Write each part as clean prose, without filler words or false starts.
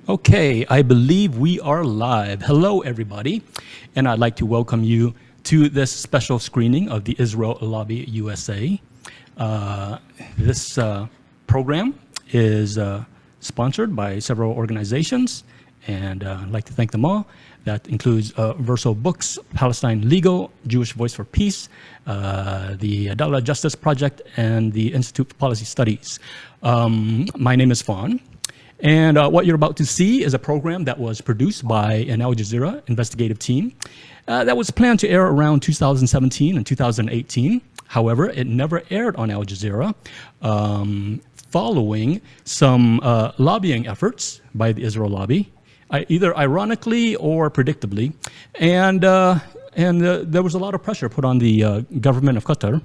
Okay, I believe we are live. Hello, everybody, and I'd like to welcome you to this special screening of the Israel Lobby USA. This program is sponsored by several organizations, and I'd like to thank them all. That includes Verso Books, Palestine Legal, Jewish Voice for Peace, the Adalah Justice Project, and the Institute for Policy Studies. My name is Fawn. And what you're about to see is a program that was produced by an Al Jazeera investigative team that was planned to air around 2017 and 2018. However, it never aired on Al Jazeera following some lobbying efforts by the Israel lobby, either ironically or predictably. And there was a lot of pressure put on the government of Qatar.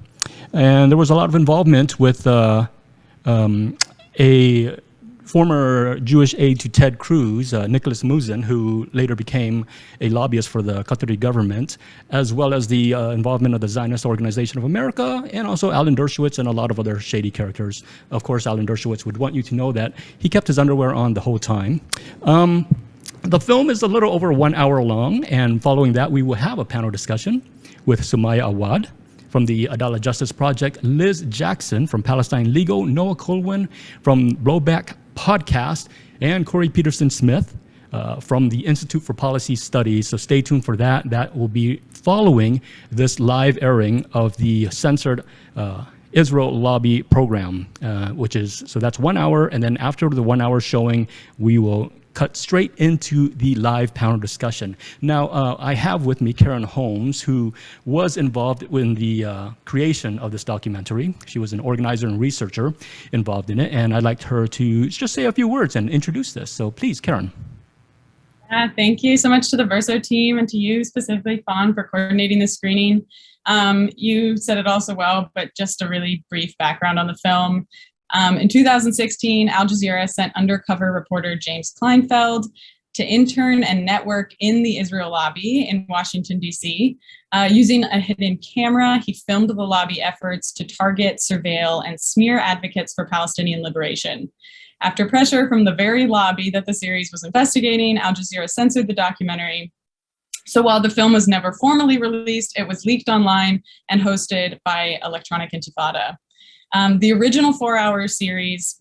And there was a lot of involvement with a former Jewish aide to Ted Cruz, Nicholas Muzin, who later became a lobbyist for the Qatari government, as well as the involvement of the Zionist Organization of America, and also Alan Dershowitz and a lot of other shady characters. Of course, Alan Dershowitz would want you to know that he kept his underwear on the whole time. The film is a little over 1 hour long, and following that, we will have a panel discussion with Sumaya Awad from the Adalah Justice Project, Liz Jackson from Palestine Legal, Noah Kulwin from Blowback Podcast, and Khury Petersen-Smith from the Institute for Policy Studies. So stay tuned for that. That will be following this live airing of the censored Israel Lobby program, so that's 1 hour. And then after the 1 hour showing, we will cut straight into the live panel discussion. Now, I have with me Caren Holmes, who was involved in the creation of this documentary. She was an organizer and researcher involved in it, and I'd like her to just say a few words and introduce this. So please, Caren. Thank you so much to the Verso team and to you specifically, Fawn, for coordinating this screening. You said it all so well, but just a really brief background on the film. In 2016, Al Jazeera sent undercover reporter James Kleinfeld to intern and network in the Israel lobby in Washington, D.C. Using a hidden camera, he filmed the lobby efforts to target, surveil, and smear advocates for Palestinian liberation. After pressure from the very lobby that the series was investigating, Al Jazeera censored the documentary. So while the film was never formally released, it was leaked online and hosted by Electronic Intifada. From the original 4 hour series,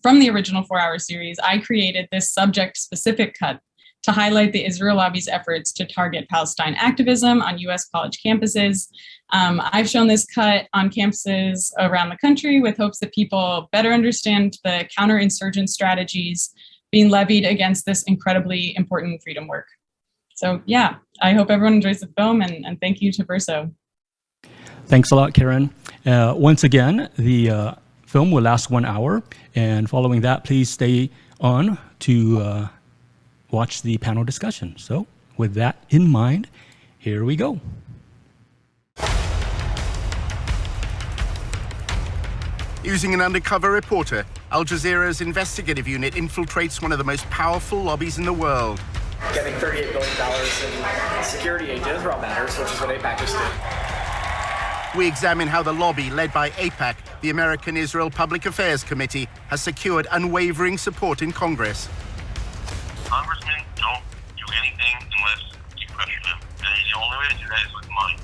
I created this subject-specific cut to highlight the Israel lobby's efforts to target Palestine activism on U.S. college campuses. I've shown this cut on campuses around the country with hopes that people better understand the counterinsurgent strategies being levied against this incredibly important freedom work. So yeah, I hope everyone enjoys the film, and thank you to Verso. Thanks a lot, Caren. Once again, the film will last 1 hour, and following that, please stay on to watch the panel discussion. So with that in mind, here we go. Using an undercover reporter, Al Jazeera's investigative unit infiltrates one of the most powerful lobbies in the world. Getting $38 billion in security aid to Israel matters, which is what AIPAC just did. We examine how the lobby, led by AIPAC, the American Israel Public Affairs Committee, has secured unwavering support in Congress. Congressmen don't do anything unless you pressure them. And the only way to do that is with money.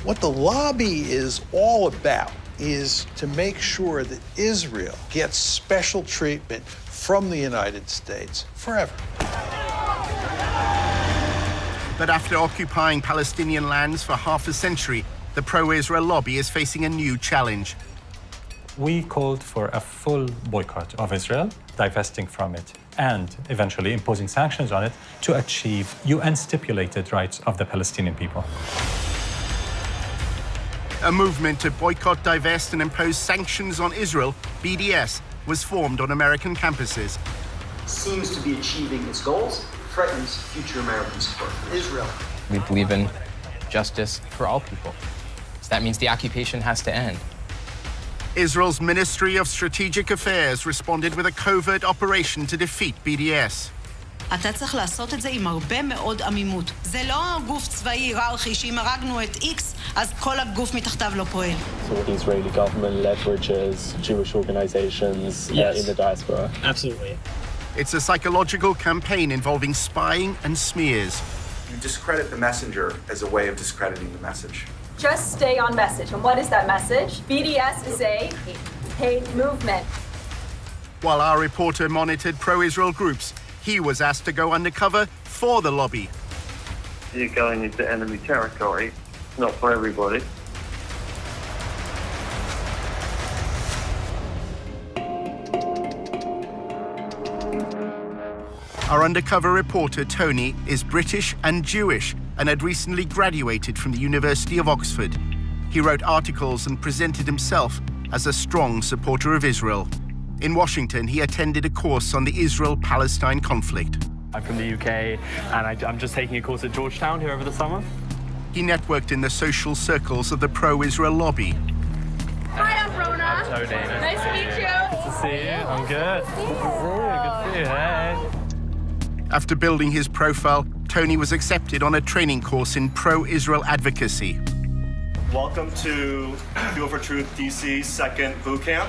What the lobby is all about is to make sure that Israel gets special treatment from the United States forever. But after occupying Palestinian lands for half a century, the pro-Israel lobby is facing a new challenge. We called for a full boycott of Israel, divesting from it, and eventually imposing sanctions on it to achieve UN-stipulated rights of the Palestinian people. A movement to boycott, divest, and impose sanctions on Israel, BDS, was formed on American campuses. Seems to be achieving its goals, threatens future American support for Israel. We believe in justice for all people. So that means the occupation has to end. Israel's Ministry of Strategic Affairs responded with a covert operation to defeat BDS. אתה צריך לעשות את זה עם הרבה מאוד עמימות. זה לא גוף צבאי היררכי שאם הרגנו את X, אז כל הגוף מתחתיו לא פועל. So the Israeli government leverages Jewish organizations in the diaspora. Absolutely. It's a psychological campaign involving spying and smears. You discredit the messenger as a way of discrediting the message. Just stay on message. And what is that message? BDS is a hate movement. While our reporter monitored pro-Israel groups, he was asked to go undercover for the lobby. You're going into enemy territory, not for everybody. Our undercover reporter, Tony, is British and Jewish and had recently graduated from the University of Oxford. He wrote articles and presented himself as a strong supporter of Israel. In Washington, he attended a course on the Israel-Palestine conflict. I'm from the UK, and I'm just taking a course at Georgetown here over the summer. He networked in the social circles of the pro-Israel lobby. Hi, I'm Rona. I'm Tony. Nice to meet you. Good to see you. I'm good. Good to see you. Hey. After building his profile, Tony was accepted on a training course in pro-Israel advocacy. Welcome to Fuel for Truth DC's second boot camp.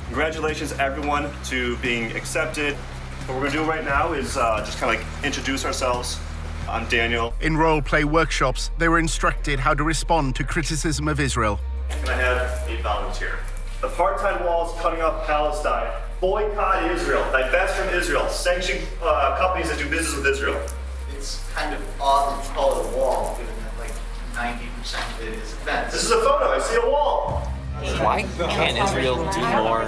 Congratulations, everyone, to being accepted. What we're going to do right now is just kind of like introduce ourselves. I'm Daniel. In role-play workshops, they were instructed how to respond to criticism of Israel. Can I have a volunteer? Apartheid walls cutting off Palestine. Boycott Israel. Divest from Israel. Sanction companies that do business with Israel. It's kind of odd that you call it a wall, given that like 90% of it is fence. This is a photo. I see a wall. Why can't Israel do more to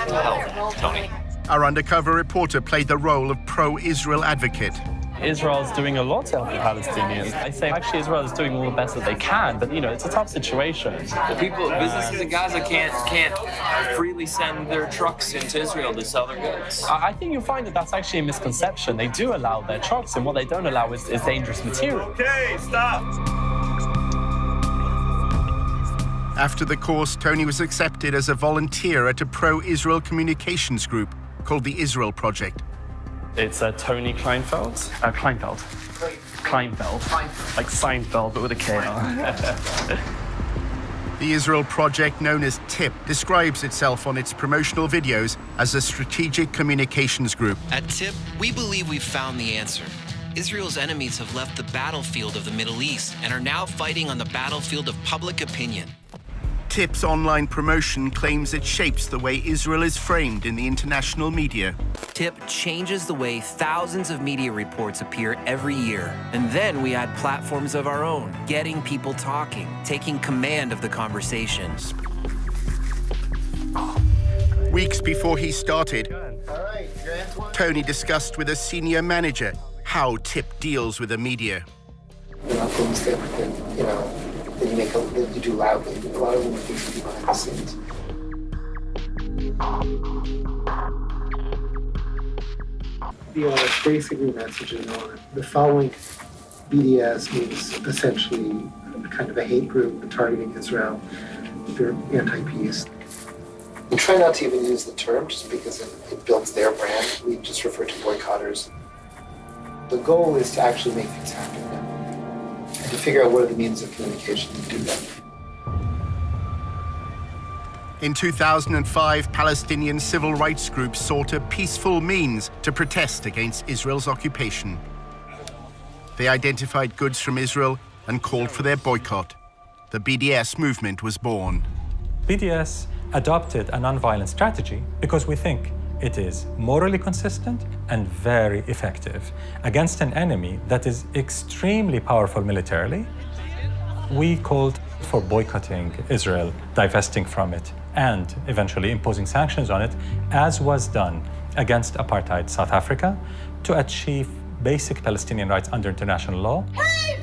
help, Tony? Our undercover reporter played the role of pro-Israel advocate. Israel's doing a lot to help the Palestinians. I say actually Israel is doing all the best that they can, but it's a tough situation. The businesses in Gaza can't freely send their trucks into Israel to sell their goods. I think you'll find that that's actually a misconception. They do allow their trucks, and what they don't allow is dangerous material. Okay, stop. After the course, Tony was accepted as a volunteer at a pro-Israel communications group called the Israel Project. It's Tony Kleinfeld. Kleinfeld. Like Seinfeld, but with a K. The Israel Project, known as TIP, describes itself on its promotional videos as a strategic communications group. At TIP, we believe we've found the answer. Israel's enemies have left the battlefield of the Middle East and are now fighting on the battlefield of public opinion. TIP's online promotion claims it shapes the way Israel is framed in the international media. TIP changes the way thousands of media reports appear every year. And then we add platforms of our own, getting people talking, taking command of the conversations. Weeks before he started, Tony discussed with a senior manager how TIP deals with the media. Things that you do loudly. A lot of them are things behind the scenes. The basic messaging on the following BDS means essentially kind of a hate group targeting Israel. They're anti-peace. We try not to even use the term just because it builds their brand. We just refer to boycotters. The goal is to actually make things happen now. To figure out what are the means of communication to do that. In 2005, Palestinian civil rights groups sought a peaceful means to protest against Israel's occupation. They identified goods from Israel and called for their boycott. The BDS movement was born. BDS adopted a nonviolent strategy because we think it is morally consistent and very effective against an enemy that is extremely powerful militarily. We called for boycotting Israel, divesting from it, and eventually imposing sanctions on it, as was done against apartheid South Africa, to achieve basic Palestinian rights under international law. Free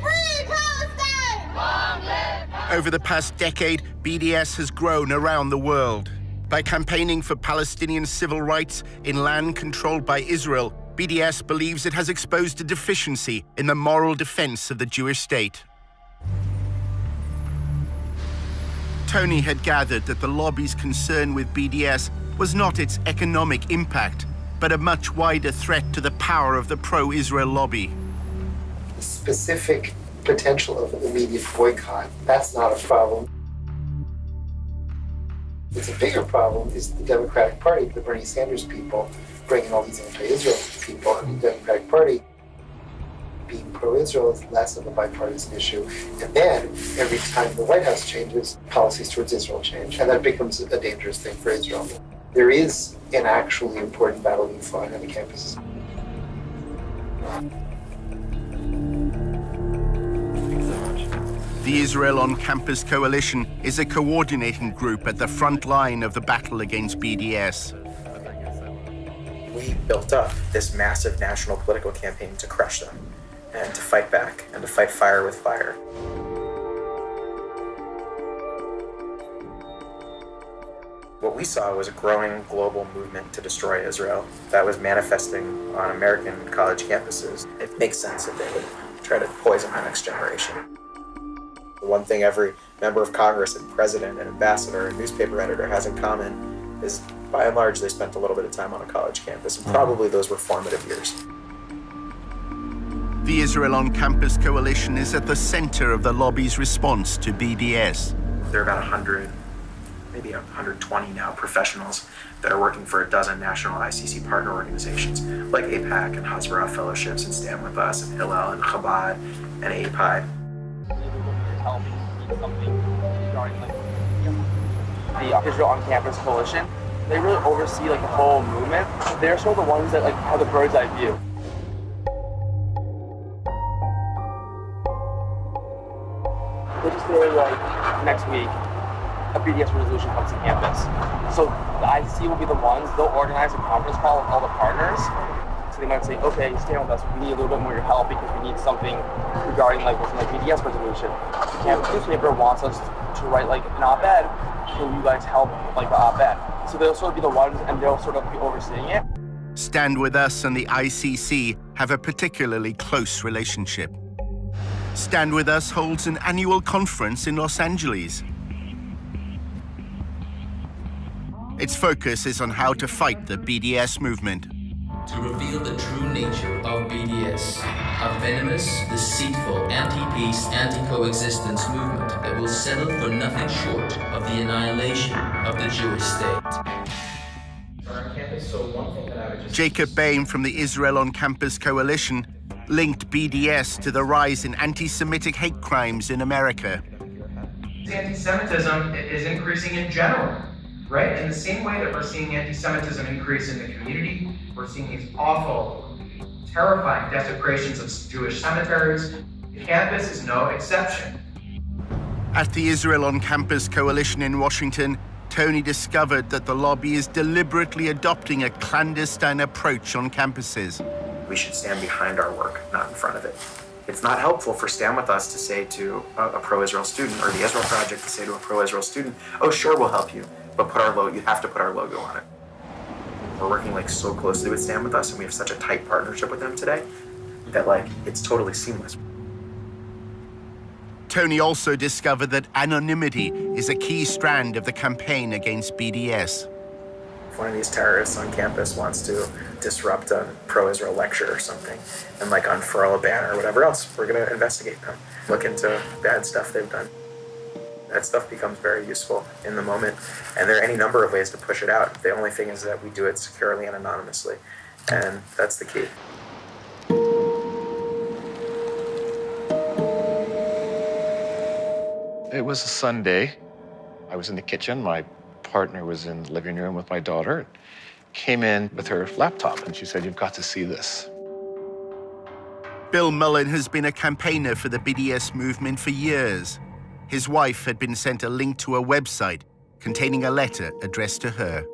Palestine! Long live! Over the past decade, BDS has grown around the world. By campaigning for Palestinian civil rights in land controlled by Israel, BDS believes it has exposed a deficiency in the moral defense of the Jewish state. Tony had gathered that the lobby's concern with BDS was not its economic impact, but a much wider threat to the power of the pro-Israel lobby. The specific potential of an immediate boycott, that's not a problem. It's a bigger problem is the Democratic Party, the Bernie Sanders people, bringing all these anti-Israel people, and the Democratic Party being pro-Israel is less of a bipartisan issue. And then, every time the White House changes, policies towards Israel change, and that becomes a dangerous thing for Israel. There is an actually important battle being fought on the campuses. The Israel on Campus Coalition is a coordinating group at the front line of the battle against BDS. We built up this massive national political campaign to crush them and to fight back and to fight fire with fire. What we saw was a growing global movement to destroy Israel that was manifesting on American college campuses. It makes sense that they would try to poison the next generation. The one thing every member of Congress and president and ambassador and newspaper editor has in common is, by and large, they spent a little bit of time on a college campus, and probably those were formative years. The Israel on Campus Coalition is at the center of the lobby's response to BDS. There are about 100, maybe 120 now, professionals that are working for a dozen national ICC partner organizations, like AIPAC and Hasbara Fellowships and Stand With Us and Hillel and Chabad and API. The Israel on Campus Coalition, they really oversee like the whole movement. They're sort of the ones that like have the bird's eye view. Let's just say like next week, a BDS resolution comes to campus. So the ICC will be the ones, they'll organize a conference call with all the partners. So they might say, okay, stand with us, we need a little bit more of your help because we need something regarding like what's like BDS resolution. The campus newspaper wants us to write like an op-ed, so you guys help like the op-ed. So they'll sort of be the ones and they'll sort of be overseeing it. Stand With Us and the ICC have a particularly close relationship. Stand With Us holds an annual conference in Los Angeles. Its focus is on how to fight the BDS movement. To reveal the true nature of BDS, a venomous, deceitful, anti-peace, anti-coexistence movement that will settle for nothing short of the annihilation of the Jewish state. Jacob Bain from the Israel on Campus Coalition linked BDS to the rise in anti-Semitic hate crimes in America. Anti-Semitism is increasing in general, right? In the same way that we're seeing anti-Semitism increase in the community, we're seeing these awful, terrifying desecrations of Jewish cemeteries. Campus is no exception. At the Israel on Campus Coalition in Washington, Tony discovered that the lobby is deliberately adopting a clandestine approach on campuses. We should stand behind our work, not in front of it. It's not helpful for Stand With Us to say to a pro-Israel student, or the Israel Project to say to a pro-Israel student, oh, sure, we'll help you, but you have to put our logo on it. We're working like so closely with Stand With Us, and we have such a tight partnership with them today that like it's totally seamless. Tony also discovered that anonymity is a key strand of the campaign against BDS. If one of these terrorists on campus wants to disrupt a pro-Israel lecture or something and like unfurl a banner or whatever else, we're going to investigate them, look into bad stuff they've done. That stuff becomes very useful in the moment, and there are any number of ways to push it out. The only thing is that we do it securely and anonymously, and that's the key. It was a Sunday. I was in the kitchen. My partner was in the living room with my daughter. Came in with her laptop, and she said, "You've got to see this." Bill Mullen has been a campaigner for the BDS movement for years. His wife had been sent a link to a website containing a letter addressed to her.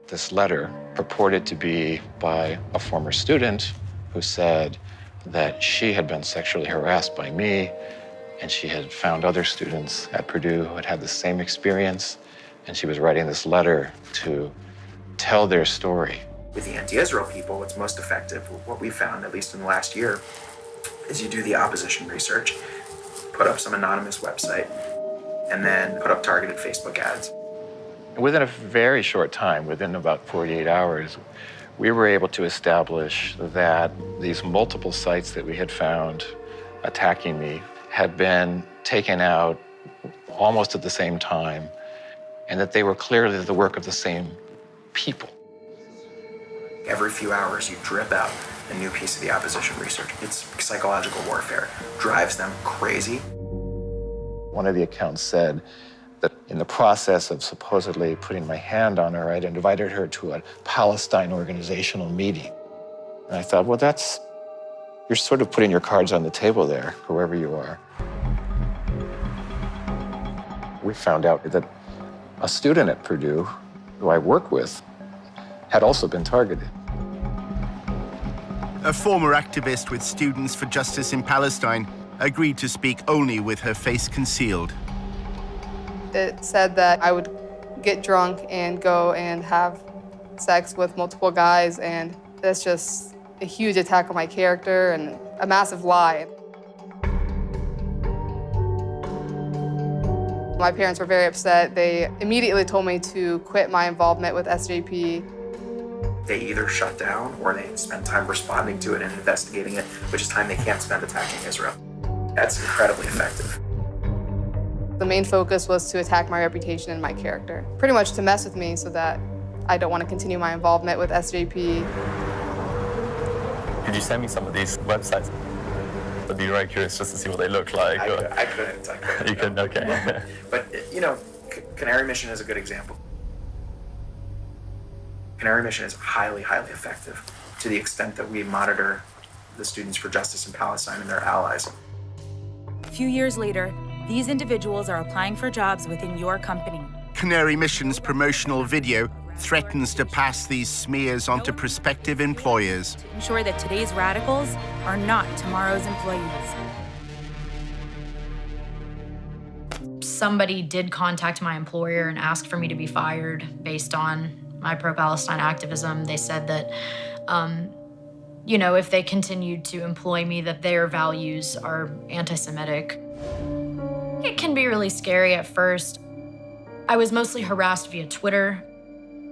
This letter purported to be by a former student who said that she had been sexually harassed by me, and she had found other students at Purdue who had had the same experience, and she was writing this letter to tell their story. With the anti-Israel people, what's most effective, what we found, at least in the last year, is you do the opposition research, put up some anonymous website, and then put up targeted Facebook ads. Within a very short time, within about 48 hours, we were able to establish that these multiple sites that we had found attacking me had been taken out almost at the same time, and that they were clearly the work of the same people. Every few hours, you drip out a new piece of the opposition research. It's psychological warfare. Drives them crazy. One of the accounts said that in the process of supposedly putting my hand on her, I'd invited her to a Palestine organizational meeting. And I thought, well, you're sort of putting your cards on the table there, whoever you are. We found out that a student at Purdue, who I work with, had also been targeted. A former activist with Students for Justice in Palestine agreed to speak only with her face concealed. It said that I would get drunk and go and have sex with multiple guys, and that's just a huge attack on my character and a massive lie. My parents were very upset. They immediately told me to quit my involvement with SJP. They either shut down or they spend time responding to it and investigating it, which is time they can't spend attacking Israel. That's incredibly effective. The main focus was to attack my reputation and my character, pretty much to mess with me so that I don't want to continue my involvement with SJP. Could you send me some of these websites? I'd be very curious just to see what they look like. I couldn't. You couldn't, okay. But, you know, Canary Mission is a good example. Canary Mission is highly, highly effective to the extent that we monitor the Students for Justice in Palestine and their allies. A few years later, these individuals are applying for jobs within your company. Canary Mission's promotional video threatens to pass these smears on to prospective employers. Ensure that today's radicals are not tomorrow's employees. Somebody did contact my employer and ask for me to be fired based on my pro-Palestine activism. They said that, you know, if they continued to employ me, that their values are anti-Semitic. It can be really scary at first. I was mostly harassed via Twitter.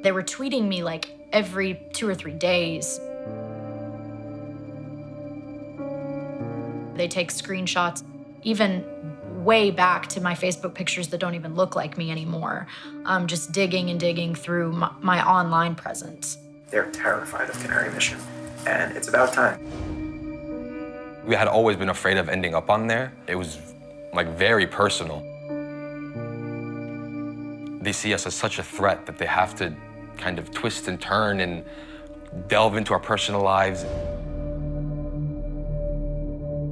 They were tweeting me like every 2 or 3 days. They take screenshots, even way back to my Facebook pictures that don't even look like me anymore. Just digging and digging through my online presence. They're terrified of Canary Mission, and it's about time. We had always been afraid of ending up on there. It was like very personal. They see us as such a threat that they have to kind of twist and turn and delve into our personal lives.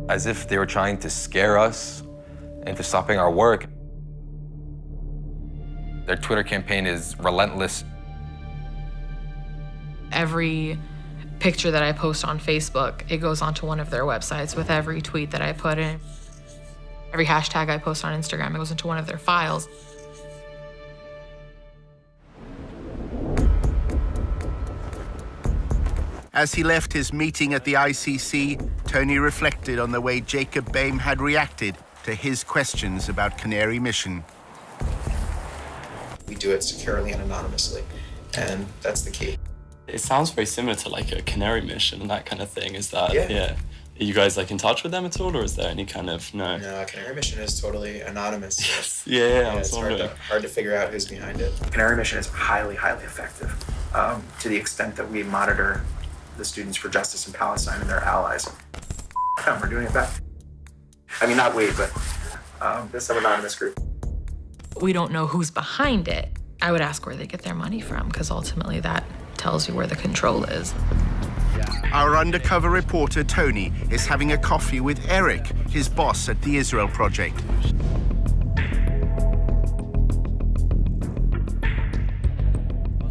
As if they were trying to scare us into stopping our work. Their Twitter campaign is relentless. Every picture that I post on Facebook, it goes onto one of their websites with every tweet that I put in. Every hashtag I post on Instagram, it goes into one of their files. As he left his meeting at the ICC, Tony reflected on the way Jacob Boehme had reacted to his questions about Canary Mission. We do it securely and anonymously, and that's the key. It sounds very similar to like a Canary Mission and that kind of thing. Is that, Yeah. Are you guys like in touch with them at all, or is there any kind of, no? No, Canary Mission is totally anonymous. Yes. Yeah, I was it's wondering. hard to figure out who's behind it. Canary Mission is highly, highly effective to the extent that we monitor the Students for Justice in Palestine and their allies. We're doing it back. I mean, not we, but this anonymous group. We don't know who's behind it. I would ask where they get their money from, because ultimately that tells you where the control is. Our undercover reporter, Tony, is having a coffee with Eric, his boss at the Israel Project.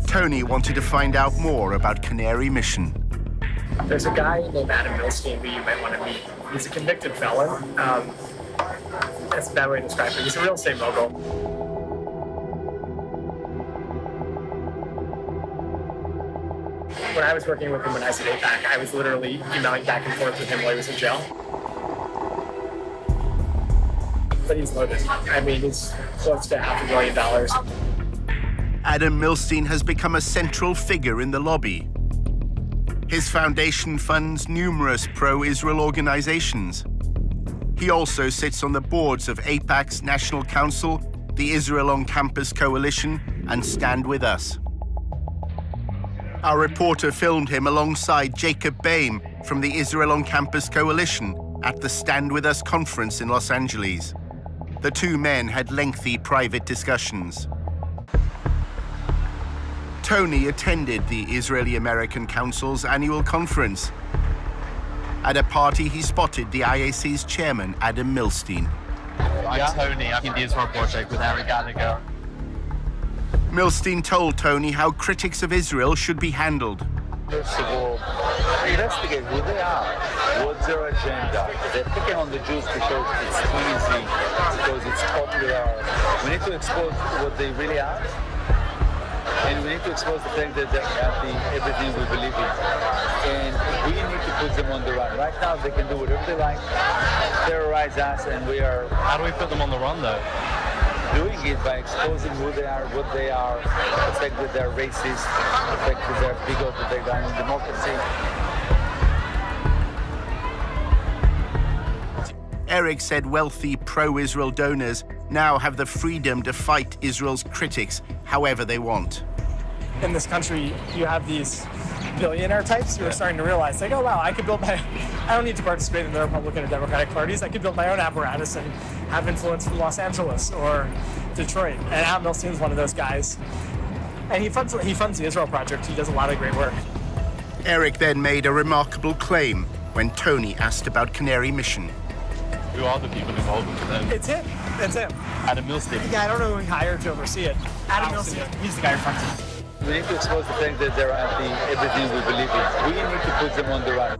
Tony wanted to find out more about Canary Mission. There's a guy named Adam Milstein who you might want to meet. He's a convicted felon. That's a bad way to describe him. He's a real estate mogul. When I was working with him when I was at APAC, I was literally emailing back and forth with him while he was in jail. But he's loaded. I mean, he's close to $500 million. Adam Milstein has become a central figure in the lobby. His foundation funds numerous pro-Israel organizations. He also sits on the boards of AIPAC's National Council, the Israel on Campus Coalition, and Stand With Us. Our reporter filmed him alongside Jacob Baim from the Israel on Campus Coalition at the Stand With Us conference in Los Angeles. The two men had lengthy private discussions. Tony attended the Israeli-American Council's annual conference. At a party, he spotted the IAC's chairman, Adam Milstein. I'm Tony. I'm in the Israel Project with Adalah. Milstein told Tony how critics of Israel should be handled. First of all, investigate who they are, what's their agenda. They're picking on the Jews because it's easy, because it's popular. We need to expose what they really are, and we need to expose the fact that they're anti-everything we believe in. And we need to put them on the run. Right now, they can do whatever they like, terrorize us, and we are... How do we put them on the run, though? Doing it by exposing who they are, what they are, the fact that they're racist, the fact that they're bigot, that they're anti-democracy. Eric said wealthy pro-Israel donors now have the freedom to fight Israel's critics however they want. In this country, you have these billionaire types who are starting to realize, like, oh wow, I don't need to participate in the Republican or Democratic parties. I could build my own apparatus and have influence from Los Angeles or Detroit. And Al Milstein is one of those guys. And he funds the Israel Project. He does a lot of great work. Eric then made a remarkable claim when Tony asked about Canary Mission. Who are the people involved with them? It's him. Adam Milstein. Yeah, I don't know who he hired to oversee it. Adam Milstein. He's the guy who funds it. We need to expose the fact that they're anti-everything we believe in. We need to put them on the run.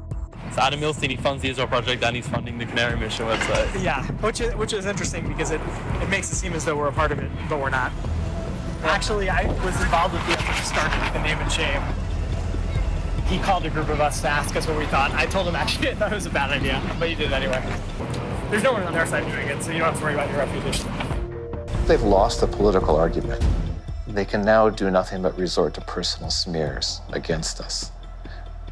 So Adam Milstein, he funds the Israel Project and he's funding the Canary Mission website. Yeah, which is interesting because it makes it seem as though we're a part of it, but we're not. Actually, I was involved with the effort to start the Name and Shame. He called a group of us to ask us what we thought. I told him actually I thought it was a bad idea, but he did it anyway. There's no one on their side doing it, so you don't have to worry about your reputation. They've lost the political argument. They can now do nothing but resort to personal smears against us.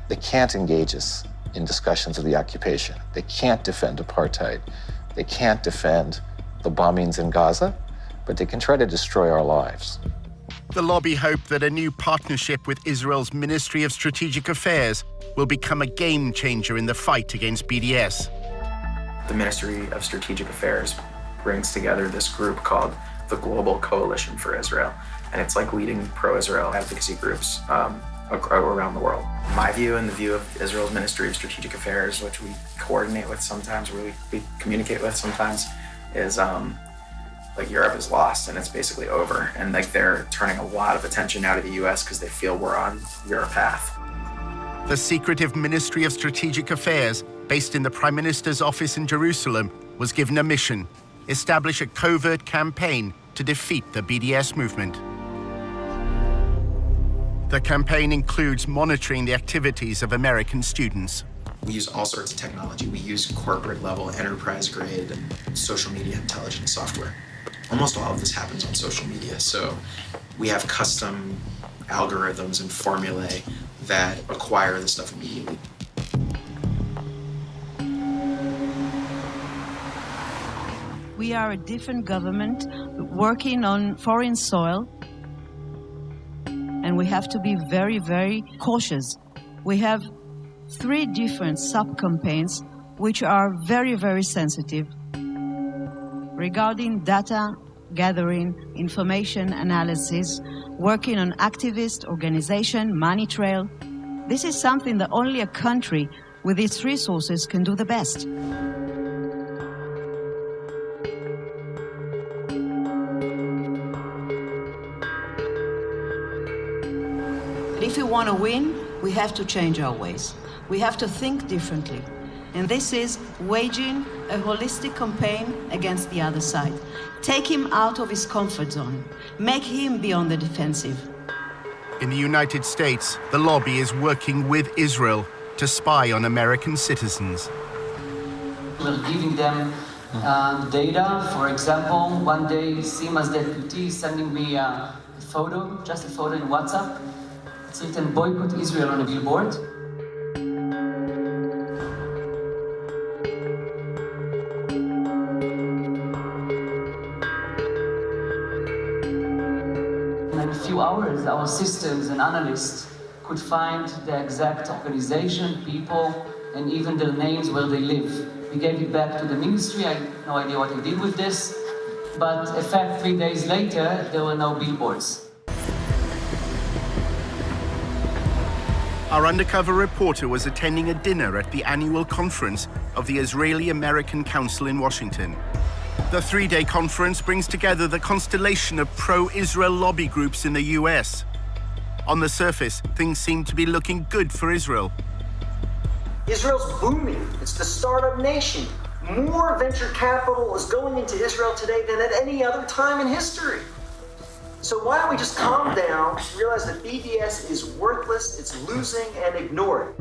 They can't engage us in discussions of the occupation. They can't defend apartheid. They can't defend the bombings in Gaza, but they can try to destroy our lives. The lobby hope that a new partnership with Israel's Ministry of Strategic Affairs will become a game changer in the fight against BDS. The Ministry of Strategic Affairs brings together this group called the Global Coalition for Israel. And it's like leading pro-Israel advocacy groups around the world. My view and the view of Israel's Ministry of Strategic Affairs, which we coordinate with sometimes, we communicate with sometimes, is like Europe is lost and it's basically over. And like they're turning a lot of attention now to the US because they feel we're on your path. The secretive Ministry of Strategic Affairs, based in the Prime Minister's office in Jerusalem, was given a mission: establish a covert campaign to defeat the BDS movement. The campaign includes monitoring the activities of American students. We use all sorts of technology. We use corporate-level, enterprise-grade social media intelligence software. Almost all of this happens on social media, so we have custom algorithms and formulae that acquire the stuff immediately. We are a different government working on foreign soil, and we have to be very, very cautious. We have 3 different sub-campaigns which are very, very sensitive regarding data gathering, information analysis, working on activist organization, money trail. This is something that only a country with its resources can do the best. If we want to win, we have to change our ways. We have to think differently. And this is waging a holistic campaign against the other side. Take him out of his comfort zone. Make him be on the defensive. In the United States, the lobby is working with Israel to spy on American citizens. We're giving them data. For example, one day, Sima's deputy sending me a photo, just a photo in WhatsApp. It's written, boycott Israel on a billboard. in a few hours, our systems and analysts could find the exact organization, people, and even their names where they live. We gave it back to the ministry. I have no idea what I did with this. But in fact, 3 days later, there were no billboards. Our undercover reporter was attending a dinner at the annual conference of the Israeli-American Council in Washington. The three-day conference brings together the constellation of pro-Israel lobby groups in the US. On the surface, things seem to be looking good for Israel. Israel's booming. It's the startup nation. More venture capital is going into Israel today than at any other time in history. So why don't we just calm down, realize that BDS is worthless, it's losing, and ignore it.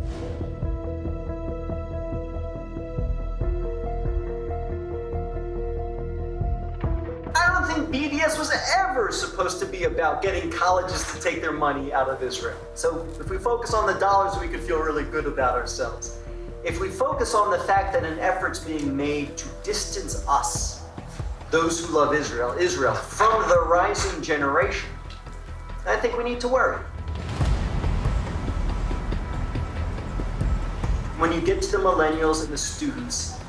I don't think BDS was ever supposed to be about getting colleges to take their money out of Israel. So if we focus on the dollars, we could feel really good about ourselves. If we focus on the fact that an effort's being made to distance us, those who love Israel, from the rising generation, I think we need to worry. When you get to the millennials and the students,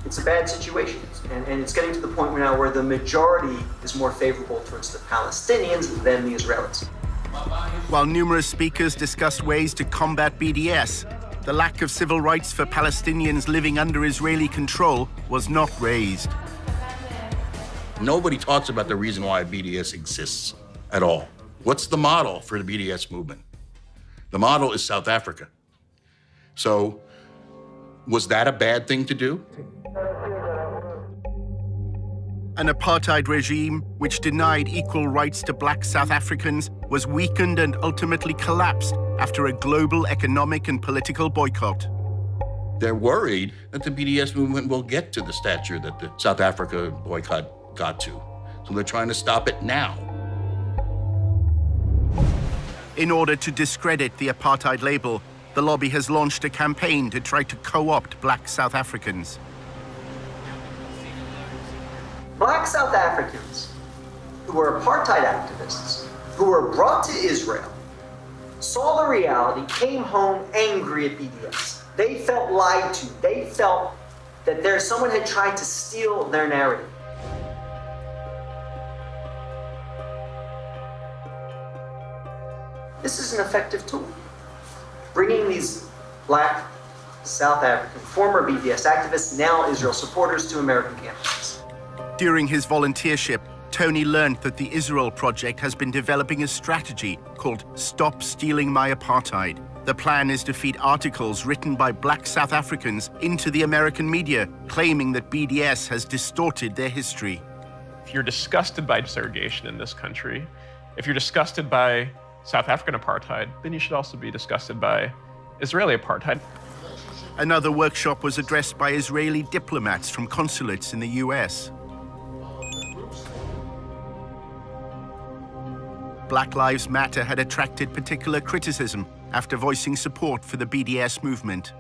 it's a bad situation. And it's getting to the point now where the majority is more favorable towards the Palestinians than the Israelis. While numerous speakers discussed ways to combat BDS, the lack of civil rights for Palestinians living under Israeli control was not raised. Nobody talks about the reason why BDS exists at all. What's the model for the BDS movement? The model is South Africa. So, was that a bad thing to do? An apartheid regime which denied equal rights to black South Africans was weakened and ultimately collapsed after a global economic and political boycott. They're worried that the BDS movement will get to the stature that the South Africa boycott got to. So they're trying to stop it now. In order to discredit the apartheid label, the lobby has launched a campaign to try to co-opt black South Africans. Black South Africans who were apartheid activists, who were brought to Israel, saw the reality, came home angry at BDS. They felt lied to. They felt that someone had tried to steal their narrative. This is an effective tool. Bringing these black South African, former BDS activists, now Israel supporters to American campuses. During his volunteership, Tony learned that the Israel Project has been developing a strategy called Stop Stealing My Apartheid. The plan is to feed articles written by black South Africans into the American media, claiming that BDS has distorted their history. If you're disgusted by segregation in this country, if you're disgusted by South African apartheid, then you should also be disgusted by Israeli apartheid. Another workshop was addressed by Israeli diplomats from consulates in the US. Black Lives Matter had attracted particular criticism after voicing support for the BDS movement.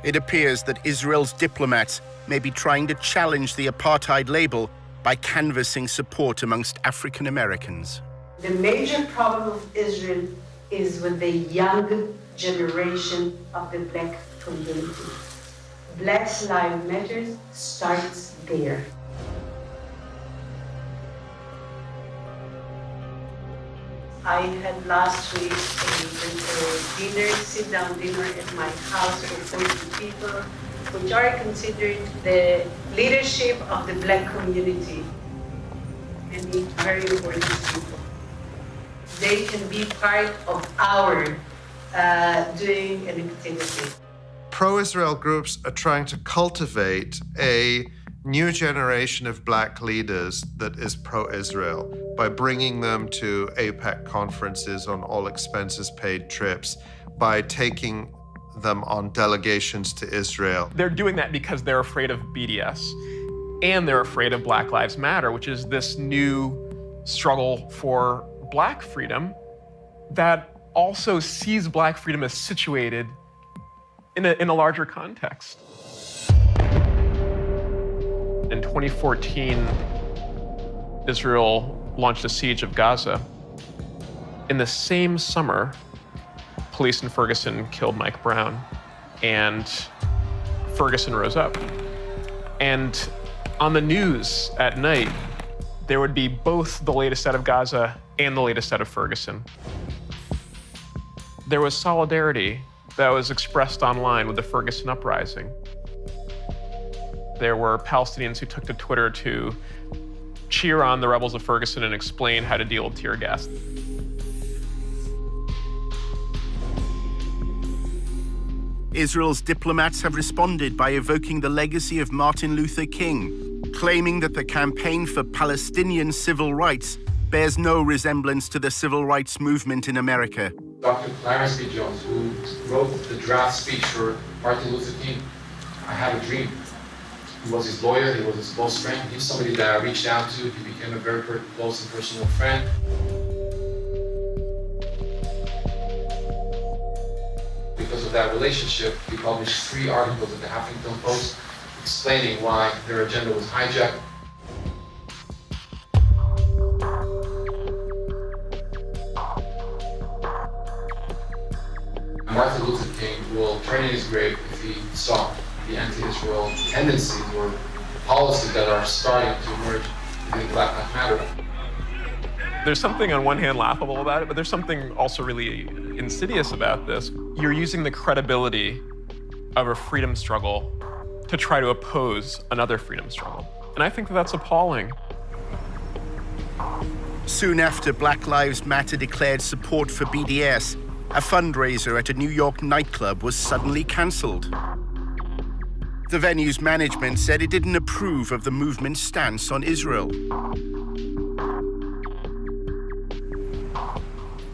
It appears that Israel's diplomats may be trying to challenge the apartheid label by canvassing support amongst African Americans. The major problem of Israel is with the young generation of the black community. Black Lives Matter starts there. I had last week a dinner, sit-down dinner at my house with 40 people, which are considered the leadership of the black community, and very important people. They can be part of our doing an activity. Pro-Israel groups are trying to cultivate a new generation of black leaders that is pro-Israel by bringing them to AIPAC conferences on all expenses paid trips, by taking them on delegations to Israel. They're doing that because they're afraid of BDS and they're afraid of Black Lives Matter, which is this new struggle for black freedom that also sees black freedom as situated in a larger context. In 2014, Israel launched a siege of Gaza. In the same summer, police in Ferguson killed Mike Brown, and Ferguson rose up. And on the news at night, there would be both the latest out of Gaza and the latest out of Ferguson. There was solidarity that was expressed online with the Ferguson uprising. There were Palestinians who took to Twitter to cheer on the rebels of Ferguson and explain how to deal with tear gas. Israel's diplomats have responded by evoking the legacy of Martin Luther King, claiming that the campaign for Palestinian civil rights bears no resemblance to the civil rights movement in America. Dr. Clarence B. Jones, who wrote the draft speech for Martin Luther King, I Have a Dream. He was his lawyer, he was his close friend, he was somebody that I reached out to, he became a very close and personal friend. Because of that relationship, he published 3 articles in the Huffington Post explaining why their agenda was hijacked. Martin Luther King will turn in his grave if he saw the anti-Israel tendencies or policies that are starting to emerge within Black Lives Matter. There's something on one hand laughable about it, but there's something also really insidious about this. You're using the credibility of a freedom struggle to try to oppose another freedom struggle. And I think that that's appalling. Soon after Black Lives Matter declared support for BDS, a fundraiser at a New York nightclub was suddenly cancelled. The venue's management said it didn't approve of the movement's stance on Israel.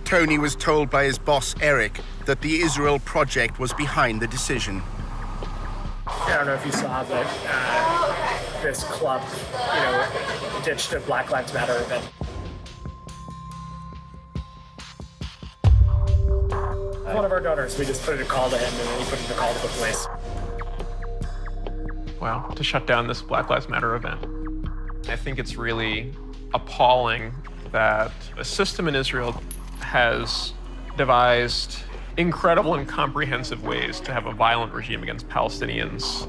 Tony was told by his boss, Eric, that the Israel Project was behind the decision. I don't know if you saw, but this club, ditched a Black Lives Matter event. One of our donors, we just put in a call to him, and then he put in a call to the police. Wow, to shut down this Black Lives Matter event. I think it's really appalling that a system in Israel has devised incredible and comprehensive ways to have a violent regime against Palestinians,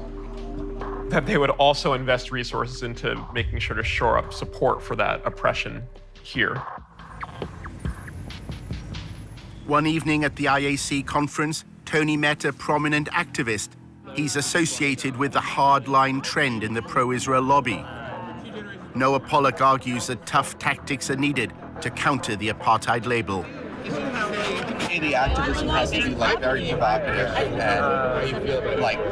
that they would also invest resources into making sure to shore up support for that oppression here. One evening at the IAC conference, Tony met a prominent activist. He's associated with the hardline trend in the pro-Israel lobby. Noah Pollock argues that tough tactics are needed to counter the apartheid label. The activism has to be very provocative and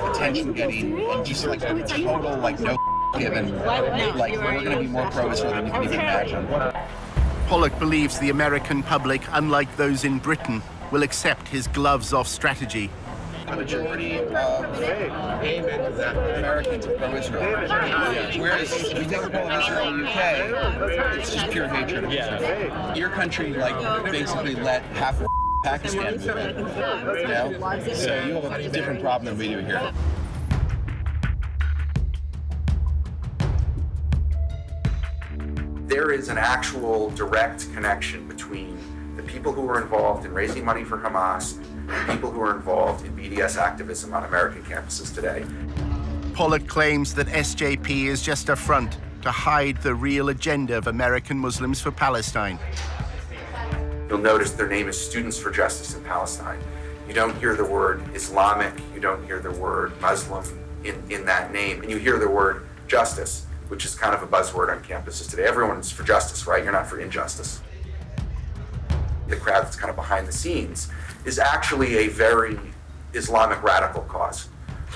attention-getting and just total no given. We're going to be more pro-Israel than you can even imagine. Pollock believes the American public, unlike those in Britain, will accept his gloves-off strategy. The majority of Americans are pro-Israel. Whereas if you take a poll of Israel in the UK, it's just pure hatred of Israel. Your country, basically let half of Pakistan move in. So you have a different problem than we do here. There is an actual direct connection between the people who are involved in raising money for Hamas and people who are involved in BDS activism on American campuses today. Pollock claims that SJP is just a front to hide the real agenda of American Muslims for Palestine. You'll notice their name is Students for Justice in Palestine. You don't hear the word Islamic, you don't hear the word Muslim in that name, and you hear the word justice, which is kind of a buzzword on campuses today. Everyone's for justice, right? You're not for injustice. The crowd that's kind of behind the scenes is actually a very Islamic radical cause.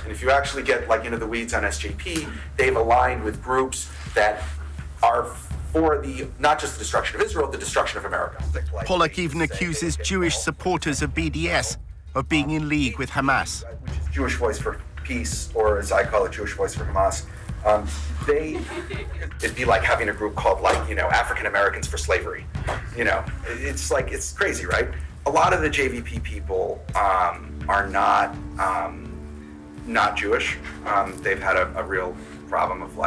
And if you actually get into the weeds on SJP, they've aligned with groups that are for not just the destruction of Israel, the destruction of America. Pollock even accuses Jewish supporters of BDS of being in league with Hamas. Which is Jewish Voice for Peace, or as I call it, Jewish Voice for Hamas. It'd be like having a group called African Americans for Slavery. It's crazy, right? A lot of the JVP people are not Jewish. They've had a real problem of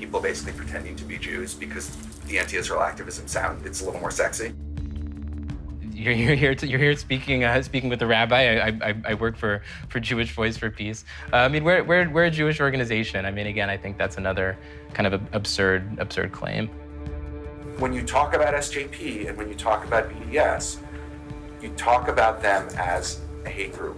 people basically pretending to be Jews because the anti-Israel activism it's a little more sexy. You're here speaking with the rabbi. I work for Jewish Voice for Peace. I mean, we're a Jewish organization. I mean, again, I think that's another kind of absurd claim. When you talk about SJP and when you talk about BDS, you talk about them as a hate group,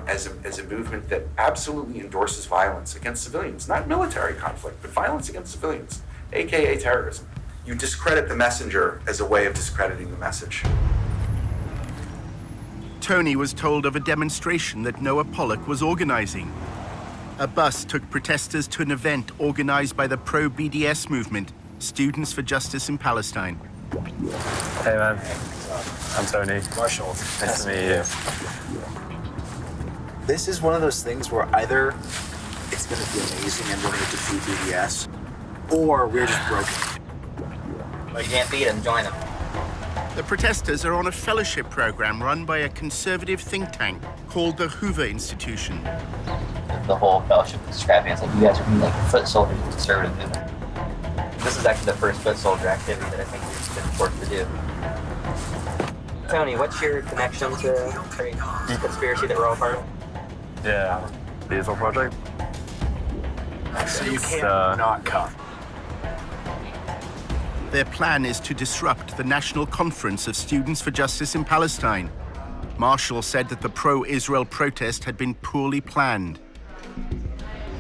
as a movement that absolutely endorses violence against civilians, not military conflict, but violence against civilians, AKA terrorism. You discredit the messenger as a way of discrediting the message. Tony was told of a demonstration that Noah Pollock was organizing. A bus took protesters to an event organized by the pro-BDS movement, Students for Justice in Palestine. Hey man, I'm Tony. Marshall. Nice to meet you. This is one of those things where either it's going to be amazing and we're going to defeat BDS, or we're just broken. Well, you can't beat them, join them. The protesters are on a fellowship program run by a conservative think tank called the Hoover Institution. The whole fellowship is describing as like you guys are being like foot soldiers of the conservative movement. This is actually the first foot soldier activity that I think we've been forced to do. Tony, what's your connection to the conspiracy that we're all part of? Yeah, the Israel Project. So you can't not come. Their plan is to disrupt the National Conference of Students for Justice in Palestine. Marshall said that the pro-Israel protest had been poorly planned.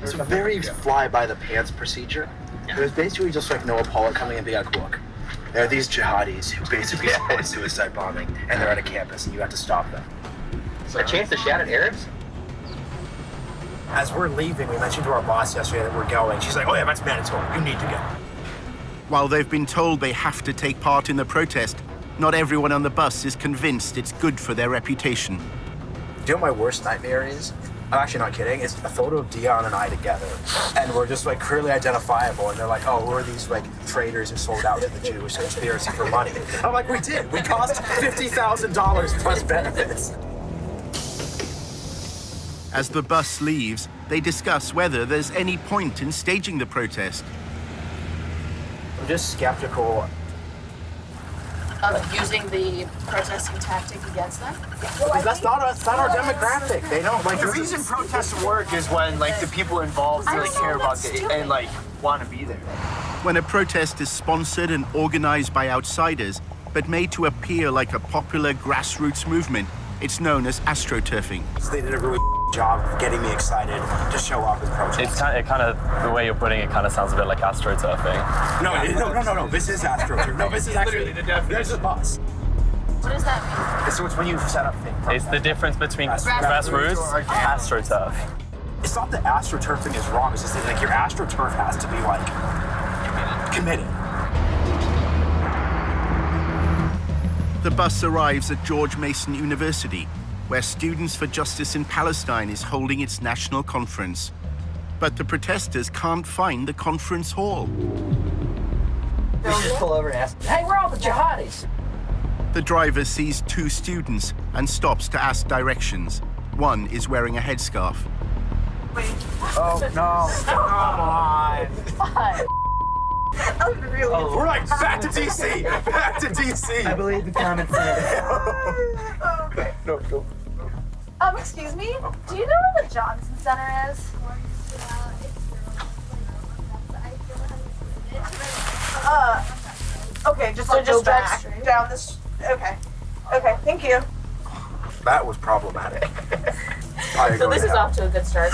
It's a very fly-by-the-pants procedure. It was basically just like Noah Pollock coming and being like, look, there are these jihadis who basically support suicide bombing, and they're at a campus, and you have to stop them. A chance to shout at Arabs? As we're leaving, we mentioned to our boss yesterday that we're going. She's like, oh yeah, that's mandatory. You need to go. While they've been told they have to take part in the protest, not everyone on the bus is convinced it's good for their reputation. Do you know what my worst nightmare is? I'm actually not kidding. It's a photo of Dion and I together, and we're just like clearly identifiable. And they're like, "Oh, we're these like traitors who sold out to the Jewish conspiracy for money." I'm like, "We did. We cost $50,000 plus benefits." As the bus leaves, they discuss whether there's any point in staging the protest. I'm just skeptical. Using the protesting tactic against them? That's not our demographic. They don't like. The reason protests work is when like the people involved really care about it and like want to be there. When a protest is sponsored and organized by outsiders, but made to appear like a popular grassroots movement, it's known as astroturfing. They did a really job of getting me excited to show up and protest. It's kind of the way you're putting it kind of sounds a bit like astroturfing. No. This is astroturfing. No, this is actually there's a bus. What does that mean? So it's when you set up things. It's the difference between grassroots and astroturf. It's not that astroturfing is wrong. It's just that like your astroturf has to be like committed. The bus arrives at George Mason University, where Students for Justice in Palestine is holding its national conference. But the protesters can't find the conference hall. They just pull over and ask, "Hey, where are all the jihadis?" The driver sees two students and stops to ask directions. One is wearing a headscarf. Wait. Oh, no. Come on. What? We're like, back to DC! Back to DC! I believe the comment Okay. No. Excuse me? Do you know where the Johnson Center is? Okay, just go back down this. Okay, thank you. That was problematic. So this is off to a good start.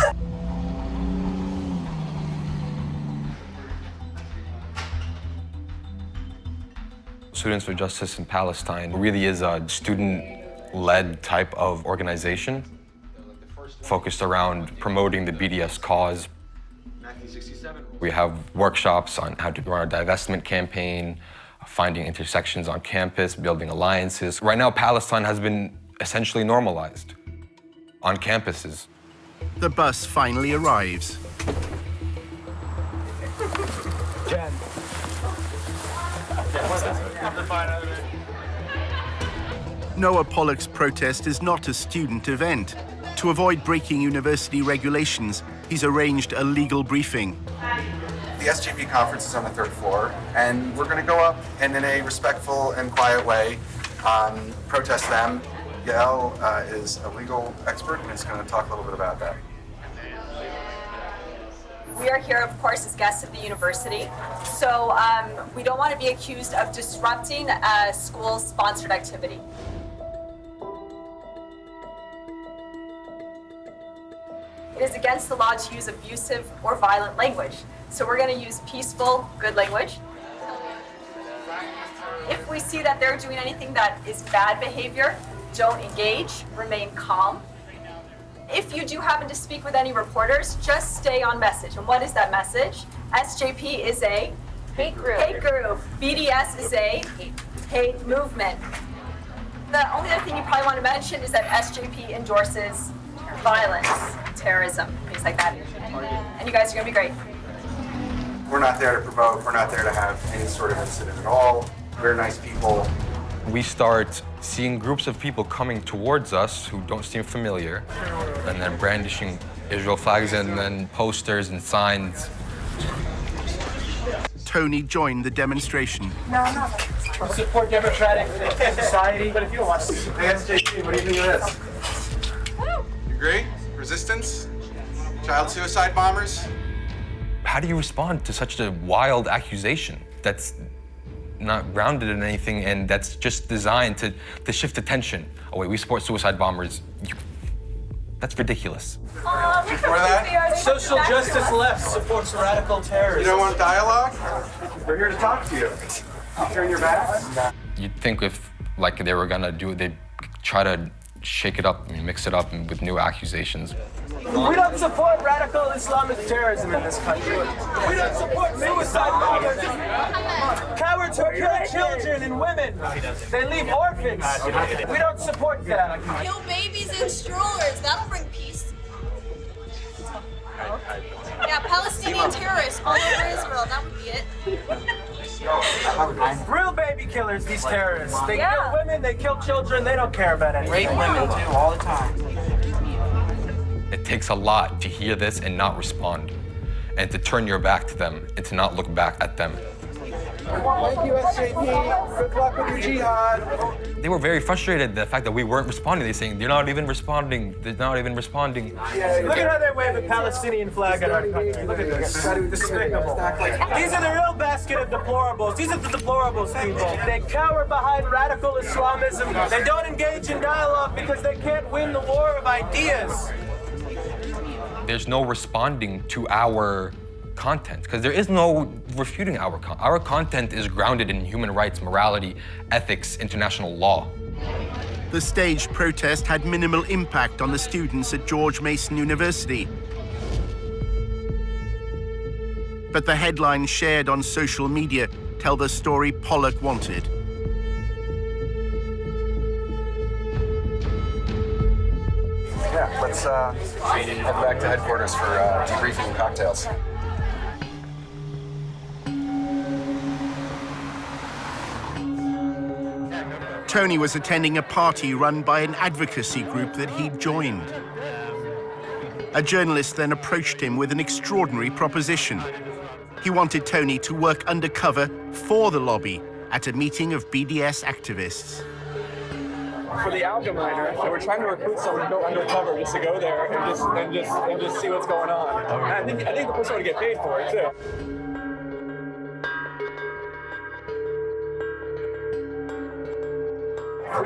Students for Justice in Palestine really is a student-led type of organization focused around promoting the BDS cause. We have workshops on how to run a divestment campaign, finding intersections on campus, building alliances. Right now, Palestine has been essentially normalized on campuses. The bus finally arrives. Jen. Noah Pollock's protest is not a student event. To avoid breaking university regulations, he's arranged a legal briefing. The SJP conference is on the 3rd floor, and we're going to go up and in a respectful and quiet way protest them. Yael is a legal expert and is going to talk a little bit about that. We are here, of course, as guests of the university, so we don't want to be accused of disrupting a school-sponsored activity. It is against the law to use abusive or violent language, so we're going to use peaceful, good language. If we see that they're doing anything that is bad behavior, don't engage, remain calm. If you do happen to speak with any reporters, just stay on message. And what is that message? SJP is a hate group. BDS is a hate movement. The only other thing you probably want to mention is that SJP endorses violence, terrorism, things like that. And you guys are going to be great. We're not there to provoke. We're not there to have any sort of incident at all. We're nice people. We start seeing groups of people coming towards us who don't seem familiar, and then brandishing Israel flags and then posters and signs. Tony joined the demonstration. No, I'm not. Support democratic society. But if you don't watch this, SJP, what do you think of this? You agree? Resistance? Child suicide bombers? How do you respond to such a wild accusation that's not grounded in anything and that's just designed to shift attention? Oh wait, we support suicide bombers. That's ridiculous. Before that, social justice left supports radical terrorism. You don't want dialogue? We're here to talk to you. Turn your backs. You'd think if like they were gonna do it, they'd try to shake it up and mix it up with new accusations. We don't support radical Islamic terrorism in this country. We don't support suicide bombers. Cowards who kill children and women. They leave orphans. We don't support that. Kill babies in strollers. That'll bring peace. Yeah, Palestinian terrorists all over Israel. That would be it. Real baby killers, these terrorists. They kill women, they kill children, they don't care about anything. Rape women too, all the time. It takes a lot to hear this and not respond, and to turn your back to them and to not look back at them. Thank you, SJP. Good luck with your jihad. They were very frustrated at the fact that we weren't responding. They're saying, they're not even responding. They're not even responding. Look at how they wave a Palestinian flag at our country. Look at this. Despicable. These are the real basket of deplorables. These are the deplorables, people. They cower behind radical Islamism. They don't engage in dialogue because they can't win the war of ideas. There's no responding to our content, because there is no refuting our content. Our content is grounded in human rights, morality, ethics, international law. The staged protest had minimal impact on the students at George Mason University. But the headlines shared on social media tell the story Pollock wanted. Yeah, let's head back to headquarters for debriefing and cocktails. Tony was attending a party run by an advocacy group that he'd joined. A journalist then approached him with an extraordinary proposition. He wanted Tony to work undercover for the lobby at a meeting of BDS activists. For the Algeminer, so we're trying to recruit someone to go undercover just to go there and just see what's going on. And I think the person would get paid for it too.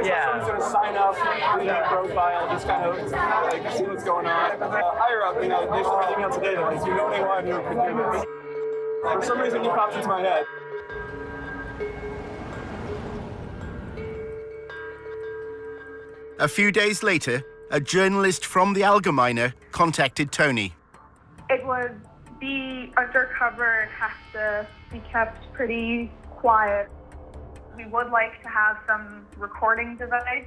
Yeah. Someone's gonna sign up, do that profile, just kind of like see what's going on. Higher up, they sent me an email today that like, do you know anyone who could do this? For some reason, he popped into my head. A few days later, a journalist from the Allgemeine contacted Tony. It would be undercover and has to be kept pretty quiet. We would like to have some recording device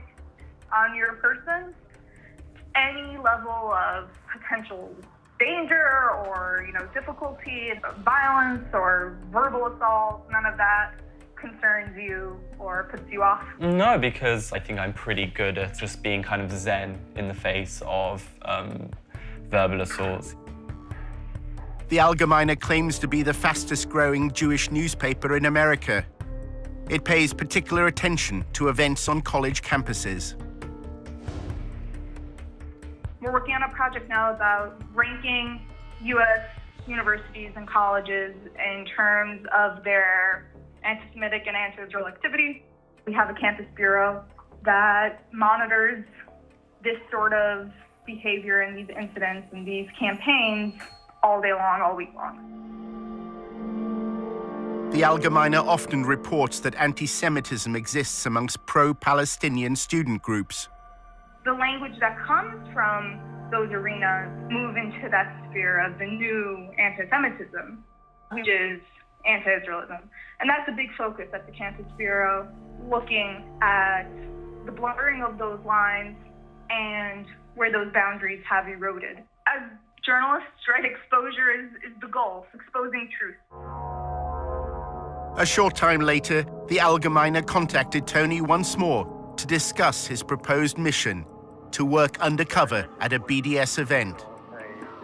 on your person. Any level of potential danger or, difficulty, violence or verbal assault, none of that concerns you or puts you off? No, because I think I'm pretty good at just being kind of zen in the face of verbal assaults. The Allgemeine claims to be the fastest-growing Jewish newspaper in America. It pays particular attention to events on college campuses. We're working on a project now about ranking U.S. universities and colleges in terms of their anti-Semitic and anti-Israel activity. We have a campus bureau that monitors this sort of behavior and these incidents and these campaigns all day long, all week long. The Allgemeine often reports that anti-Semitism exists amongst pro-Palestinian student groups. The language that comes from those arenas move into that sphere of the new anti-Semitism, which is anti-Israelism. And that's a big focus at the Campus Bureau, looking at the blurring of those lines and where those boundaries have eroded. As journalists, right, exposure is the goal, exposing truth. A short time later, the Allgemeine contacted Tony once more to discuss his proposed mission to work undercover at a BDS event.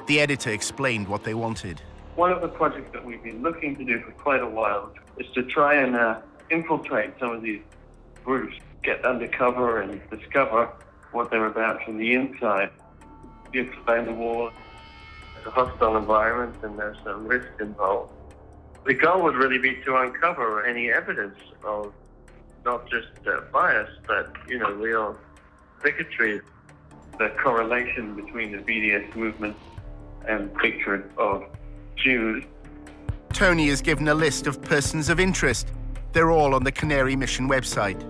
The editor explained what they wanted. One of the projects that we've been looking to do for quite a while is to try and infiltrate some of these groups, get undercover and discover what they're about from the inside. You explain the war, it's a hostile environment and there's some risk involved. The goal would really be to uncover any evidence of not just bias, but, real bigotry. The correlation between the BDS movement and hatred of Jews. Tony is given a list of persons of interest. They're all on the Canary Mission website.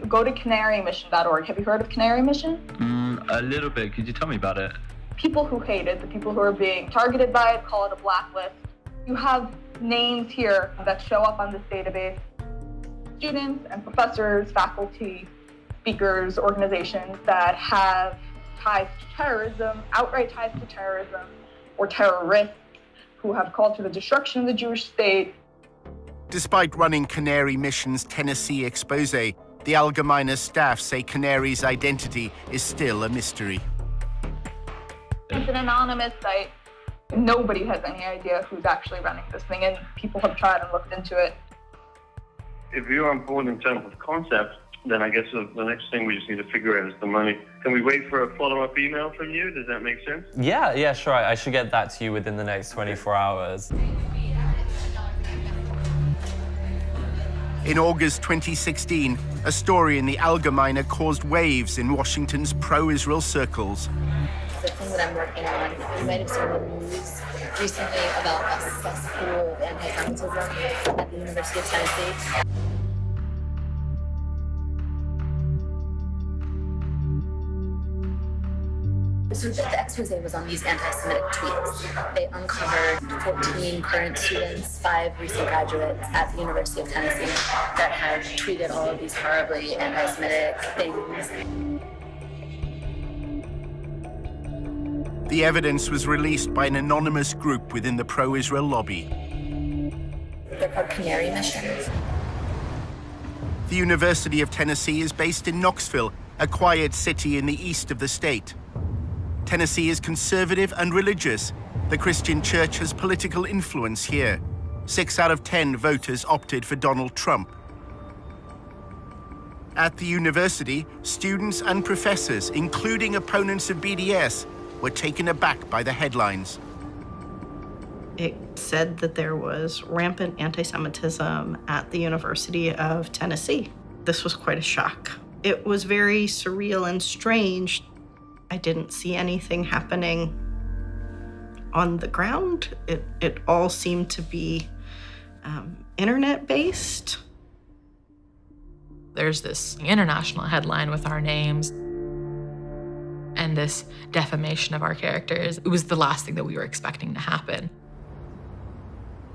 Go to canarymission.org. Have you heard of Canary Mission? A little bit. Could you tell me about it? People who hate it, the people who are being targeted by it, call it a blacklist. You have names here that show up on this database. Students and professors, faculty, speakers, organizations that have ties to terrorism, outright ties to terrorism, or terrorists who have called for the destruction of the Jewish state. Despite running Canary Mission's Tennessee expose, the Allgemeine staff say Canary's identity is still a mystery. It's an anonymous site. Nobody has any idea who's actually running this thing, and people have tried and looked into it. If you're on board in terms of concept, then I guess the next thing we just need to figure out is the money. Can we wait for a follow-up email from you? Does that make sense? Yeah, sure. I should get that to you within the next 24 hours. In August 2016, a story in the Allgemeine caused waves in Washington's pro-Israel circles. The thing that I'm working on, you might have seen the news recently about a cesspool of anti-Semitism at the University of Tennessee. So the expose was on these anti-Semitic tweets. They uncovered 14 current students, 5 recent graduates at the University of Tennessee that had tweeted all of these horribly anti-Semitic things. The evidence was released by an anonymous group within the pro-Israel lobby. They're called Canary Mission. The University of Tennessee is based in Knoxville, a quiet city in the east of the state. Tennessee is conservative and religious. The Christian church has political influence here. 6 out of 10 voters opted for Donald Trump. At the university, students and professors, including opponents of BDS, were taken aback by the headlines. It said that there was rampant anti-Semitism at the University of Tennessee. This was quite a shock. It was very surreal and strange. I didn't see anything happening on the ground. It all seemed to be internet-based. There's this international headline with our names and this defamation of our characters. It was the last thing that we were expecting to happen.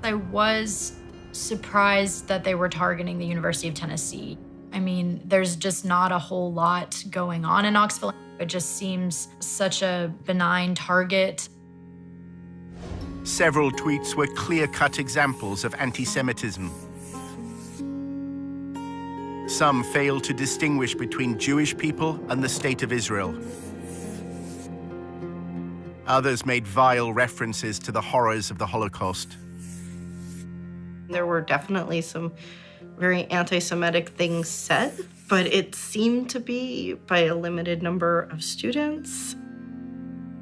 I was surprised that they were targeting the University of Tennessee. I mean, there's just not a whole lot going on in Knoxville. It just seems such a benign target. Several tweets were clear-cut examples of anti-Semitism. Some failed to distinguish between Jewish people and the State of Israel. Others made vile references to the horrors of the Holocaust. There were definitely some very anti-Semitic things said, but it seemed to be by a limited number of students.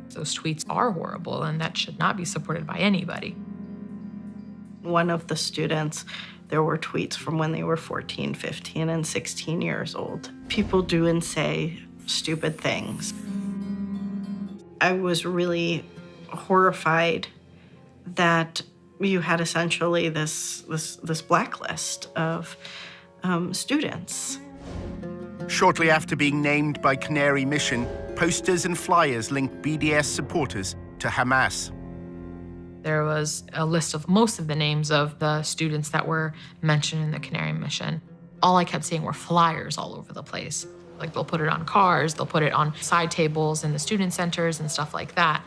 Those tweets are horrible, and that should not be supported by anybody. One of the students, there were tweets from when they were 14, 15, and 16 years old. People do and say stupid things. I was really horrified that you had essentially this blacklist of students. Shortly after being named by Canary Mission, posters and flyers linked BDS supporters to Hamas. There was a list of most of the names of the students that were mentioned in the Canary Mission. All I kept seeing were flyers all over the place. Like, they'll put it on cars, they'll put it on side tables in the student centers and stuff like that.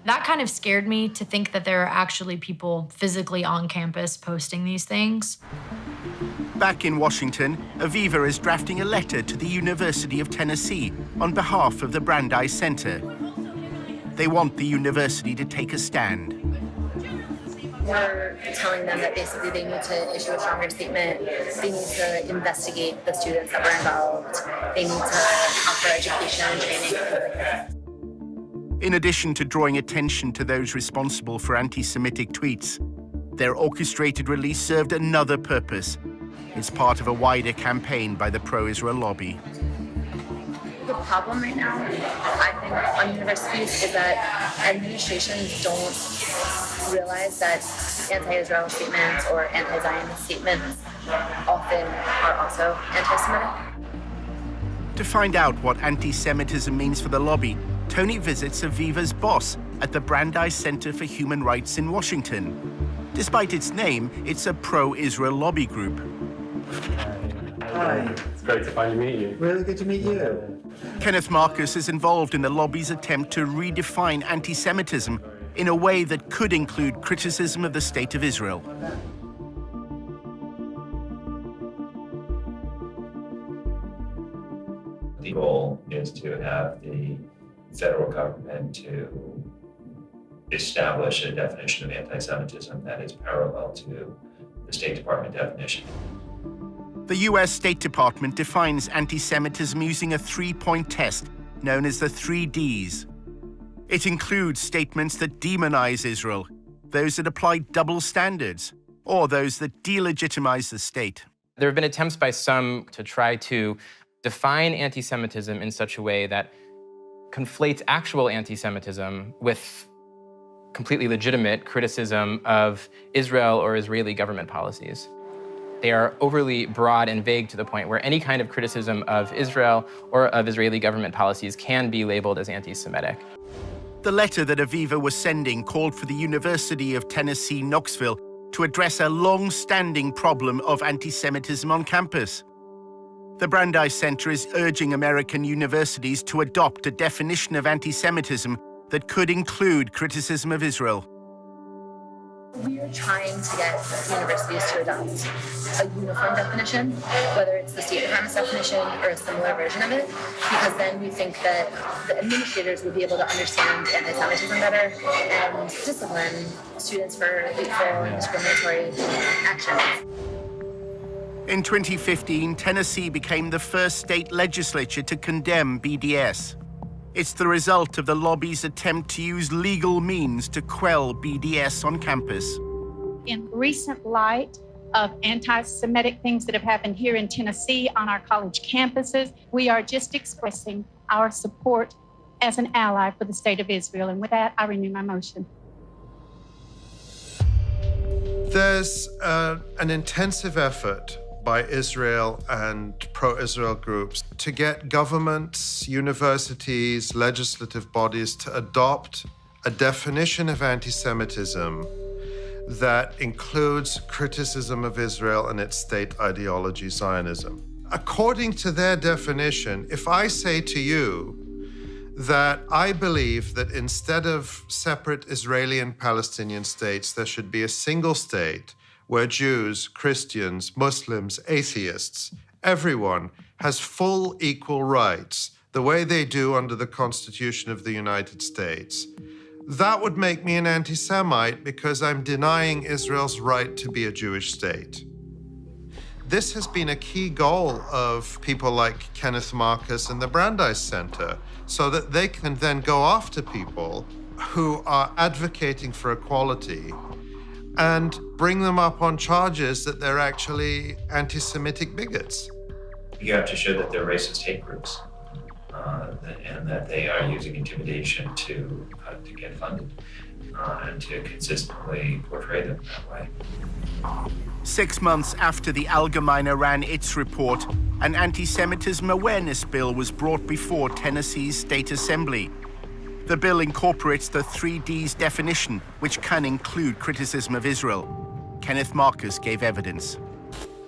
That kind of scared me, to think that there are actually people physically on campus posting these things. Back in Washington, Aviva is drafting a letter to the University of Tennessee on behalf of the Brandeis Center. They want the university to take a stand. We're telling them that basically they need to issue a stronger statement. They need to investigate the students that were involved. They need to offer education and training. In addition to drawing attention to those responsible for anti-Semitic tweets, their orchestrated release served another purpose. It's part of a wider campaign by the pro-Israel lobby. The problem right now, I think, on universities is that administrations don't realize that anti-Israel statements or anti-Zionist statements often are also anti-Semitic. To find out what anti-Semitism means for the lobby, Tony visits Aviva's boss at the Brandeis Center for Human Rights in Washington. Despite its name, it's a pro-Israel lobby group. Hi. It's great to finally meet you. Really good to meet you. Kenneth Marcus is involved in the lobby's attempt to redefine anti-Semitism in a way that could include criticism of the State of Israel. The goal is to have the federal government to establish a definition of anti-Semitism that is parallel to the State Department definition. The US State Department defines anti-Semitism using a three-point test known as the 3 Ds. It includes statements that demonize Israel, those that apply double standards, or those that delegitimize the state. There have been attempts by some to try to define anti-Semitism in such a way that conflates actual anti-Semitism with completely legitimate criticism of Israel or Israeli government policies. They are overly broad and vague to the point where any kind of criticism of Israel or of Israeli government policies can be labeled as anti-Semitic. The letter that Aviva was sending called for the University of Tennessee, Knoxville to address a long-standing problem of anti-Semitism on campus. The Brandeis Center is urging American universities to adopt a definition of anti-Semitism that could include criticism of Israel. We're trying to get universities to adopt a uniform definition, whether it's the State Department's definition or a similar version of it, because then we think that the administrators would be able to understand anti-Semitism better and discipline students for hateful and discriminatory actions. In 2015, Tennessee became the first state legislature to condemn BDS. It's the result of the lobby's attempt to use legal means to quell BDS on campus. In recent light of anti-Semitic things that have happened here in Tennessee on our college campuses, we are just expressing our support as an ally for the State of Israel. And with that, I renew my motion. There's an intensive effort by Israel and pro-Israel groups to get governments, universities, legislative bodies to adopt a definition of anti-Semitism that includes criticism of Israel and its state ideology, Zionism. According to their definition, if I say to you that I believe that instead of separate Israeli and Palestinian states, there should be a single state where Jews, Christians, Muslims, atheists, everyone has full equal rights, the way they do under the Constitution of the United States, that would make me an anti-Semite because I'm denying Israel's right to be a Jewish state. This has been a key goal of people like Kenneth Marcus and the Brandeis Center, so that they can then go after people who are advocating for equality and bring them up on charges that they're actually anti-Semitic bigots. You have to show that they're racist hate groups and that they are using intimidation to get funded and to consistently portray them that way. 6 months after the Allgemeine ran its report, an anti-Semitism awareness bill was brought before Tennessee's State Assembly. The bill incorporates the 3Ds definition, which can include criticism of Israel. Kenneth Marcus gave evidence.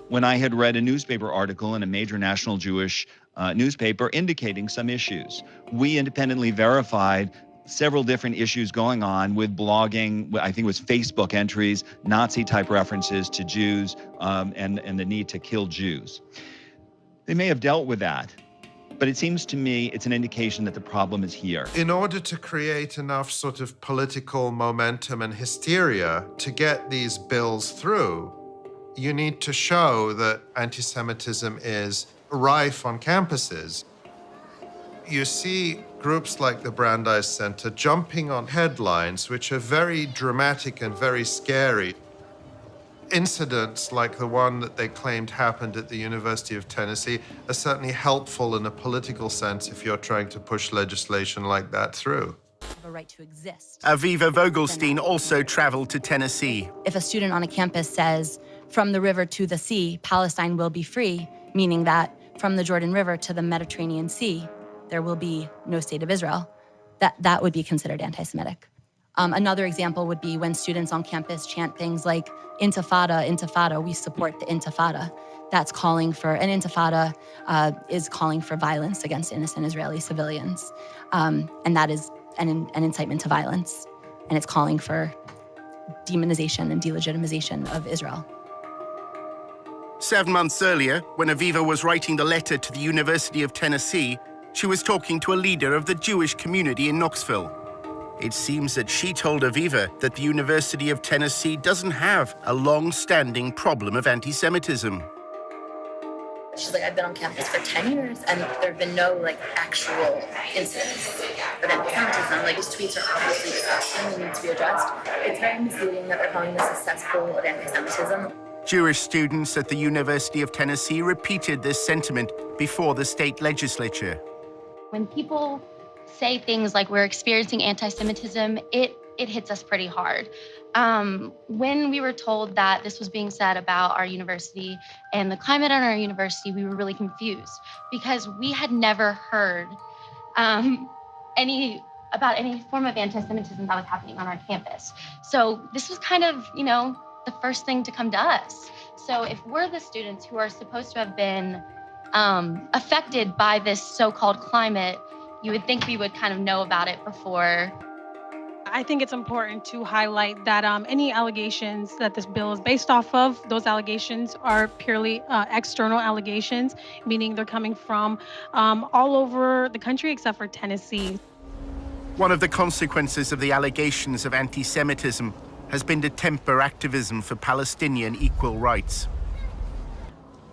When I had read a newspaper article in a major national Jewish newspaper indicating some issues, we independently verified several different issues going on with blogging, I think it was Facebook entries, Nazi-type references to Jews, and the need to kill Jews. They may have dealt with that, but it seems to me it's an indication that the problem is here. In order to create enough sort of political momentum and hysteria to get these bills through, you need to show that anti-Semitism is rife on campuses. You see groups like the Brandeis Center jumping on headlines which are very dramatic and very scary. Incidents like the one that they claimed happened at the University of Tennessee are certainly helpful in a political sense if you're trying to push legislation like that through. A right to exist. Aviva Vogelstein also traveled to Tennessee. If a student on a campus says, from the river to the sea, Palestine will be free, meaning that from the Jordan River to the Mediterranean Sea, there will be no state of Israel, that would be considered anti-Semitic. Another example would be when students on campus chant things like, Intifada, Intifada, we support the Intifada. That's calling for, an Intifada is calling for violence against innocent Israeli civilians. And that is an incitement to violence. And it's calling for demonization and delegitimization of Israel. 7 months earlier, when Aviva was writing the letter to the University of Tennessee, she was talking to a leader of the Jewish community in Knoxville. It seems that she told Aviva that the University of Tennessee doesn't have a long-standing problem of anti-Semitism. She's like, I've been on campus for 10 years and there have been no actual incidents of anti-Semitism. These tweets are obviously disgusting and need to be addressed. It's very misleading that they're calling this a cesspool of anti-Semitism. Jewish students at the University of Tennessee repeated this sentiment before the state legislature. When people say things like we're experiencing anti-Semitism, it hits us pretty hard. When we were told that this was being said about our university and the climate at our university, we were really confused because we had never heard about any form of anti-Semitism that was happening on our campus. So this was kind of, the first thing to come to us. So if we're the students who are supposed to have been affected by this so-called climate, you would think we would kind of know about it before. I think it's important to highlight that any allegations that this bill is based off of, those allegations are purely external allegations, meaning they're coming from all over the country except for Tennessee. One of the consequences of the allegations of anti-Semitism has been to temper activism for Palestinian equal rights.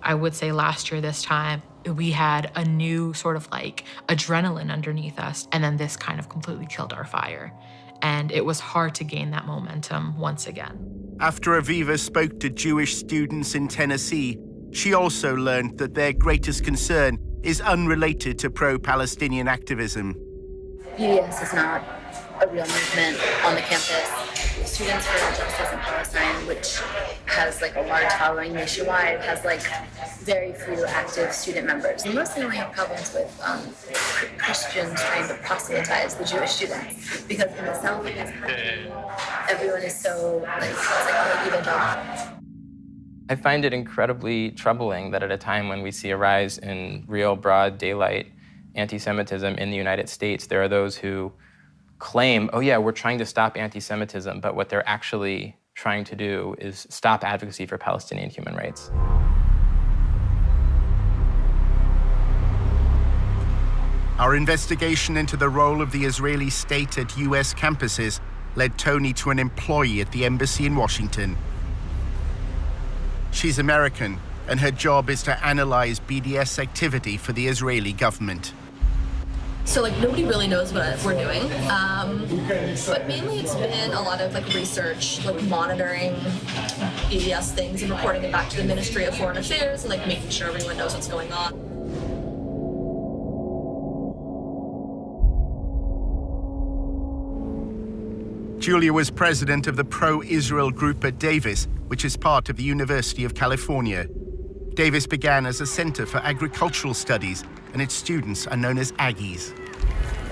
I would say last year this time, we had a new sort of adrenaline underneath us, and then this kind of completely killed our fire. And it was hard to gain that momentum once again. After Aviva spoke to Jewish students in Tennessee, she also learned that their greatest concern is unrelated to pro-Palestinian activism. BDS is not a real movement on the campus. Students for Justice in Palestine, which has a large following nationwide, has very few active student members. We mostly only have problems with Christians trying to proselytize the Jewish students, because in the South everyone is so evangelical. I find it incredibly troubling that at a time when we see a rise in real broad daylight anti-Semitism in the United States, there are those who claim, oh yeah, we're trying to stop anti-Semitism, but what they're actually trying to do is stop advocacy for Palestinian human rights. Our investigation into the role of the Israeli state at US campuses led Tony to an employee at the embassy in Washington. She's American, and her job is to analyze BDS activity for the Israeli government. So nobody really knows what we're doing, but mainly it's been a lot of research, monitoring BDS things and reporting it back to the Ministry of Foreign Affairs and making sure everyone knows what's going on. Julia was president of the pro-Israel group at Davis, which is part of the University of California. Davis began as a center for agricultural studies, and its students are known as Aggies.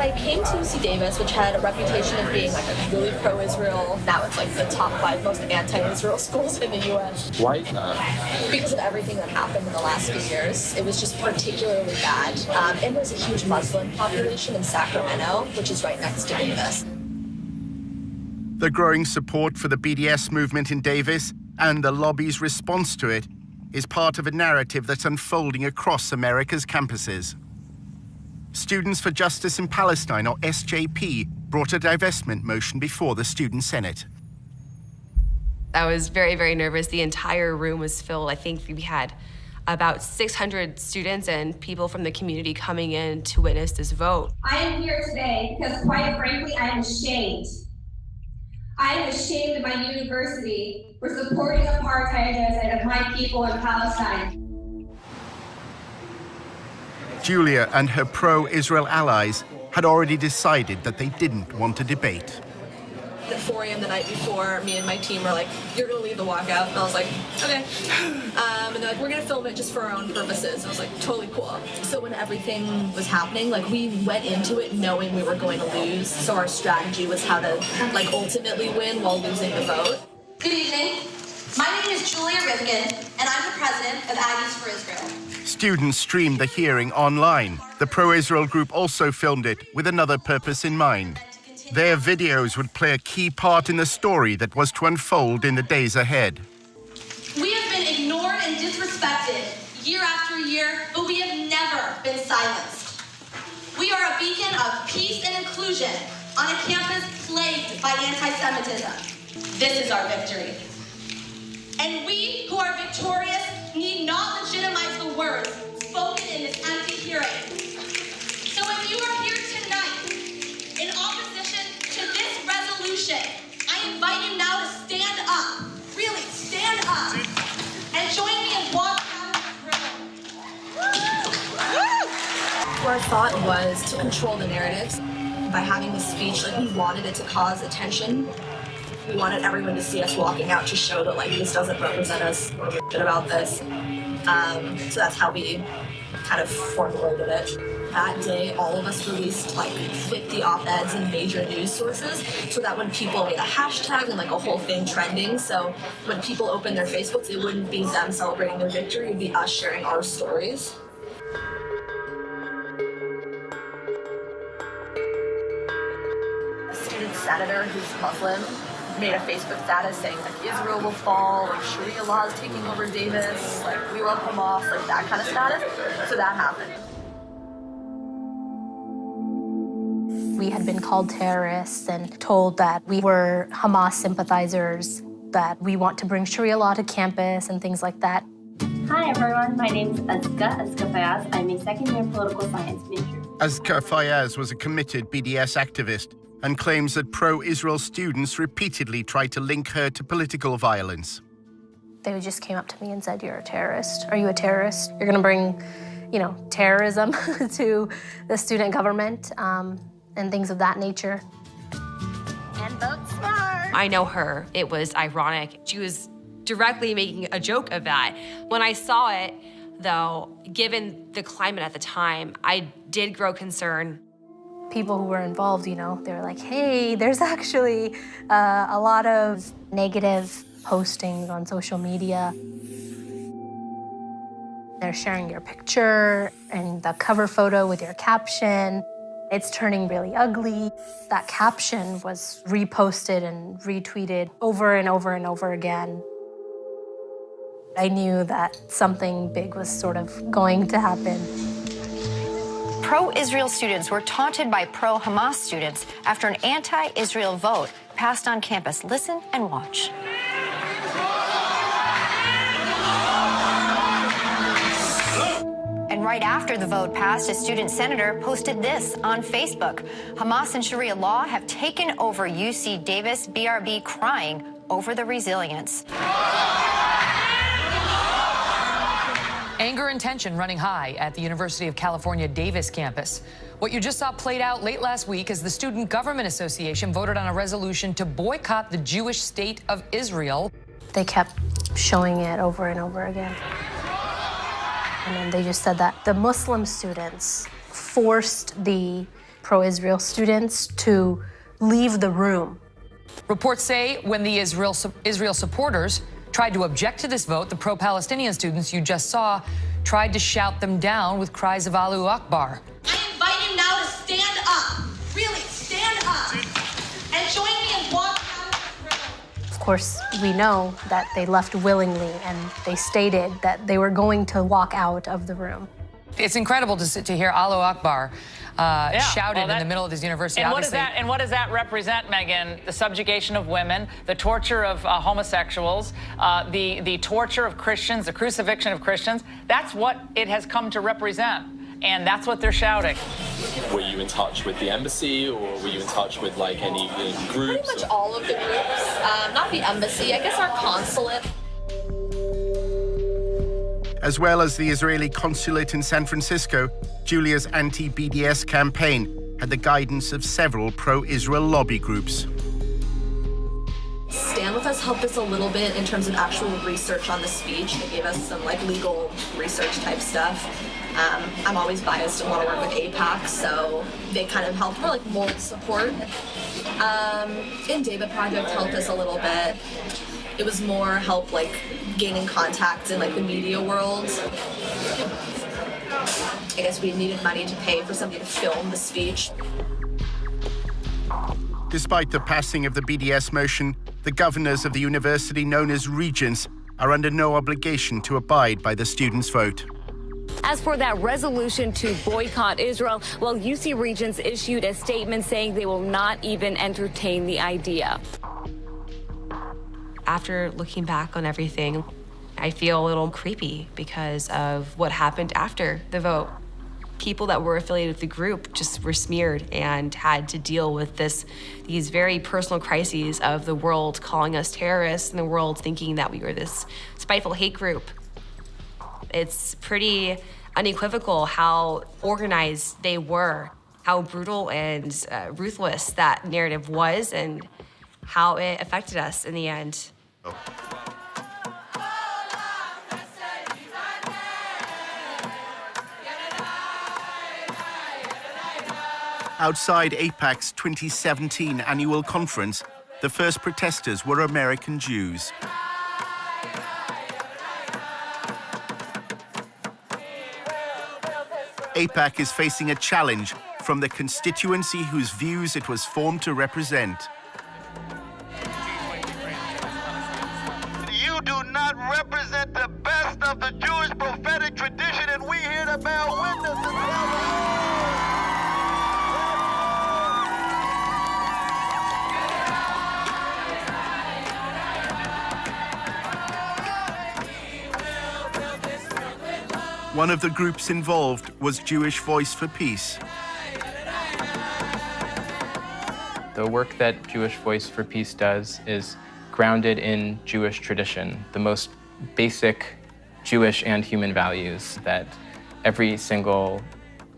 I came to UC Davis, which had a reputation of being a really pro-Israel. Now it's the top 5 most anti-Israel schools in the US. Why is that? Because of everything that happened in the last few years. It was just particularly bad. And there's a huge Muslim population in Sacramento, which is right next to Davis. The growing support for the BDS movement in Davis and the lobby's response to it is part of a narrative that's unfolding across America's campuses. Students for Justice in Palestine, or SJP, brought a divestment motion before the Student Senate. I was very, very nervous. The entire room was filled. I think we had about 600 students and people from the community coming in to witness this vote. I am here today because, quite frankly, I am ashamed. I am ashamed of my university for supporting apartheid genocide of my people in Palestine. Julia and her pro-Israel allies had already decided that they didn't want to debate. At 4 a.m. the night before, me and my team were you're gonna lead the walkout. And I was like, okay. And they're we're gonna film it just for our own purposes. I was totally cool. So when everything was happening, we went into it knowing we were going to lose. So our strategy was how to ultimately win while losing the vote. Good evening. My name is Julia Rivkin, and I'm the president of Aggies for Israel. Students streamed the hearing online. The pro-Israel group also filmed it with another purpose in mind. Their videos would play a key part in the story that was to unfold in the days ahead. We have been ignored and disrespected year after year, but we have never been silenced. We are a beacon of peace and inclusion on a campus plagued by anti-Semitism. This is our victory. And we who are victorious need not legitimize the words spoken in this empty hearing. So if you are here tonight in opposition to this resolution, I invite you now to stand up, really stand up, and join me in walking out of this room. Our thought was to control the narratives by having the speech. We wanted it to cause attention. We wanted everyone to see us walking out to show that this doesn't represent us, or shit about this. So that's how we kind of formulated it. That day, all of us released 50 op-eds in major news sources, so that when people made a hashtag and a whole thing trending, so when people opened their Facebooks, it wouldn't be them celebrating their victory, it would be us sharing our stories. A student senator who's Muslim made a Facebook status saying Israel will fall, Sharia law is taking over Davis, we love Hamas, that kind of status. So that happened. We had been called terrorists and told that we were Hamas sympathizers, that we want to bring Sharia law to campus and things like that. Hi everyone, my name is Azka Fayaz. I'm a second-year political science major. Azka Fayaz was a committed BDS activist and claims that pro-Israel students repeatedly tried to link her to political violence. They just came up to me and said, "You're a terrorist. Are you a terrorist? You're gonna bring, terrorism to the student government," and things of that nature. And vote smart. I know her. It was ironic. She was directly making a joke of that. When I saw it, though, given the climate at the time, I did grow concerned. People who were involved, they were like, hey, there's actually a lot of negative postings on social media. They're sharing your picture and the cover photo with your caption. It's turning really ugly. That caption was reposted and retweeted over and over and over again. I knew that something big was sort of going to happen. Pro-Israel students were taunted by pro-Hamas students after an anti-Israel vote passed on campus. Listen and watch. And right after the vote passed, a student senator posted this on Facebook. Hamas and Sharia law have taken over UC Davis, BRB crying over the resilience. Anger and tension running high at the University of California Davis campus. What you just saw played out late last week as the Student Government Association voted on a resolution to boycott the Jewish state of Israel. They kept showing it over and over again. And then they just said that the Muslim students forced the pro-Israel students to leave the room. Reports say when the Israel supporters tried to object to this vote, the pro-Palestinian students you just saw tried to shout them down with cries of Allahu Akbar. I invite you now to stand up. Really, stand up. And join me in walking out of the room. Of course, we know that they left willingly, and they stated that they were going to walk out of the room. It's incredible to hear Allahu Akbar shouted in the middle of this university. And what does that represent, Megan? The subjugation of women, the torture of homosexuals, the torture of Christians, the crucifixion of Christians. That's what it has come to represent, and that's what they're shouting. Were you in touch with the embassy, or were you in touch with like any groups? Pretty much all of the groups, not the embassy, I guess our consulate. As well as the Israeli consulate in San Francisco, Julia's anti-BDS campaign had the guidance of several pro-Israel lobby groups. Stand With Us helped us a little bit in terms of actual research on the speech. They gave us some legal research type stuff. I'm always biased and want to work with AIPAC, so they kind of helped for moral support. And David Project helped us a little bit. It was more help gaining contacts in the media world. I guess we needed money to pay for somebody to film the speech. Despite the passing of the BDS motion, the governors of the university known as regents are under no obligation to abide by the students' vote. As for that resolution to boycott Israel, well, UC Regents issued a statement saying they will not even entertain the idea. After looking back on everything, I feel a little creepy because of what happened after the vote. People that were affiliated with the group just were smeared and had to deal with these very personal crises of the world calling us terrorists and the world thinking that we were this spiteful hate group. It's pretty unequivocal how organized they were, how brutal and ruthless that narrative was, and how it affected us in the end. Outside AIPAC's 2017 annual conference, the first protesters were American Jews. AIPAC is facing a challenge from the constituency whose views it was formed to represent. You do not represent the best of the Jewish prophetic tradition, and we here to bear witness to One of the groups involved was Jewish Voice for Peace. The work that Jewish Voice for Peace does is grounded in Jewish tradition, the most basic Jewish and human values, that every single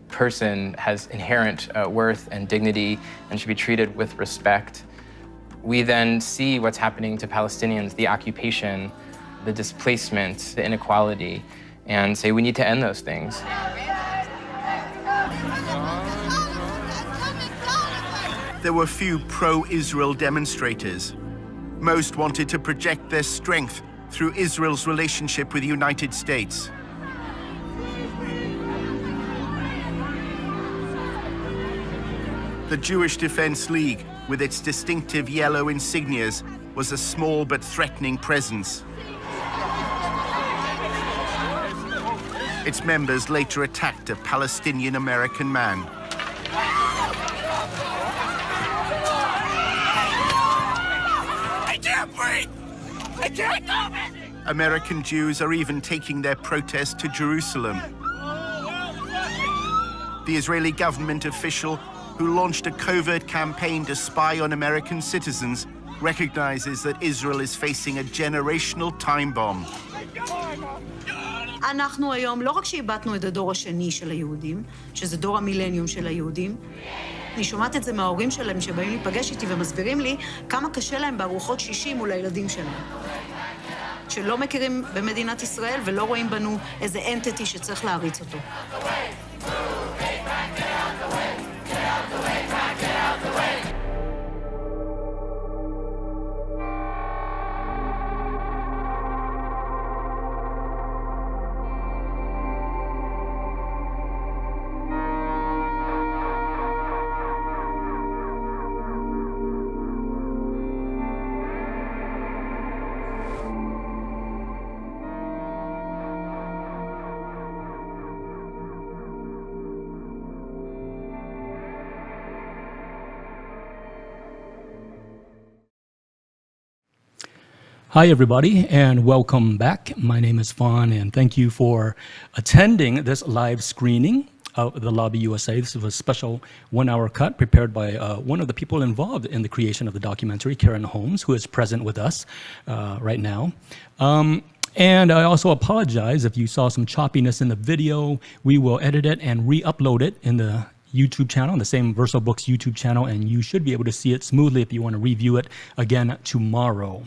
person has inherent worth and dignity and should be treated with respect. We then see what's happening to Palestinians, the occupation, the displacement, the inequality, and say we need to end those things. There were few pro-Israel demonstrators. Most wanted to project their strength through Israel's relationship with the United States. The Jewish Defense League, with its distinctive yellow insignias, was a small but threatening presence. Its members later attacked a Palestinian-American man. I can't breathe! I can't go! American Jews are even taking their protest to Jerusalem. The Israeli government official who launched a covert campaign to spy on American citizens recognizes that Israel is facing a generational time bomb. אנחנו היום, לא רק שאיבדנו את הדור השני של היהודים, שזה דור המילניום של היהודים, אני שומעת את זה מההורים שלהם שבאים להיפגש איתי ומסבירים לי כמה קשה להם בארוחות שישי מול הילדים שלהם. שלא מכירים במדינת ישראל ולא רואים בנו איזה אנטיטי שצריך להריץ אותו. Hi, everybody, and welcome back. My name is Fawn, and thank you for attending this live screening of The Lobby USA. This is a special one-hour cut prepared by one of the people involved in the creation of the documentary, Caren Holmes, who is present with us right now. And I also apologize if you saw some choppiness in the video. We will edit it and re-upload it in the YouTube channel, the same Verso Books YouTube channel, and you should be able to see it smoothly if you want to review it again tomorrow.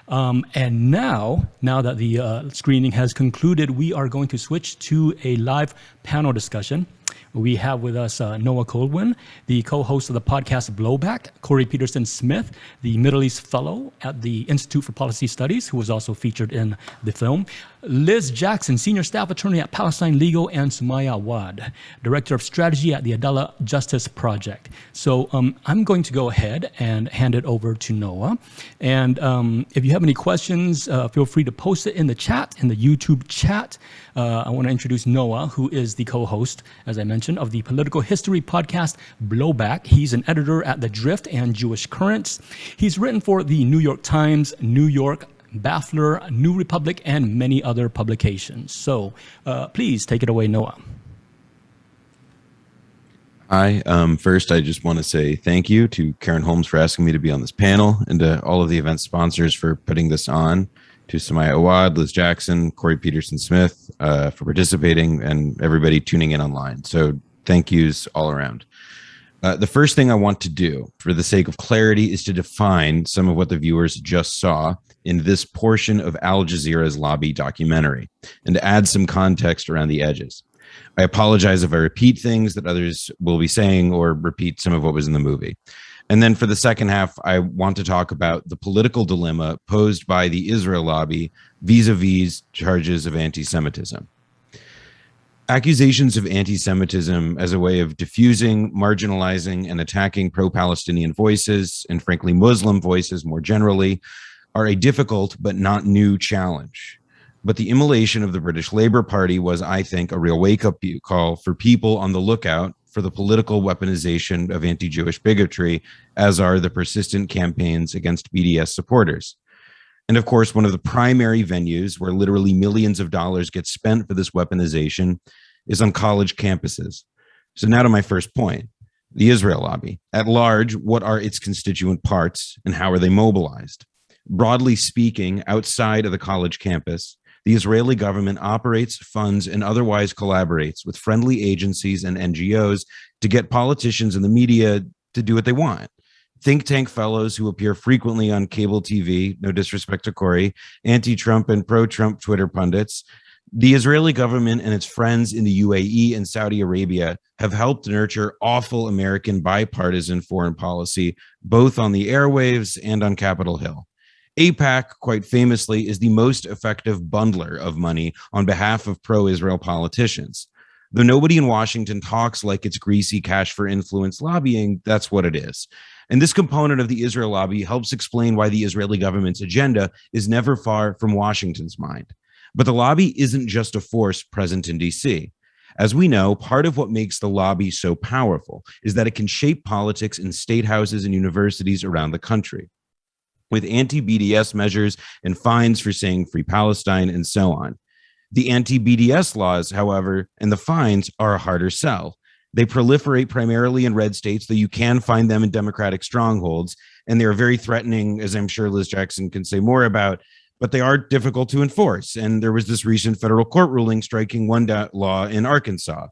And now that the screening has concluded, we are going to switch to a live panel discussion. We have with us Noah Kulwin, the co-host of the podcast Blowback, Khury Petersen-Smith, the Middle East Fellow at the Institute for Policy Studies, who was also featured in the film, Liz Jackson, Senior Staff Attorney at Palestine Legal, and Sumaya Awad, Director of Strategy at the Adalah Justice Project. So I'm going to go ahead and hand it over to Noah. And if you have any questions, feel free to post it in the chat, in the YouTube chat. I want to introduce Noah, who is the co-host, as I mentioned, of the political history podcast Blowback. He's an editor at The Drift and Jewish Currents. He's written for the New York Times, New York, Baffler, New Republic, and many other publications. So please take it away, Noah. Hi. First, I just want to say thank you to Caren Holmes for asking me to be on this panel, and to all of the event sponsors for putting this on, to Sumaya Awad, Liz Jackson, Khury Petersen-Smith for participating, and everybody tuning in online. So thank yous all around. The first thing I want to do, for the sake of clarity, is to define some of what the viewers just saw in this portion of Al Jazeera's Lobby documentary, and to add some context around the edges. I apologize if I repeat things that others will be saying, or repeat some of what was in the movie. And then for the second half, I want to talk about the political dilemma posed by the Israel lobby vis-a-vis charges of anti-Semitism. Accusations of anti-Semitism as a way of diffusing, marginalizing, and attacking pro-Palestinian voices, and frankly Muslim voices more generally, are a difficult but not new challenge. But the immolation of the British Labour Party was, I think, a real wake-up call for people on the lookout for the political weaponization of anti-Jewish bigotry, as are the persistent campaigns against BDS supporters. And of course, one of the primary venues where literally millions of dollars get spent for this weaponization is on college campuses. So now to my first point, the Israel lobby. At large, what are its constituent parts and how are they mobilized? Broadly speaking, outside of the college campus, the Israeli government operates, funds, and otherwise collaborates with friendly agencies and NGOs to get politicians and the media to do what they want. Think tank fellows who appear frequently on cable TV, no disrespect to Khury, anti-Trump and pro-Trump Twitter pundits. The Israeli government and its friends in the UAE and Saudi Arabia have helped nurture awful American bipartisan foreign policy, both on the airwaves and on Capitol Hill. AIPAC, quite famously, is the most effective bundler of money on behalf of pro-Israel politicians. Though nobody in Washington talks like it's greasy cash for influence lobbying, that's what it is. And this component of the Israel lobby helps explain why the Israeli government's agenda is never far from Washington's mind. But the lobby isn't just a force present in DC. As we know, part of what makes the lobby so powerful is that it can shape politics in state houses and universities around the country. With anti-BDS measures and fines for saying Free Palestine and so on. The anti-BDS laws, however, and the fines are a harder sell. They proliferate primarily in red states, though you can find them in Democratic strongholds, and they are very threatening, as I'm sure Liz Jackson can say more about, but they are difficult to enforce. And there was this recent federal court ruling striking one law in Arkansas.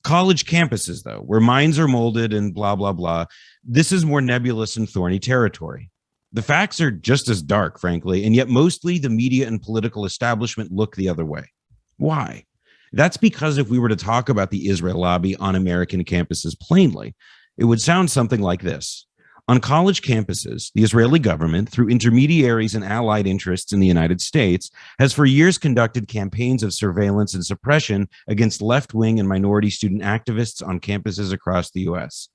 College campuses, though, where minds are molded and blah, blah, blah, this is more nebulous and thorny territory. The facts are just as dark, frankly, and yet mostly the media and political establishment look the other way. Why? That's because if we were to talk about the Israel lobby on American campuses plainly, it would sound something like this. On college campuses, the Israeli government, through intermediaries and allied interests in the United States, has for years conducted campaigns of surveillance and suppression against left-wing and minority student activists on campuses across the U.S.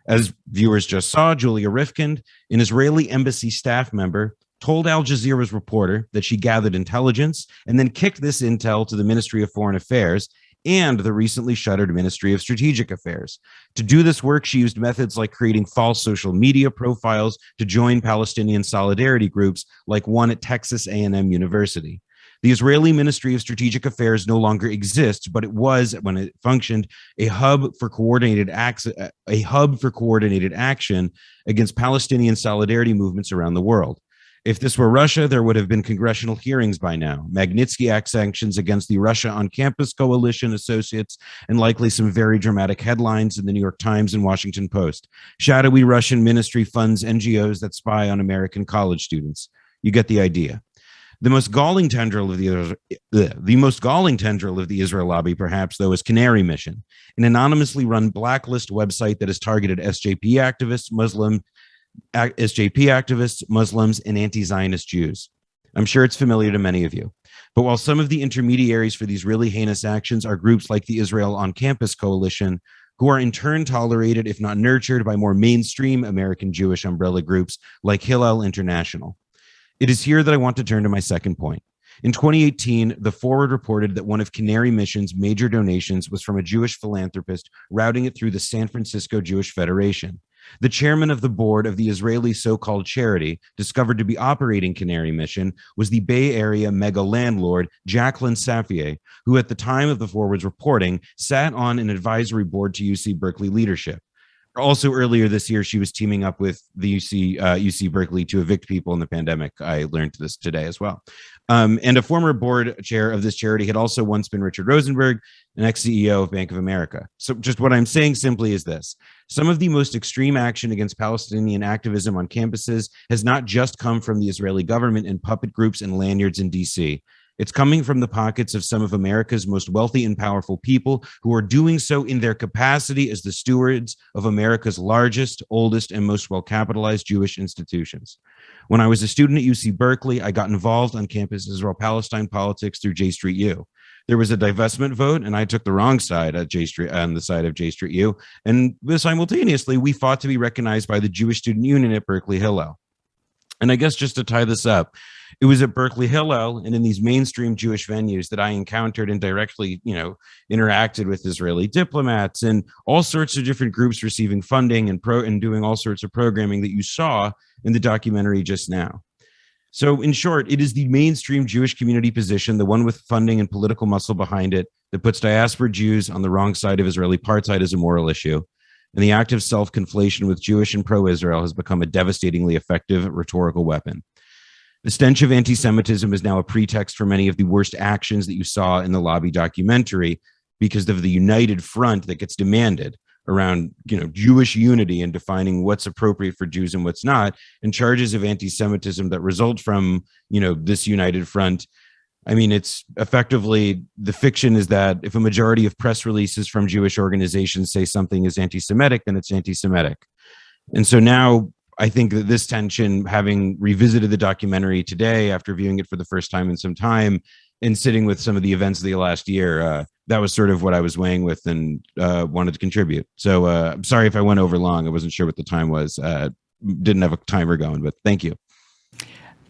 As viewers just saw, Julia Rifkind, an Israeli embassy staff member, told Al Jazeera's reporter that she gathered intelligence and then kicked this intel to the Ministry of Foreign Affairs and the recently shuttered Ministry of Strategic Affairs. To do this work, she used methods like creating false social media profiles to join Palestinian solidarity groups like one at Texas A&M University. The Israeli Ministry of Strategic Affairs no longer exists, but it was, when it functioned, a hub for coordinated action against Palestinian solidarity movements around the world. If this were Russia, there would have been congressional hearings by now, Magnitsky Act sanctions against the Russia on Campus Coalition associates, and likely some very dramatic headlines in the New York Times and Washington Post. Shadowy Russian ministry funds NGOs that spy on American college students. You get the idea. The most galling tendril of the Israel lobby, perhaps, though, is Canary Mission, an anonymously run blacklist website that has targeted SJP activists, Muslims, and anti-Zionist Jews. I'm sure it's familiar to many of you. But while some of the intermediaries for these really heinous actions are groups like the Israel on Campus Coalition, who are in turn tolerated, if not nurtured, by more mainstream American Jewish umbrella groups like Hillel International. It is here that I want to turn to my second point. In 2018, The Forward reported that one of Canary Mission's major donations was from a Jewish philanthropist routing it through the San Francisco Jewish Federation. The chairman of the board of the Israeli so-called charity discovered to be operating Canary Mission was the Bay Area mega landlord Jacqueline Safier, who at the time of The Forward's reporting sat on an advisory board to UC Berkeley leadership. Also earlier this year, she was teaming up with the UC Berkeley to evict people in the pandemic. I learned this today as well. And a former board chair of this charity had also once been Richard Rosenberg, an ex-CEO of Bank of America. So just what I'm saying simply is this. Some of the most extreme action against Palestinian activism on campuses has not just come from the Israeli government and puppet groups and lanyards in DC. It's coming from the pockets of some of America's most wealthy and powerful people who are doing so in their capacity as the stewards of America's largest, oldest, and most well-capitalized Jewish institutions. When I was a student at UC Berkeley, I got involved on campus Israel-Palestine politics through J Street U. There was a divestment vote, and I took the wrong side at J Street, on the side of J Street U. And simultaneously, we fought to be recognized by the Jewish Student Union at Berkeley Hillel. And I guess just to tie this up, it was at Berkeley Hillel and in these mainstream Jewish venues that I encountered and directly, interacted with Israeli diplomats and all sorts of different groups receiving funding and doing all sorts of programming that you saw in the documentary just now. So in short, it is the mainstream Jewish community position, the one with funding and political muscle behind it, that puts diaspora Jews on the wrong side of Israeli apartheid as a moral issue. And the act of self-conflation with Jewish and pro-Israel has become a devastatingly effective rhetorical weapon. The stench of anti-Semitism is now a pretext for many of the worst actions that you saw in the Lobby documentary because of the united front that gets demanded around, Jewish unity and defining what's appropriate for Jews and what's not, and charges of anti-Semitism that result from, this united front. I mean, it's effectively, the fiction is that if a majority of press releases from Jewish organizations say something is anti-Semitic, then it's anti-Semitic. And so now I think that this tension, having revisited the documentary today after viewing it for the first time in some time and sitting with some of the events of the last year, that was sort of what I was weighing with and wanted to contribute. So I'm sorry if I went over long. I wasn't sure what the time was. Didn't have a timer going, but thank you.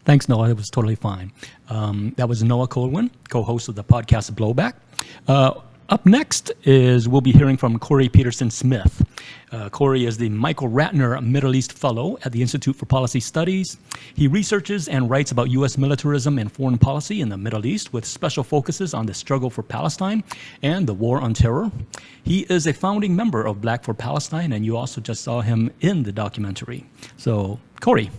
Thanks, Noah. It was totally fine. That was Noah Kulwin, co-host of the podcast Blowback. Up next we'll be hearing from Khury Petersen-Smith. Khury is the Michael Ratner Middle East Fellow at the Institute for Policy Studies. He researches and writes about U.S. militarism and foreign policy in the Middle East with special focuses on the struggle for Palestine and the war on terror. He is a founding member of Black for Palestine, and you also just saw him in the documentary. So, Khury.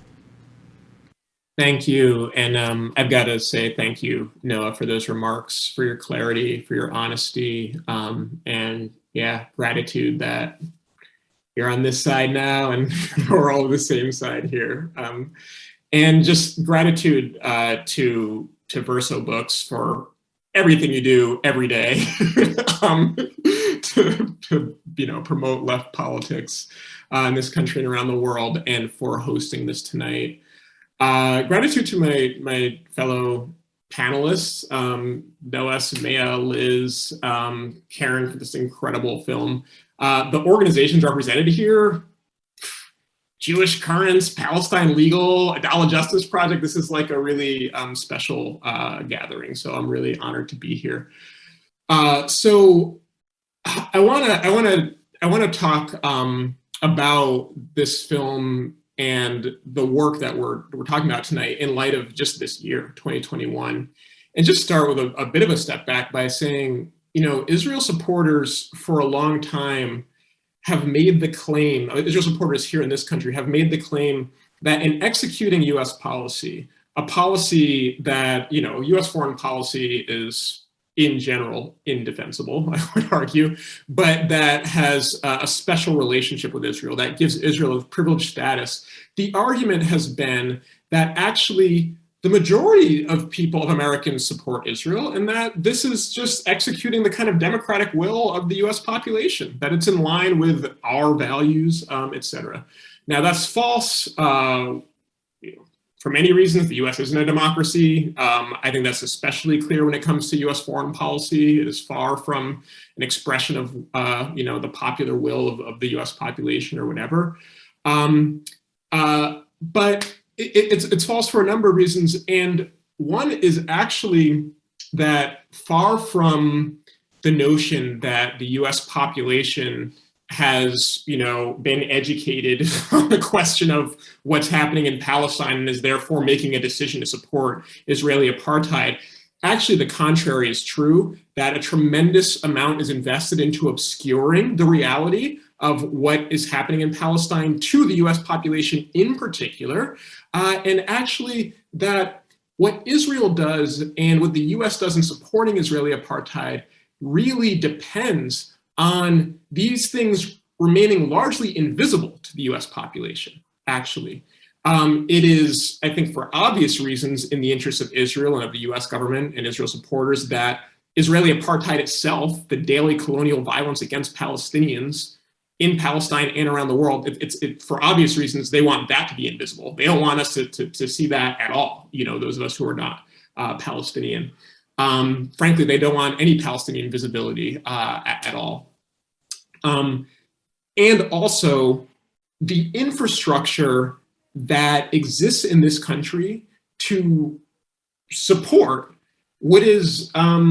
Thank you. And I've got to say thank you, Noah, for those remarks, for your clarity, for your honesty, and yeah, gratitude that you're on this side now and we're all on the same side here. And just gratitude to Verso Books for everything you do every day to promote left politics in this country and around the world, and for hosting this tonight. Gratitude to my fellow panelists, Noah, Sumaya, Liz, Caren, for this incredible film. The organizations represented here, Jewish Currents, Palestine Legal, Adalah Justice Project. This is like a really special gathering, so I'm really honored to be here. So I wanna talk about this film and the work that we're talking about tonight in light of just this year, 2021, and just start with a bit of a step back by saying, Israel supporters for a long time have made the claim, Israel supporters here in this country have made the claim that in executing US policy, a policy that, US foreign policy is in general indefensible, I would argue, but that has a special relationship with Israel, that gives Israel a privileged status. The argument has been that actually the majority of people, of Americans, support Israel, and that this is just executing the kind of democratic will of the US population, that it's in line with our values, et cetera. Now that's false. For many reasons, the US isn't a democracy. I think that's especially clear when it comes to US foreign policy. It is far from an expression of the popular will of the US population or whatever. But it's false for a number of reasons. And one is actually that far from the notion that the US population has, been educated on the question of what's happening in Palestine and is therefore making a decision to support Israeli apartheid. Actually, the contrary is true, that a tremendous amount is invested into obscuring the reality of what is happening in Palestine to the US population in particular, and actually that what Israel does and what the US does in supporting Israeli apartheid really depends on these things remaining largely invisible to the US population, actually. It is, I think, for obvious reasons, in the interests of Israel and of the US government and Israel supporters that Israeli apartheid itself, the daily colonial violence against Palestinians in Palestine and around the world, for obvious reasons, they want that to be invisible. They don't want us to see that at all, those of us who are not Palestinian. Frankly, they don't want any Palestinian visibility at all. And also the infrastructure that exists in this country to support what is a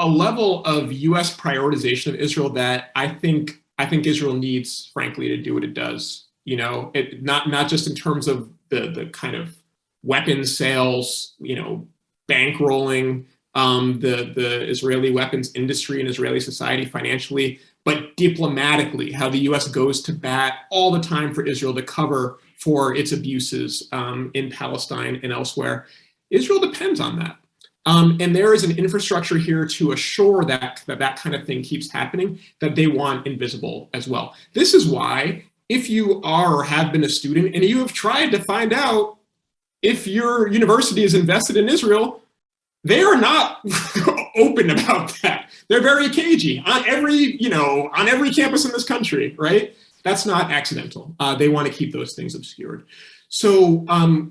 level of US prioritization of Israel that I think Israel needs, frankly, to do what it does. Not just in terms of the kind of weapons sales, bankrolling the Israeli weapons industry and Israeli society financially, but diplomatically, how the US goes to bat all the time for Israel to cover for its abuses in Palestine and elsewhere. Israel depends on that. And there is an infrastructure here to assure that kind of thing keeps happening, that they want invisible as well. This is why, if you are or have been a student and you have tried to find out if your university is invested in Israel, they are not open about that. They're very cagey on every campus in this country, right? That's not accidental. They want to keep those things obscured. So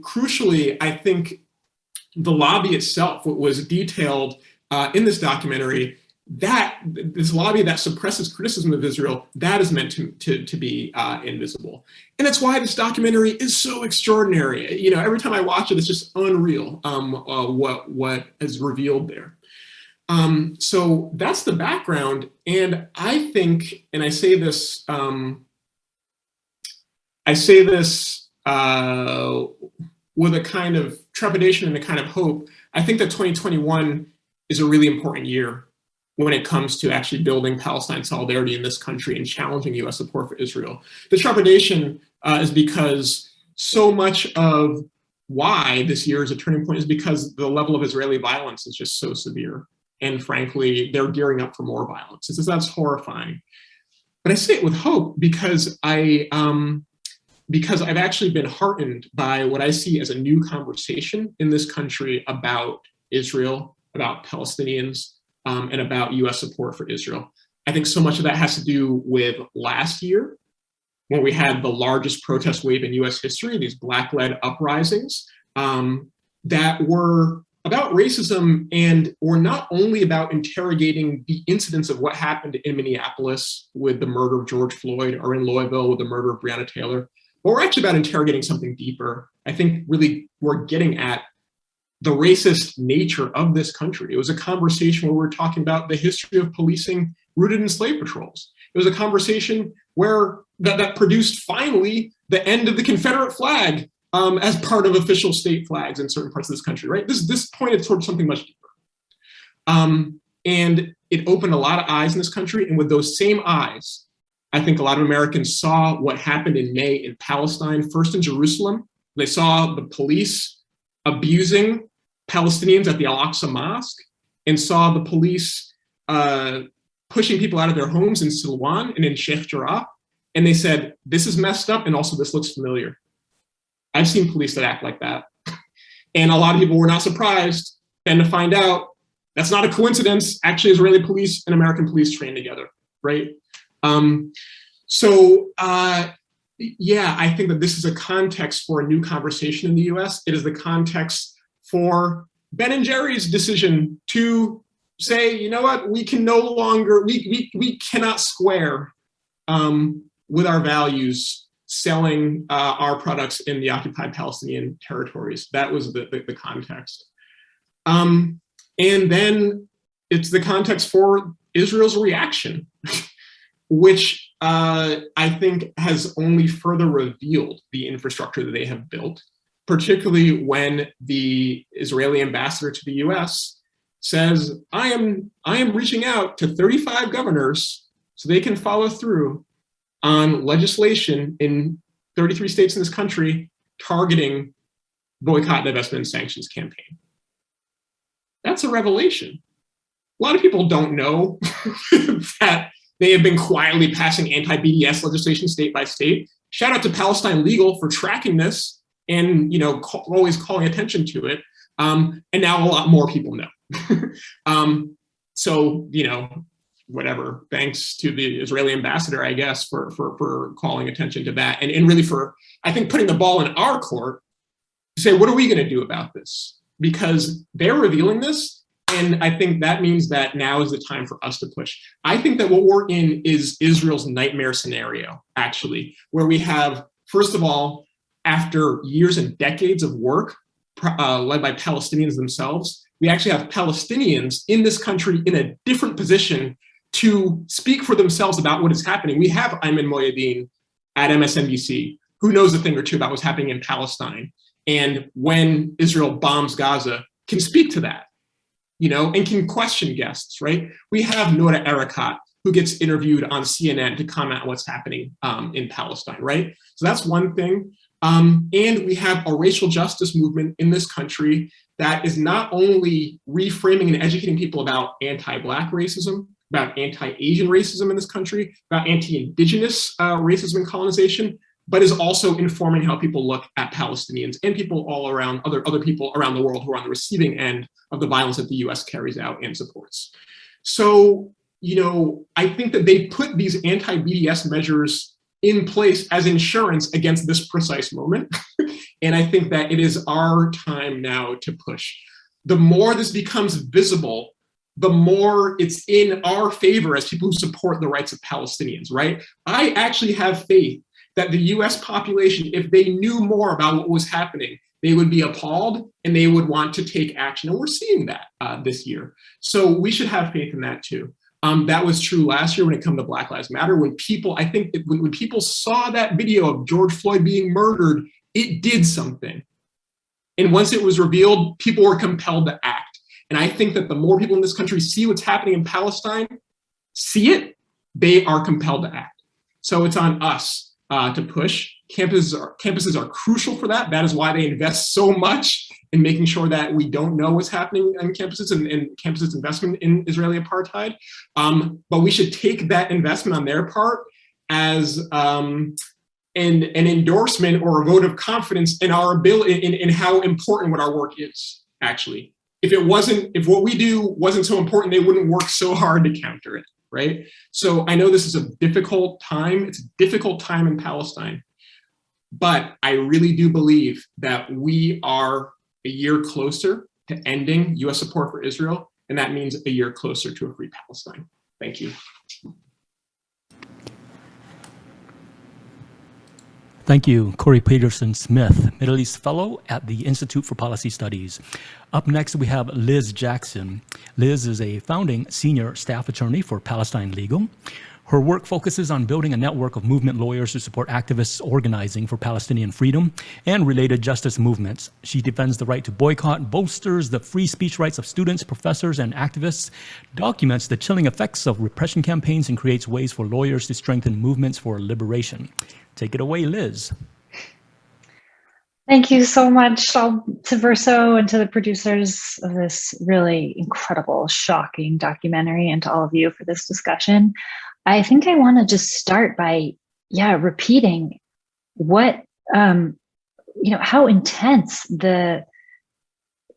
crucially, I think the lobby itself, what was detailed in this documentary, this lobby that suppresses criticism of Israel, that is meant to be invisible. And that's why this documentary is so extraordinary. You know, every time I watch it, it's just unreal what is revealed there. So that's the background. And I think, and I say this with a kind of trepidation and a kind of hope. I think that 2021 is a really important year when it comes to actually building Palestine solidarity in this country and challenging US support for Israel. The trepidation is because so much of why this year is a turning point is because the level of Israeli violence is just so severe. And frankly, they're gearing up for more violence. So that's horrifying. But I say it with hope because I've actually been heartened by what I see as a new conversation in this country about Israel, about Palestinians, and about US support for Israel. I think so much of that has to do with last year, when we had the largest protest wave in US history, these Black-led uprisings that were about racism and were not only about interrogating the incidents of what happened in Minneapolis with the murder of George Floyd or in Louisville with the murder of Breonna Taylor, but we're actually about interrogating something deeper. I think really we're getting at the racist nature of this country. It was a conversation where we were talking about the history of policing rooted in slave patrols. It was a conversation where that produced finally the end of the Confederate flag as part of official state flags in certain parts of this country, right? This pointed towards something much deeper. And it opened a lot of eyes in this country. And with those same eyes, I think a lot of Americans saw what happened in May in Palestine, first in Jerusalem. They saw the police abusing Palestinians at the Al-Aqsa Mosque and saw the police pushing people out of their homes in Silwan and in Sheikh Jarrah. And they said, this is messed up and also this looks familiar. I've seen police that act like that. And a lot of people were not surprised then to find out that's not a coincidence. Actually, Israeli police and American police trained together, right? Yeah, I think that this is a context for a new conversation in the US. It is the context for Ben and Jerry's decision to say, you know what, we can no longer, we cannot square with our values selling our products in the occupied Palestinian territories. That was the context. And then it's the context for Israel's reaction, which I think has only further revealed the infrastructure that they have built, particularly when the Israeli ambassador to the US says, I am reaching out to 35 governors so they can follow through on legislation in 33 states in this country targeting boycott, divestment, and sanctions campaign. That's a revelation. A lot of people don't know that they have been quietly passing anti-BDS legislation state by state. Shout out to Palestine Legal for tracking this and always calling attention to it. And now a lot more people know. So whatever. Thanks to the Israeli ambassador, I guess, for calling attention to that, and really for, I think, putting the ball in our court to say, what are we going to do about this? Because they're revealing this. And I think that means that now is the time for us to push. I think that what we're in is Israel's nightmare scenario, actually, where we have, first of all, after years and decades of work led by Palestinians themselves, we actually have Palestinians in this country in a different position to speak for themselves about what is happening. We have Ayman Mohyeldin at MSNBC, who knows a thing or two about what's happening in Palestine. And when Israel bombs Gaza, can speak to that. And can question guests, right? We have Noura Erakat, who gets interviewed on CNN to comment on what's happening in Palestine, right? So that's one thing. And we have a racial justice movement in this country that is not only reframing and educating people about anti-Black racism, about anti-Asian racism in this country, about anti-Indigenous racism and colonization, but is also informing how people look at Palestinians and people all around, other people around the world who are on the receiving end of the violence that the US carries out and supports. So, I think that they put these anti-BDS measures in place as insurance against this precise moment. And I think that it is our time now to push. The more this becomes visible, the more it's in our favor as people who support the rights of Palestinians, right? I actually have faith that the US population, if they knew more about what was happening, they would be appalled and they would want to take action. And we're seeing that this year. So we should have faith in that too. That was true last year when it came to Black Lives Matter. When people, I think when people saw that video of George Floyd being murdered, it did something. And once it was revealed, people were compelled to act. And I think that the more people in this country see what's happening in Palestine, see it, they are compelled to act. So it's on us to push. Campuses are crucial for that. That is why they invest so much in making sure that we don't know what's happening on campuses and campuses' investment in Israeli apartheid. But we should take that investment on their part as an endorsement or a vote of confidence in our ability, in how important what our work is, actually. If what we do wasn't so important, they wouldn't work so hard to counter it, right? So I know this is a difficult time. It's a difficult time in Palestine. But I really do believe that we are a year closer to ending US support for Israel, and that means a year closer to a free Palestine. Thank you. Thank you, Khury Petersen-Smith, Middle East Fellow at the Institute for Policy Studies. Up next, we have Liz Jackson. Liz is a founding senior staff attorney for Palestine Legal. Her work focuses on building a network of movement lawyers who support activists organizing for Palestinian freedom and related justice movements. She defends the right to boycott, bolsters the free speech rights of students, professors, and activists, documents the chilling effects of repression campaigns, and creates ways for lawyers to strengthen movements for liberation. Take it away, Liz. Thank you so much to Verso and to the producers of this really incredible, shocking documentary, and to all of you for this discussion. I think I want to just start by, repeating what, how intense what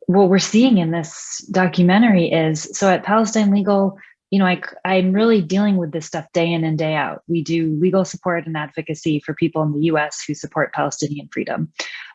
we're seeing in this documentary is. So at Palestine Legal, I'm really dealing with this stuff day in and day out. We do legal support and advocacy for people in the US who support Palestinian freedom.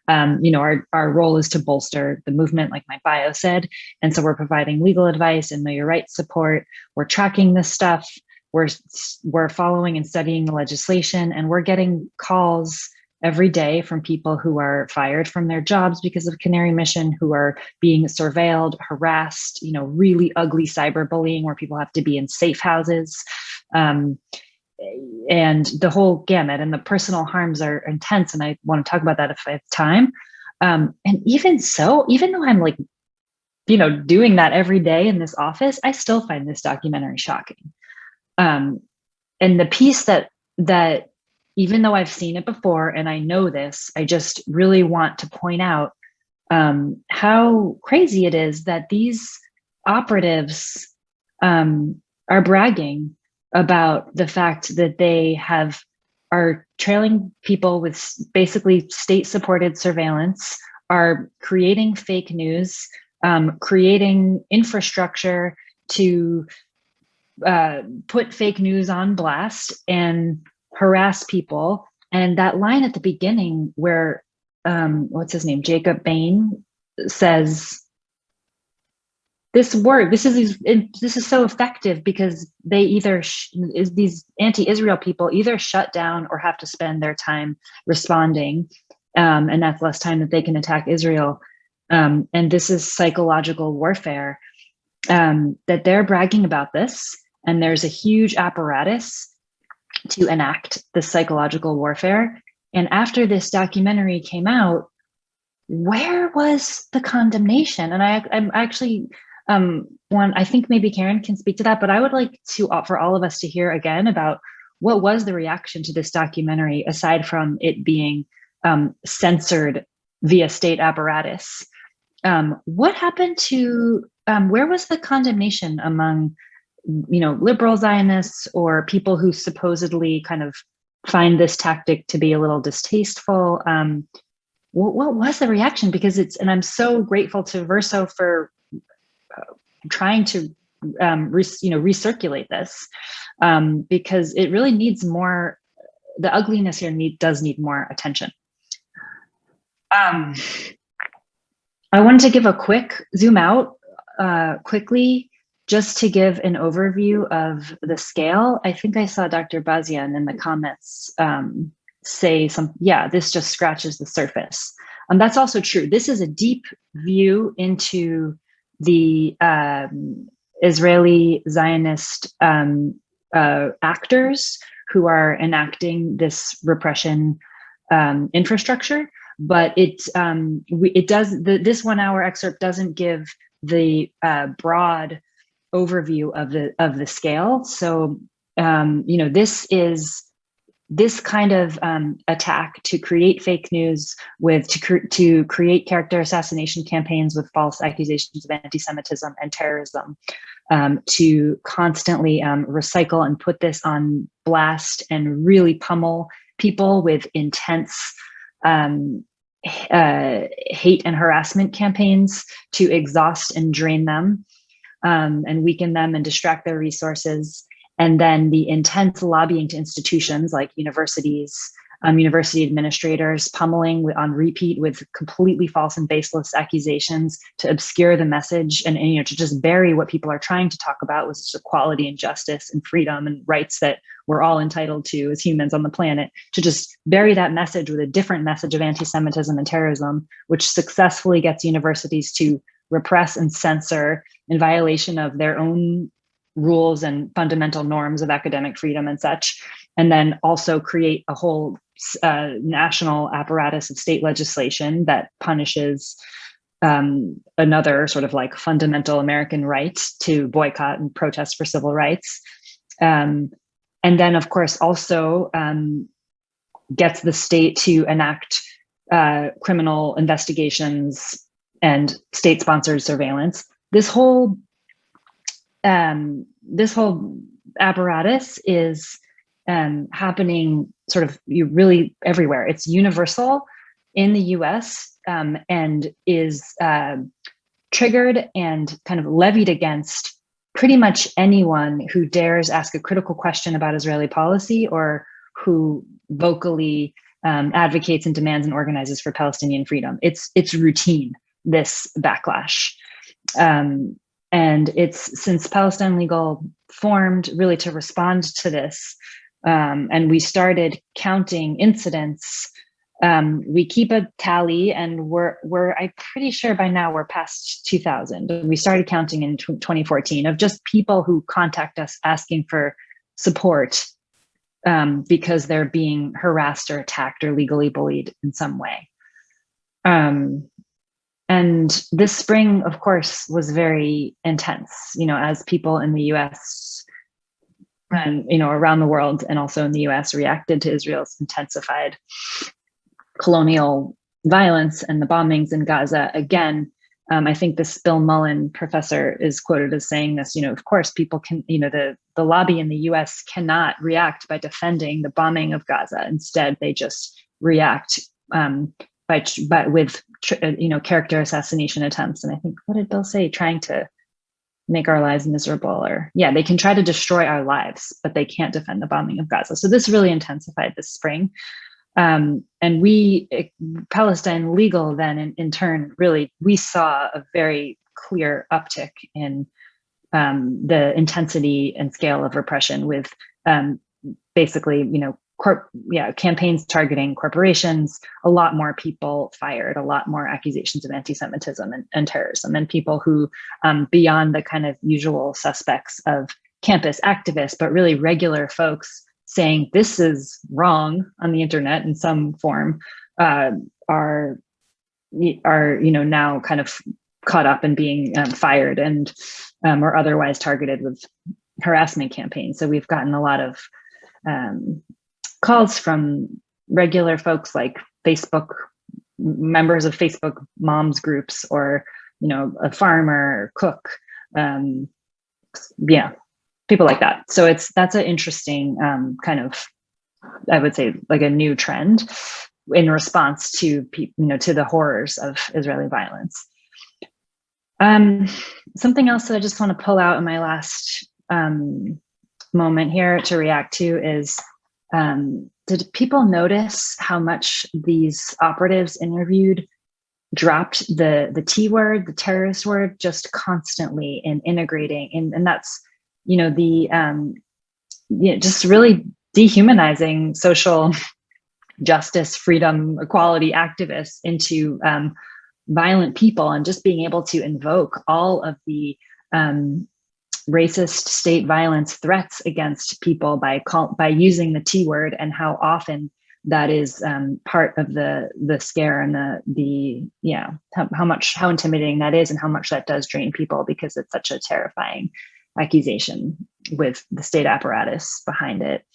Our role is to bolster the movement, like my bio said. And so we're providing legal advice and know your rights support. We're tracking this stuff. We're following and studying the legislation, and we're getting calls every day from people who are fired from their jobs because of Canary Mission, who are being surveilled, harassed, really ugly cyberbullying where people have to be in safe houses. And the whole gamut, and the personal harms are intense. And I want to talk about that if I have time. And even so, even though I'm doing that every day in this office, I still find this documentary shocking. And the piece that even though I've seen it before and I know this, I just really want to point out how crazy it is that these operatives are bragging about the fact that they are trailing people with basically state-supported surveillance, are creating fake news, creating infrastructure to put fake news on blast and harass people. And that line at the beginning where, what's his name? Jacob Bain says, this is so effective because they either, these anti-Israel people either shut down or have to spend their time responding. And that's less time that they can attack Israel. And this is psychological warfare, that they're bragging about this. And there's a huge apparatus to enact this psychological warfare. And after this documentary came out, where was the condemnation? And I'm actually, I think maybe Caren can speak to that, but I would like for all of us to hear again about what was the reaction to this documentary, aside from it being censored via state apparatus. What happened to, where was the condemnation among liberal Zionists or people who supposedly kind of find this tactic to be a little distasteful? What was the reaction? Because and I'm so grateful to Verso for trying to recirculate this, because it really needs more. The ugliness here does need more attention. I wanted to give a quick zoom out quickly just to give an overview of the scale, I think I saw Dr. Bazian in the comments say this just scratches the surface. That's also true. This is a deep view into the Israeli Zionist actors who are enacting this repression infrastructure. But this 1 hour excerpt doesn't give the broad overview of the scale. So this kind of attack to create fake news, to create character assassination campaigns with false accusations of anti-Semitism and terrorism, to constantly recycle and put this on blast and really pummel people with intense hate and harassment campaigns to exhaust and drain them, and weaken them and distract their resources. And then the intense lobbying to institutions like universities, university administrators, pummeling on repeat with completely false and baseless accusations to obscure the message and to just bury what people are trying to talk about, which is equality and justice and freedom and rights that we're all entitled to as humans on the planet, to just bury that message with a different message of anti-Semitism and terrorism, which successfully gets universities to repress and censor in violation of their own rules and fundamental norms of academic freedom and such, and then also create a whole national apparatus of state legislation that punishes another sort of like fundamental American right to boycott and protest for civil rights. And then, of course, also gets the state to enact criminal investigations and state-sponsored surveillance. This whole apparatus is happening sort of really everywhere. It's universal in the US and is triggered and kind of levied against pretty much anyone who dares ask a critical question about Israeli policy or who vocally advocates and demands and organizes for Palestinian freedom. It's routine, this backlash. And it's since Palestine Legal formed really to respond to this, and we started counting incidents. We keep a tally, and I'm pretty sure by now we're past 2,000. We started counting in 2014 of just people who contact us asking for support because they're being harassed or attacked or legally bullied in some way. And this spring, of course, was very intense, as people in the US and, around the world and also in the US reacted to Israel's intensified colonial violence and the bombings in Gaza. Again, I think this Bill Mullen professor is quoted as saying this, of course, people can, the lobby in the US cannot react by defending the bombing of Gaza. Instead, they just react with character assassination attempts. And I think, what did Bill say? Trying to make our lives miserable, or they can try to destroy our lives, but they can't defend the bombing of Gaza. So this really intensified this spring. And Palestine Legal then in turn, really, we saw a very clear uptick in the intensity and scale of repression with basically, campaigns targeting corporations, a lot more people fired, a lot more accusations of anti-Semitism and terrorism, and people who, beyond the kind of usual suspects of campus activists, but really regular folks saying this is wrong on the internet in some form, are now kind of caught up and being fired and or otherwise targeted with harassment campaigns. So we've gotten a lot of calls from regular folks like Facebook, members of Facebook moms groups, or, a farmer, cook, people like that. So that's an interesting kind of, I would say, like a new trend in response to to the horrors of Israeli violence. Something else that I just want to pull out in my last moment here to react to is, did people notice how much these operatives interviewed dropped the T word, the terrorist word, just constantly in integrating. And that's, just really dehumanizing social justice, freedom, equality activists into violent people, and just being able to invoke all of the racist state violence threats against people by using the T word, and how often that is part of the scare and how intimidating that is, and how much that does drain people, because it's such a terrifying accusation with the state apparatus behind it.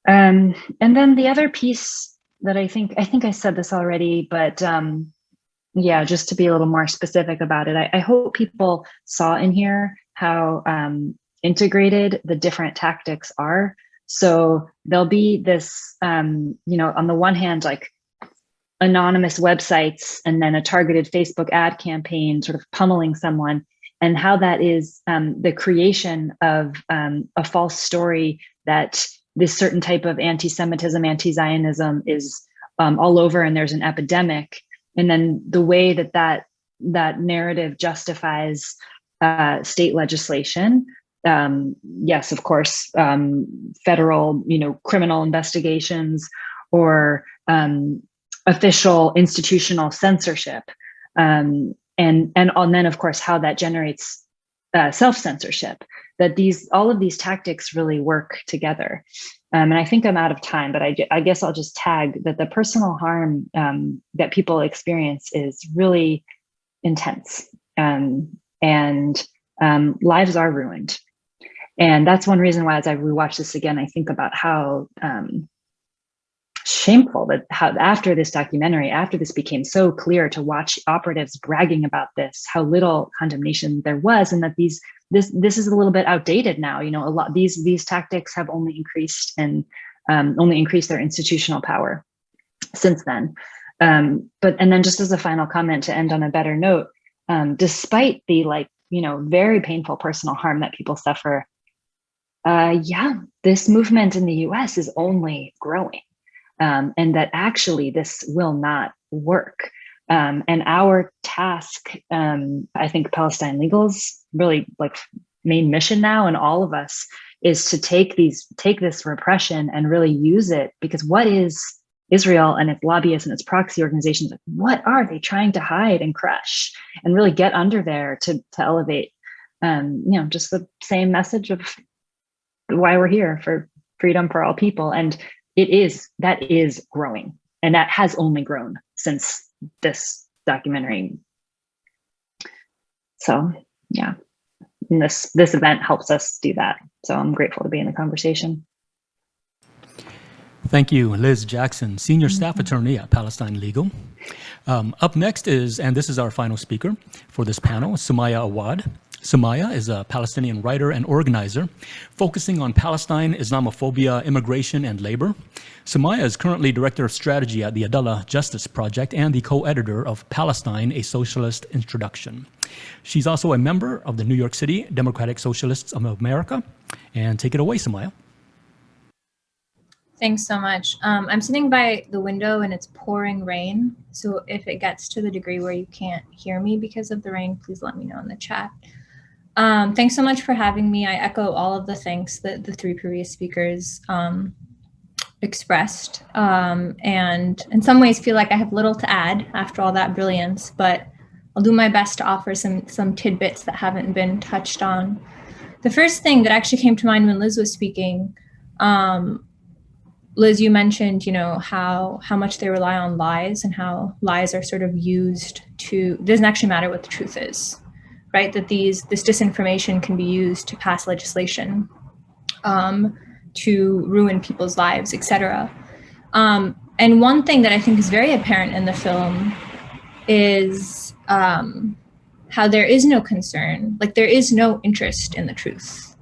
And then the other piece that I think I said this already, but just to be a little more specific about it, I hope people saw in here how integrated the different tactics are. So there'll be this, on the one hand, like anonymous websites, and then a targeted Facebook ad campaign sort of pummeling someone, and how that is the creation of a false story that this certain type of anti-Semitism, anti-Zionism is all over, and there's an epidemic. And then the way that narrative justifies state legislation. Yes, of course, federal, criminal investigations, or official institutional censorship. And then, of course, how that generates self-censorship, that all of these tactics really work together. And I think I'm out of time, but I guess I'll just tag that the personal harm that people experience is really intense, and lives are ruined. And that's one reason why, as I rewatch this again, I think about how shameful how after this documentary, after this became so clear to watch operatives bragging about this, how little condemnation there was, and that this is a little bit outdated now. A lot these tactics have only increased their institutional power since then. And then just as a final comment to end on a better note, despite the very painful personal harm that people suffer, this movement in the US is only growing. And that actually this will not work. And our task, I think Palestine Legal's really main mission now, and all of us, is to take this repression and really use it, because what is Israel and its lobbyists and its proxy organizations, what are they trying to hide and crush, and really get under there to elevate, just the same message of why we're here, for freedom for all people. And that is growing, and that has only grown since this documentary. So and this event helps us do that. So I'm grateful to be in the conversation. Thank you, Liz Jackson, Senior Staff Attorney at Palestine Legal. Up next is, and this is our final speaker for this panel, Sumaya Awad. Sumaya is a Palestinian writer and organizer focusing on Palestine, Islamophobia, immigration, and labor. Sumaya is currently Director of Strategy at the Adalah Justice Project and the co-editor of Palestine, A Socialist Introduction. She's also a member of the New York City Democratic Socialists of America. And take it away, Sumaya. Thanks so much. I'm sitting by the window and it's pouring rain. So if it gets to the degree where you can't hear me because of the rain, please let me know in the chat. Thanks so much for having me. I echo all of the thanks that the three previous speakers expressed, and in some ways feel like I have little to add after all that brilliance, but I'll do my best to offer some tidbits that haven't been touched on. The first thing that actually came to mind when Liz was speaking, Liz, you mentioned, how much they rely on lies, and how lies are sort of used it doesn't actually matter what the truth is. Right, that this disinformation can be used to pass legislation, to ruin people's lives, etc. And one thing that I think is very apparent in the film is how there is no concern, there is no interest in the truth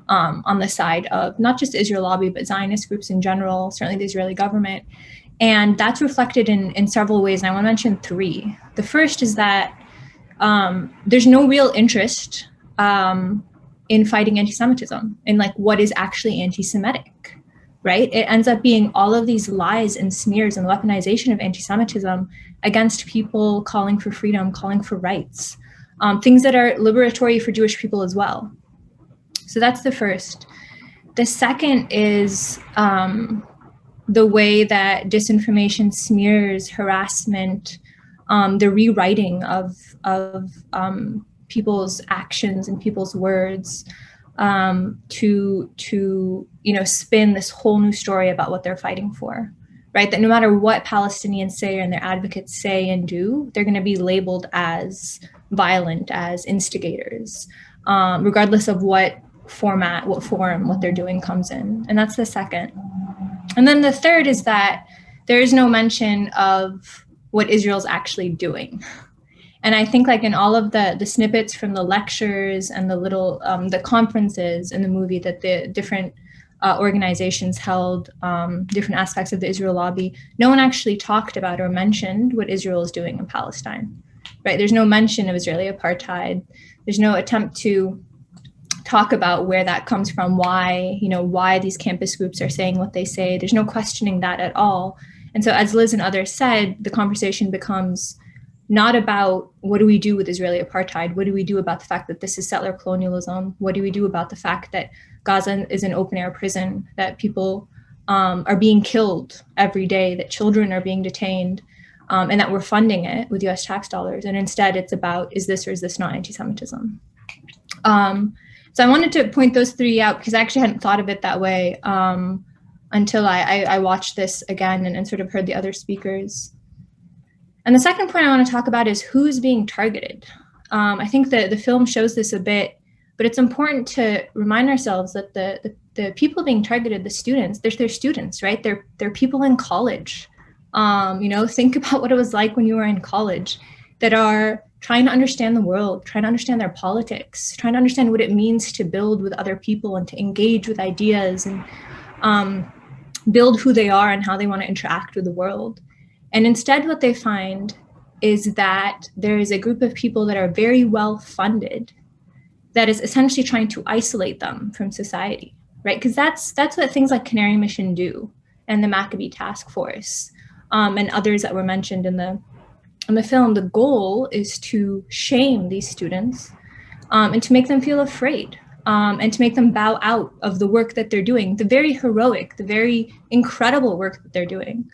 on the side of not just the Israel lobby, but Zionist groups in general, certainly the Israeli government. And that's reflected in several ways, and I want to mention three. The first is that there's no real interest in fighting anti-Semitism, in what is actually anti-Semitic. right? It ends up being all of these lies and smears and weaponization of anti-Semitism against people calling for freedom, calling for rights, things that are liberatory for Jewish people as well. So that's the first. The second is the way that disinformation smears, harassment, the rewriting of people's actions and people's words to spin this whole new story about what they're fighting for, right? That no matter what Palestinians say and their advocates say and do, they're going to be labeled as violent, as instigators, regardless of what format, what form, what they're doing comes in. And that's the second. And then the third is that there is no mention of what Israel's actually doing. And I think like in all of the snippets from the lectures and the little, the conferences in the movie that the different organizations held, different aspects of the Israel lobby, no one actually talked about or mentioned what Israel is doing in Palestine, right? There's no mention of Israeli apartheid. There's no attempt to talk about where that comes from, why these campus groups are saying what they say. There's no questioning that at all. And so as Liz and others said, the conversation becomes not about what do we do with Israeli apartheid? What do we do about the fact that this is settler colonialism? What do we do about the fact that Gaza is an open air prison, that people are being killed every day, that children are being detained, and that we're funding it with US tax dollars? And instead it's about, is this or is this not anti-Semitism? So I wanted to point those three out because I actually hadn't thought of it that way until I watched this again and sort of heard the other speakers. And the second point I want to talk about is who's being targeted. I think that the film shows this a bit, but it's important to remind ourselves that the people being targeted, the students, they're students, right? They're people in college. Think about what it was like when you were in college, that are trying to understand the world, trying to understand their politics, trying to understand what it means to build with other people and to engage with ideas and build who they are and how they want to interact with the world. And instead what they find is that there is a group of people that are very well funded that is essentially trying to isolate them from society, right? Because that's what things like Canary Mission do, and the Maccabee Task Force, and others that were mentioned in the film. The goal is to shame these students and to make them feel afraid and to make them bow out of the work that they're doing, the very heroic, the very incredible work that they're doing.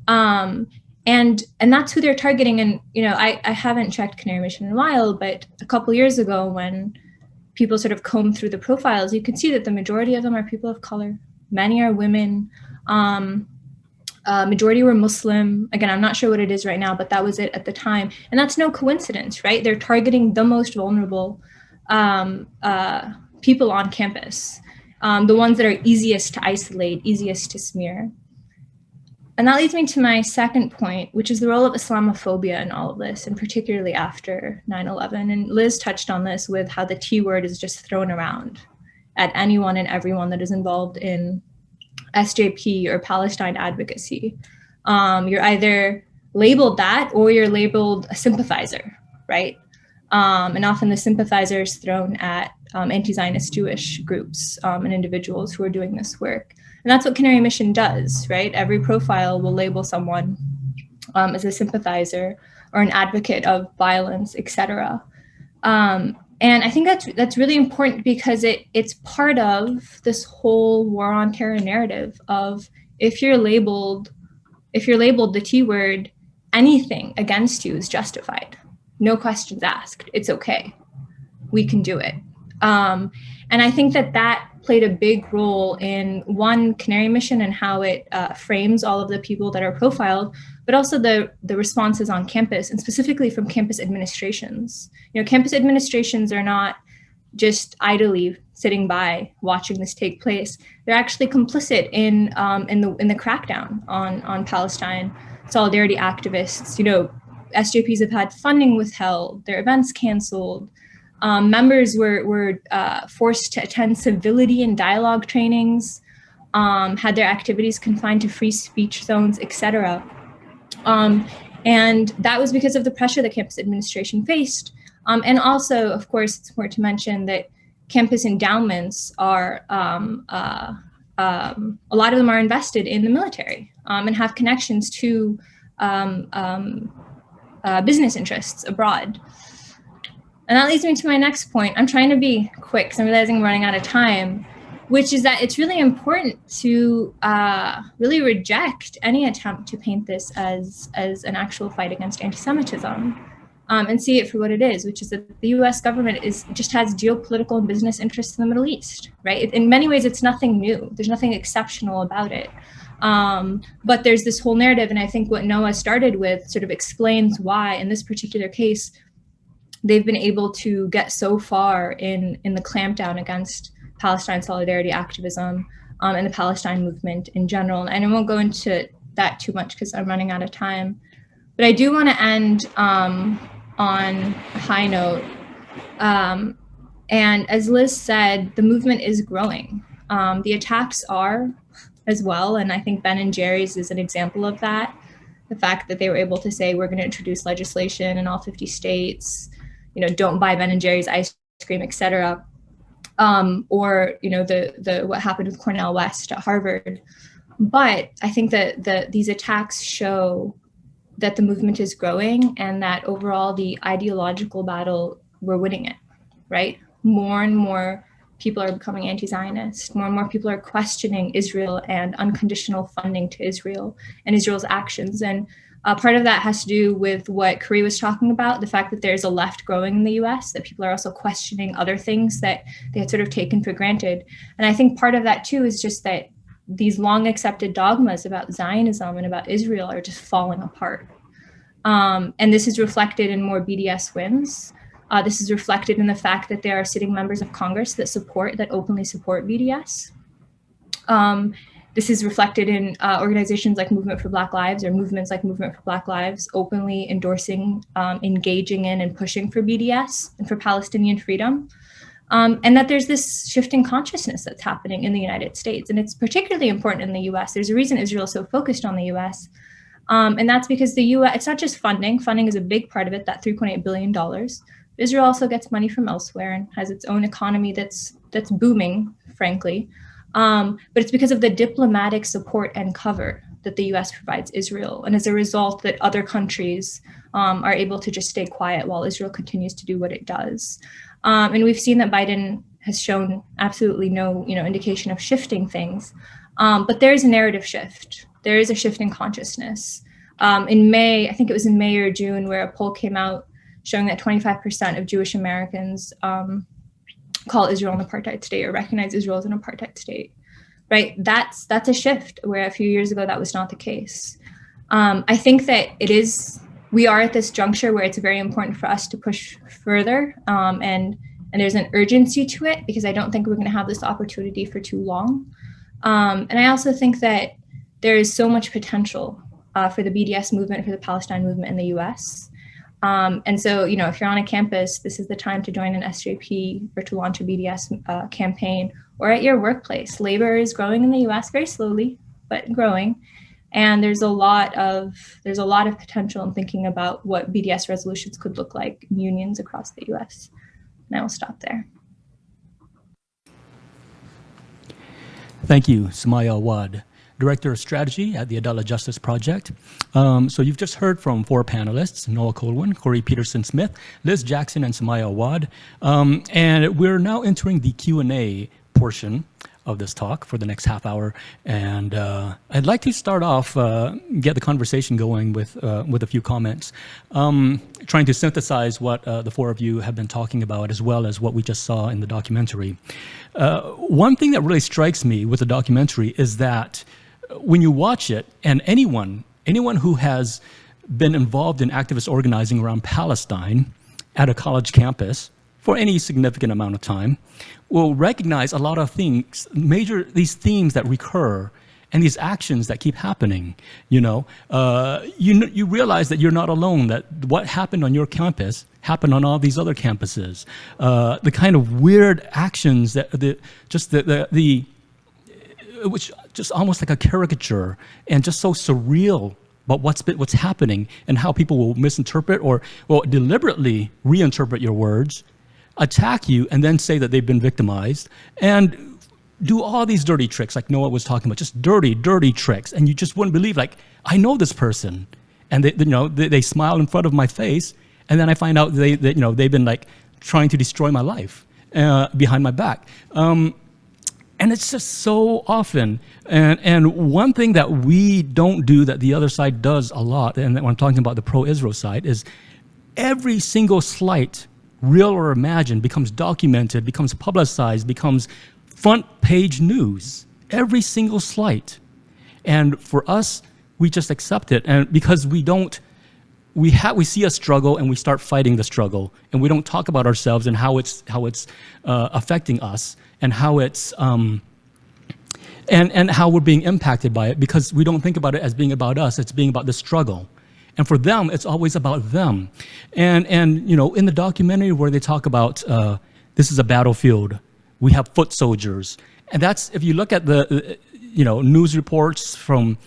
And that's who they're targeting. And, I haven't checked Canary Mission in a while, but a couple years ago when people sort of combed through the profiles, you can see that the majority of them are people of color. Many are women. Majority were Muslim. Again, I'm not sure what it is right now, but that was it at the time. And that's no coincidence, right? They're targeting the most vulnerable people on campus, the ones that are easiest to isolate, easiest to smear. And that leads me to my second point, which is the role of Islamophobia in all of this, and particularly after 9/11. And Liz touched on this with how the T word is just thrown around at anyone and everyone that is involved in SJP or Palestine advocacy. You're either labeled that or you're labeled a sympathizer, right? And often the sympathizer is thrown at anti-Zionist Jewish groups and individuals who are doing this work. And that's what Canary Mission does, right? Every profile will label someone as a sympathizer or an advocate of violence, etc. And I think that's really important because it's part of this whole war on terror narrative of if you're labeled the T word, anything against you is justified. No questions asked. It's okay. We can do it. And I think that played a big role in one, Canary Mission and how it frames all of the people that are profiled, but also the responses on campus, and specifically from campus administrations. Campus administrations are not just idly sitting by watching this take place. They're actually complicit in the crackdown on Palestine solidarity activists. SJPs have had funding withheld, their events canceled. Members were forced to attend civility and dialogue trainings, had their activities confined to free speech zones, etc. And that was because of the pressure that campus administration faced. And also, of course, it's important to mention that campus endowments are a lot of them are invested in the military and have connections to business interests abroad. And that leads me to my next point. I'm trying to be quick because I'm realizing I'm running out of time, which is that it's really important to really reject any attempt to paint this as an actual fight against anti-Semitism, and see it for what it is, which is that the US government just has geopolitical and business interests in the Middle East, right? In many ways, it's nothing new. There's nothing exceptional about it. But there's this whole narrative, and I think what Noah started with sort of explains why, in this particular case, they've been able to get so far in the clampdown against Palestine solidarity activism and the Palestine movement in general. And I won't go into that too much because I'm running out of time. But I do want to end on a high note. And as Liz said, the movement is growing. The attacks are as well. And I think Ben & Jerry's is an example of that. The fact that they were able to say, we're going to introduce legislation in all 50 states, don't buy Ben & Jerry's ice cream, et cetera. Or, the what happened with Cornel West at Harvard. But I think that these attacks show that the movement is growing and that overall the ideological battle, we're winning it, right? More and more people are becoming anti-Zionist. More and more people are questioning Israel and unconditional funding to Israel and Israel's actions. And part of that has to do with what Khury was talking about, the fact that there's a left growing in the US, that people are also questioning other things that they had sort of taken for granted. And I think part of that too is just that these long accepted dogmas about Zionism and about Israel are just falling apart. And this is reflected in more BDS wins. This is reflected in the fact that there are sitting members of Congress that openly support BDS. This is reflected in organizations like Movement for Black Lives or movements like Movement for Black Lives openly endorsing, engaging in and pushing for BDS and for Palestinian freedom. And that there's this shift in consciousness that's happening in the United States. And it's particularly important in the US. There's a reason Israel is so focused on the US. And that's because the US, it's not just funding. Funding is a big part of it, that $3.8 billion. Israel also gets money from elsewhere and has its own economy that's booming, frankly. But it's because of the diplomatic support and cover that the US provides Israel. And as a result, that other countries are able to just stay quiet while Israel continues to do what it does. And we've seen that Biden has shown absolutely no indication of shifting things. But there is a narrative shift. There is a shift in consciousness. In May, I think it was in May or June, where a poll came out showing that 25% of Jewish Americans call Israel an apartheid state or recognize Israel as an apartheid state, right? That's a shift where a few years ago that was not the case. I think that we are at this juncture where it's very important for us to push further, and there's an urgency to it because I don't think we're going to have this opportunity for too long. And I also think that there is so much potential for the BDS movement, for the Palestine movement in the US. And so, if you're on a campus, this is the time to join an SJP or to launch a BDS campaign, or at your workplace. Labor is growing in the US very slowly, but growing. And there's a lot of potential in thinking about what BDS resolutions could look like in unions across the US. And I will stop there. Thank you, Sumaya Awad, Director of Strategy at the Adalah Justice Project. So you've just heard from four panelists, Noah Kulwin, Khury Petersen-Smith, Liz Jackson, and Sumaya Awad. And we're now entering the Q&A portion of this talk for the next half hour. And I'd like to start off, get the conversation going with a few comments, trying to synthesize what the four of you have been talking about, as well as what we just saw in the documentary. One thing that really strikes me with the documentary is that when you watch it, and anyone who has been involved in activist organizing around Palestine at a college campus for any significant amount of time will recognize a lot of things, these themes that recur and these actions that keep happening. You realize that you're not alone, that what happened on your campus happened on all these other campuses. The kind of weird actions that which just almost like a caricature and just so surreal about what's happening and how people will misinterpret or deliberately reinterpret your words, attack you, and then say that they've been victimized, and do all these dirty tricks like Noah was talking about, just dirty, dirty tricks. And you just wouldn't believe, like, I know this person. And they smile in front of my face. And then I find out they've been like trying to destroy my life behind my back. And it's just so often. And one thing that we don't do that the other side does a lot, and when I'm talking about the pro-Israel side, is every single slight, real or imagined, becomes documented, becomes publicized, becomes front page news. Every single slight. And for us, we just accept it. And because we see a struggle and we start fighting the struggle, and we don't talk about ourselves and how it's affecting us, and how it's and how we're being impacted by it, because we don't think about it as being about us. It's being about the struggle. And for them, it's always about them. And in the documentary where they talk about this is a battlefield, we have foot soldiers, and that's, if you look at the news reports from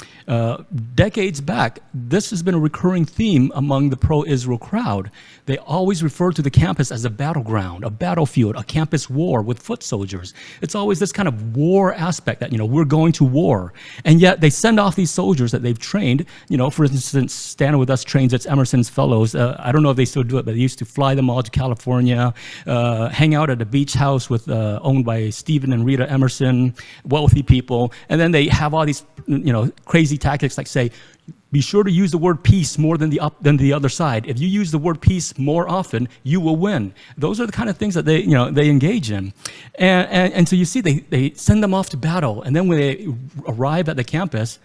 decades back, this has been a recurring theme among the pro-Israel crowd. They always refer to the campus as a battleground, a battlefield, a campus war with foot soldiers. It's always this kind of war aspect that, we're going to war. And yet they send off these soldiers that they've trained. For instance, Stand With Us trains its Emerson's fellows. I don't know if they still do it, but they used to fly them all to California, hang out at a beach house owned by Stephen and Rita Emerson, wealthy people. And then they have all these, crazy tactics like say, be sure to use the word peace more than the other side. If you use the word peace more often, you will win. Those are the kind of things that they engage in. And so you see, they send them off to battle. And then when they arrive at the campus,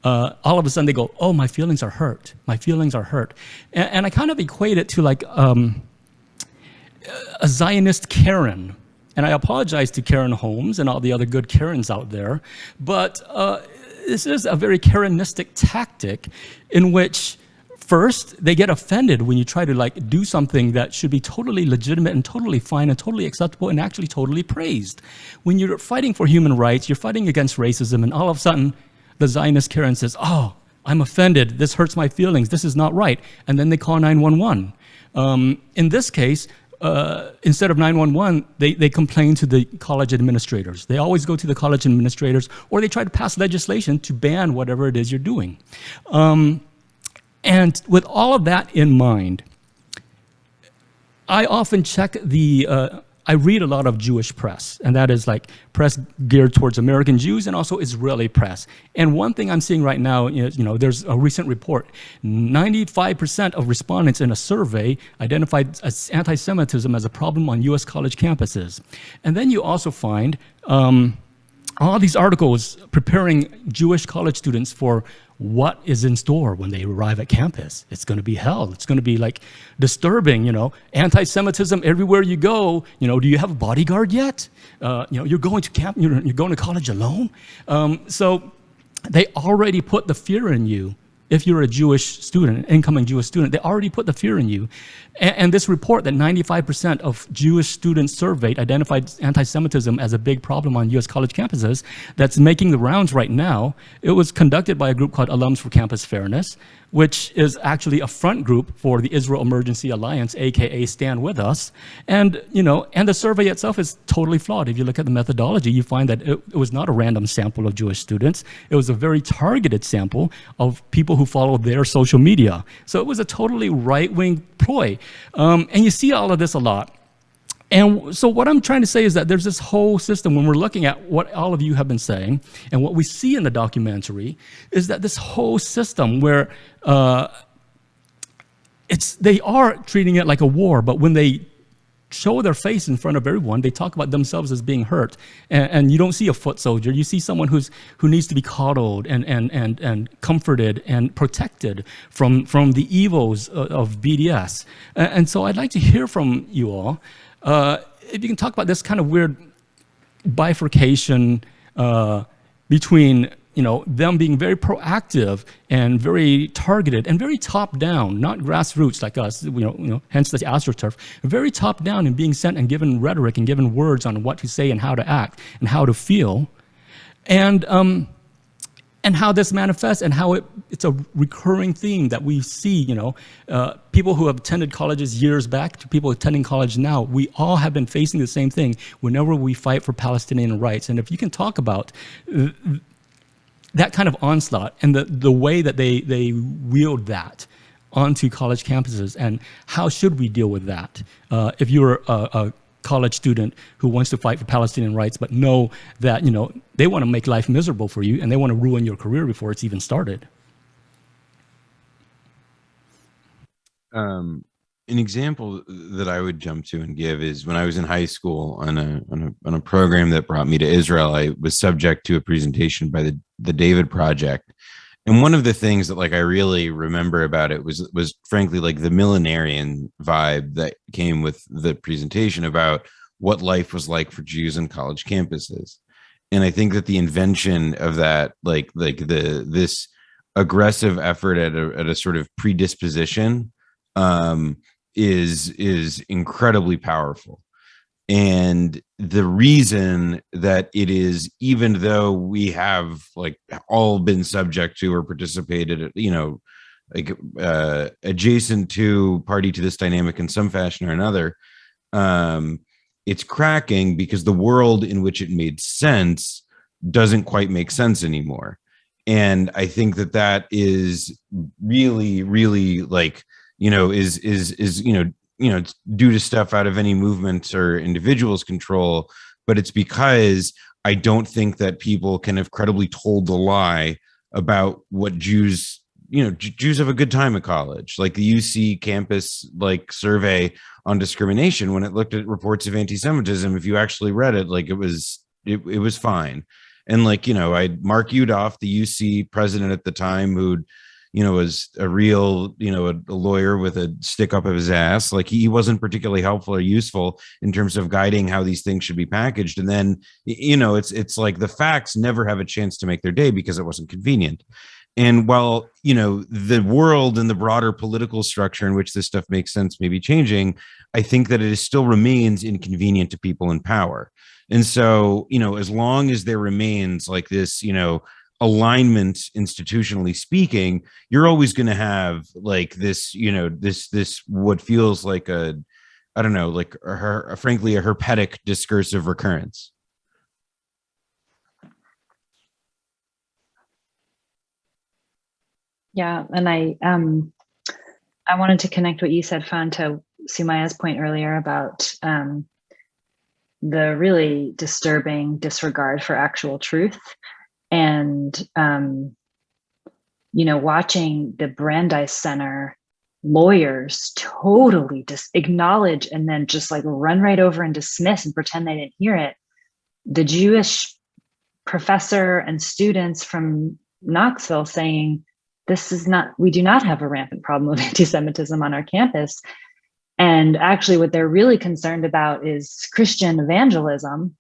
all of a sudden they go, oh, my feelings are hurt. My feelings are hurt. And I kind of equate it to like a Zionist Karen. And I apologize to Caren Holmes and all the other good Karens out there, but this is a very Karenistic tactic in which, first, they get offended when you try to do something that should be totally legitimate and totally fine and totally acceptable and actually totally praised. When you're fighting for human rights, you're fighting against racism, and all of a sudden, the Zionist Karen says, oh, I'm offended, this hurts my feelings, this is not right, and then they call 911. In this case, instead of 911, they complain to the college administrators. They always go to the college administrators, or they try to pass legislation to ban whatever it is you're doing. And with all of that in mind, I often check I read a lot of Jewish press, and that is like press geared towards American Jews and also Israeli press. And one thing I'm seeing right now is, there's a recent report, 95% of respondents in a survey identified anti-Semitism as a problem on US college campuses. And then you also find all these articles preparing Jewish college students for what is in store when they arrive at campus. It's going to be hell. It's going to be like disturbing, anti-Semitism everywhere you go. Do you have a bodyguard yet? You're going to camp, you're going to college alone. So they already put the fear in you. If you're a Jewish student, an incoming Jewish student, they already put the fear in you. And this report that 95% of Jewish students surveyed identified anti-Semitism as a big problem on US college campuses that's making the rounds right now. It was conducted by a group called Alums for Campus Fairness, which is actually a front group for the Israel Emergency Alliance, aka Stand With Us. And and the survey itself is totally flawed. If you look at the methodology, you find that it was not a random sample of Jewish students. It was a very targeted sample of people who follow their social media. So it was a totally right-wing ploy. And you see all of this a lot. And so what I'm trying to say is that there's this whole system, when we're looking at what all of you have been saying and what we see in the documentary, is that this whole system where they are treating it like a war, but when they show their face in front of everyone, they talk about themselves as being hurt. And you don't see a foot soldier. You see someone who needs to be coddled and comforted and protected from the evils of BDS. And so I'd like to hear from you all. If you can talk about this kind of weird bifurcation between them being very proactive and very targeted and very top-down, not grassroots like us, hence the AstroTurf, very top-down in being sent and given rhetoric and given words on what to say and how to act and how to feel. And and how this manifests, and how it's a recurring theme that we see, people who have attended colleges years back to people attending college now, we all have been facing the same thing whenever we fight for Palestinian rights. And if you can talk about that kind of onslaught and the way that they wield that onto college campuses, and how should we deal with that? If you're a college student who wants to fight for Palestinian rights, but know that, they want to make life miserable for you and they want to ruin your career before it's even started. An example that I would jump to and give is when I was in high school on a program that brought me to Israel. I was subject to a presentation by the David Project. And one of the things that I really remember about it was frankly the millenarian vibe that came with the presentation about what life was like for Jews on college campuses. And I think that the invention of that, this aggressive effort at a sort of predisposition, is incredibly powerful. And the reason that it is, even though we have all been subject to or participated, adjacent to, party to this dynamic in some fashion or another, it's cracking because the world in which it made sense doesn't quite make sense anymore. And I think that is really, really it's due to stuff out of any movement or individual's control, but it's because I don't think that people can have credibly told the lie about what Jews have a good time at college. Like the UC campus survey on discrimination, when it looked at reports of anti-Semitism, if you actually read it, it was fine. And I'd Mark Udoff, the UC president at the time, who'd was a real, a lawyer with a stick up of his ass. He wasn't particularly helpful or useful in terms of guiding how these things should be packaged. And then, it's the facts never have a chance to make their day because it wasn't convenient. And while, the world and the broader political structure in which this stuff makes sense may be changing, I think that it still remains inconvenient to people in power. And so, as long as there remains this, alignment, institutionally speaking, you're always going to have this, this what feels like frankly, a herpetic discursive recurrence. Yeah, and I wanted to connect what you said, Fan, to Sumaya's point earlier about the really disturbing disregard for actual truth. And, watching the Brandeis Center lawyers totally acknowledge and then just run right over and dismiss and pretend they didn't hear it. The Jewish professor and students from Knoxville saying, we do not have a rampant problem of anti-Semitism on our campus. And actually what they're really concerned about is Christian evangelism.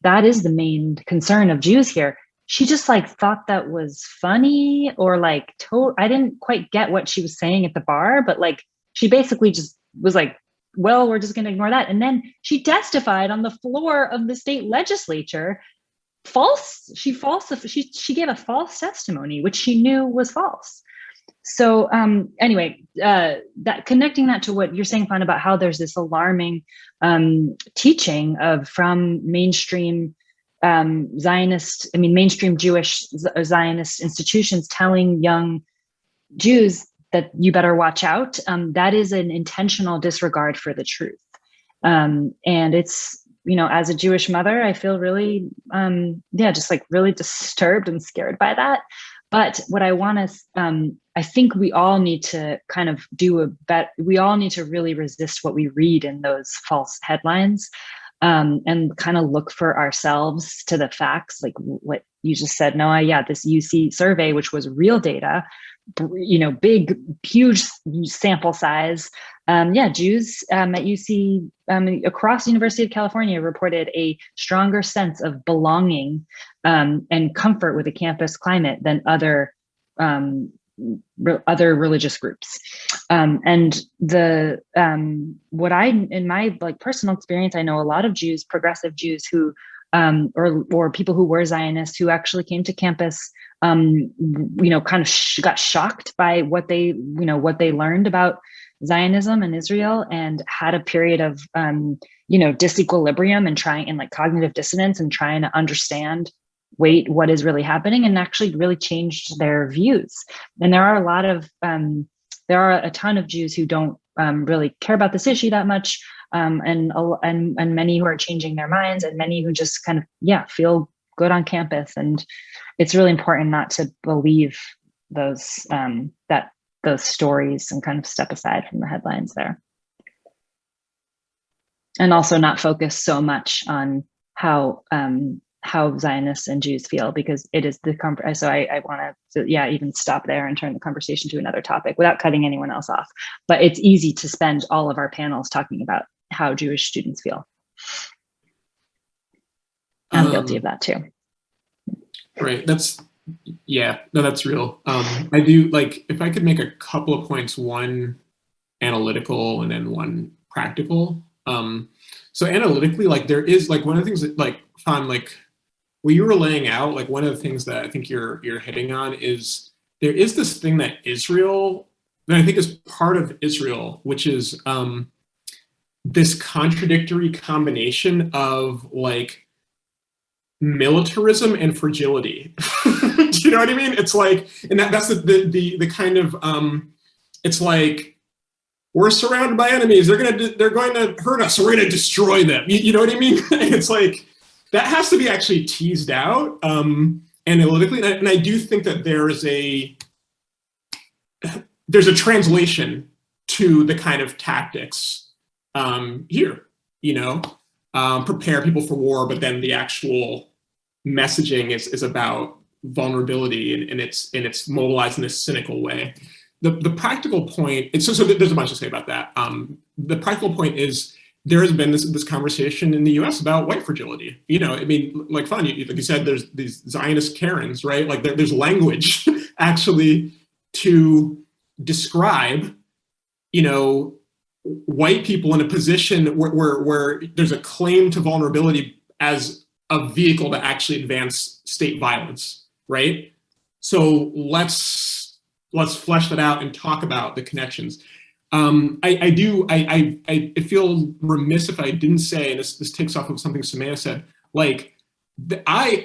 That is the main concern of Jews here. She just thought that was funny, or I didn't quite get what she was saying at the bar, but she basically just was well, we're just going to ignore that. And then she testified on the floor of the state legislature. She gave a false testimony, which she knew was false. So anyway, that connecting that to what you're saying, Fan, about how there's this alarming teaching from mainstream mainstream Jewish Zionist institutions telling young Jews that you better watch out. That is an intentional disregard for the truth. And it's, as a Jewish mother, I feel really, really disturbed and scared by that. But what I want to, I think we all need to kind of we all need to really resist what we read in those false headlines. And kind of look for ourselves to the facts, like what you just said, Noah. Yeah, this UC survey, which was real data, big, huge sample size. Jews at UC across the University of California reported a stronger sense of belonging and comfort with the campus climate than other religious groups. And what in my personal experience, I know a lot of Jews, progressive Jews, who or people who were Zionists who actually came to campus, kind of got shocked by what they learned about Zionism and Israel, and had a period of disequilibrium and like cognitive dissonance and trying to understand what is really happening, and actually really changed their views. And there are a ton of Jews who don't really care about this issue that much, and many who are changing their minds, and many who just kind of feel good on campus. And it's really important not to believe those stories and kind of step aside from the headlines there, and also not focus so much on how Zionists and Jews feel, because it is so I want to even stop there and turn the conversation to another topic without cutting anyone else off. But it's easy to spend all of our panels talking about how Jewish students feel. I'm guilty of that too. Right. That's real. I do, like, if I could make a couple of points, one analytical and then one practical. So analytically, like, there is, like, one of the things that, like, Fawn, like, what you were laying out, like, one of the things that I think you're hitting on is there is this thing that I think is part of Israel, which is this contradictory combination of, like, militarism and fragility. Do you know what I mean? It's like, and that's the kind of, it's like, we're surrounded by enemies. They're going to hurt us, so we're going to destroy them. You know what I mean? And it's like, that has to be actually teased out analytically. And I do think that there's a translation to the kind of tactics here, prepare people for war, but then the actual messaging is about vulnerability, and it's mobilized in this cynical way. The practical point, so there's a bunch to say about that. The practical point is, there has been this conversation in the US about white fragility. I mean, like, Fawn, like you said, there's these Zionist Karens, right? Like, there's language actually to describe, white people in a position where there's a claim to vulnerability as a vehicle to actually advance state violence, right? So let's flesh that out and talk about the connections. I feel remiss if I didn't say, and this takes off of something Sumaya said, like, I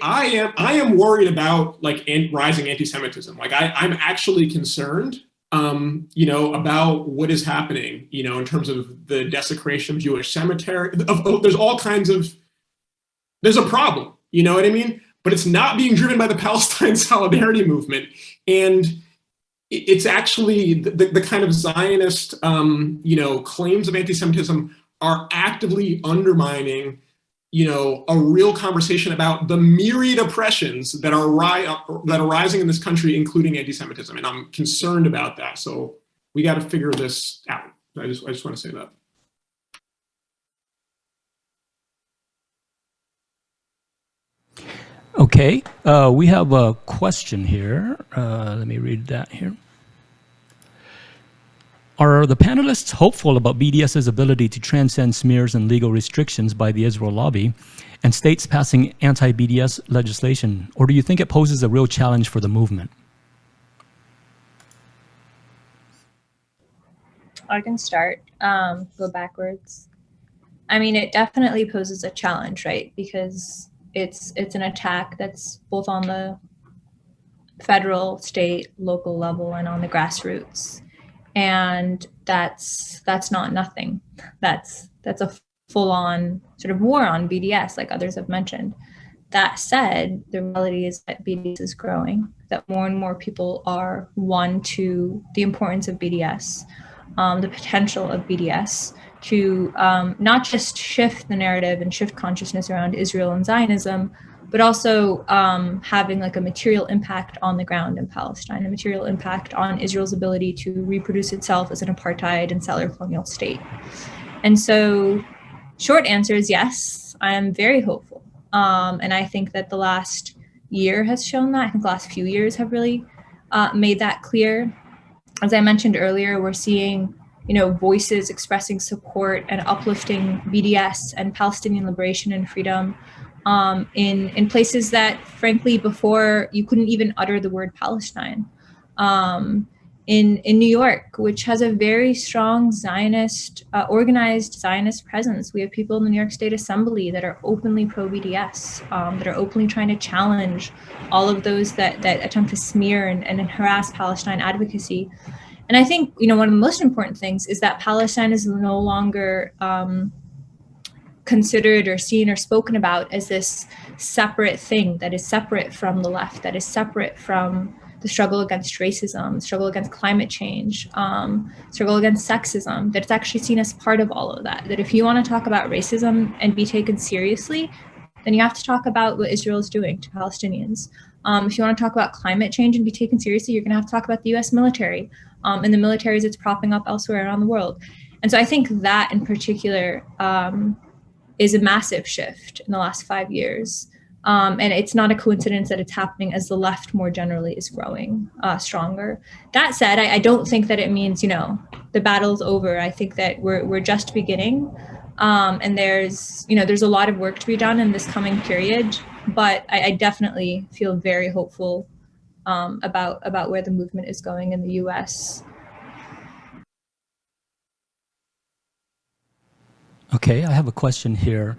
am worried about, like, rising anti-Semitism. Like, I'm actually concerned, about what is happening, in terms of the desecration of Jewish cemetery. There's a problem, you know what I mean? But it's not being driven by the Palestine solidarity movement. And it's actually the kind of Zionist, claims of anti-Semitism are actively undermining, a real conversation about the myriad oppressions that are rising in this country, including anti-Semitism. And I'm concerned about that. So we got to figure this out. I just want to say that. Okay, we have a question here. Let me read that here. Are the panelists hopeful about BDS's ability to transcend smears and legal restrictions by the Israel lobby and states passing anti-BDS legislation, or do you think it poses a real challenge for the movement? I can start, go backwards. I mean, it definitely poses a challenge, right? Because it's an attack that's both on the federal, state, local level, and on the grassroots. And that's not nothing. That's a full-on sort of war on BDS, like others have mentioned. That said, the reality is that BDS is growing, that more and more people are won to the importance of BDS, the potential of BDS to not just shift the narrative and shift consciousness around Israel and Zionism, but also having like a material impact on the ground in Palestine, a material impact on Israel's ability to reproduce itself as an apartheid and settler colonial state. And so short answer is yes, I am very hopeful. And I think that the last year has shown that. I think the last few years have really made that clear. As I mentioned earlier, we're seeing voices expressing support and uplifting BDS and Palestinian liberation and freedom in places that, frankly, before you couldn't even utter the word Palestine. In New York, which has a very strong Zionist, organized Zionist presence. We have people in the New York State Assembly that are openly pro-BDS, that are openly trying to challenge all of those that attempt to smear and harass Palestine advocacy. And I think, one of the most important things is that Palestine is no longer considered or seen or spoken about as this separate thing that is separate from the left, that is separate from the struggle against racism, struggle against climate change, struggle against sexism, that it's actually seen as part of all of that. That if you want to talk about racism and be taken seriously, then you have to talk about what Israel is doing to Palestinians. If you want to talk about climate change and be taken seriously, you're going to have to talk about the US military and the militaries it's propping up elsewhere around the world. And so I think that in particular is a massive shift in the last 5 years. And it's not a coincidence that it's happening as the left more generally is growing stronger. That said, I don't think that it means, the battle's over. I think that we're just beginning. And there's a lot of work to be done in this coming period, but I definitely feel very hopeful about where the movement is going in the US. Okay, I have a question here.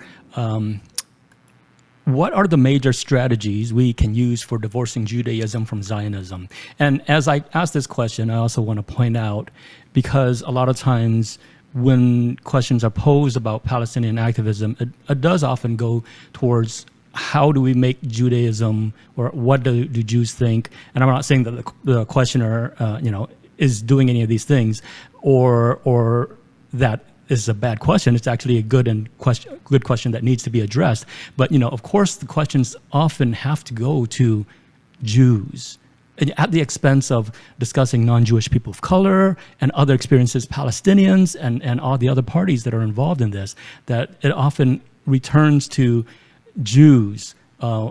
What are the major strategies we can use for divorcing Judaism from Zionism? And as I ask this question, I also want to point out, because a lot of times when questions are posed about Palestinian activism, it does often go towards how do we make Judaism, or what do Jews think? And I'm not saying that the questioner, is doing any of these things, or that is a bad question. It's actually a good question that needs to be addressed. But of course, the questions often have to go to Jews, and at the expense of discussing non-Jewish people of color and other experiences, Palestinians, and all the other parties that are involved in this. That it often returns to Jews.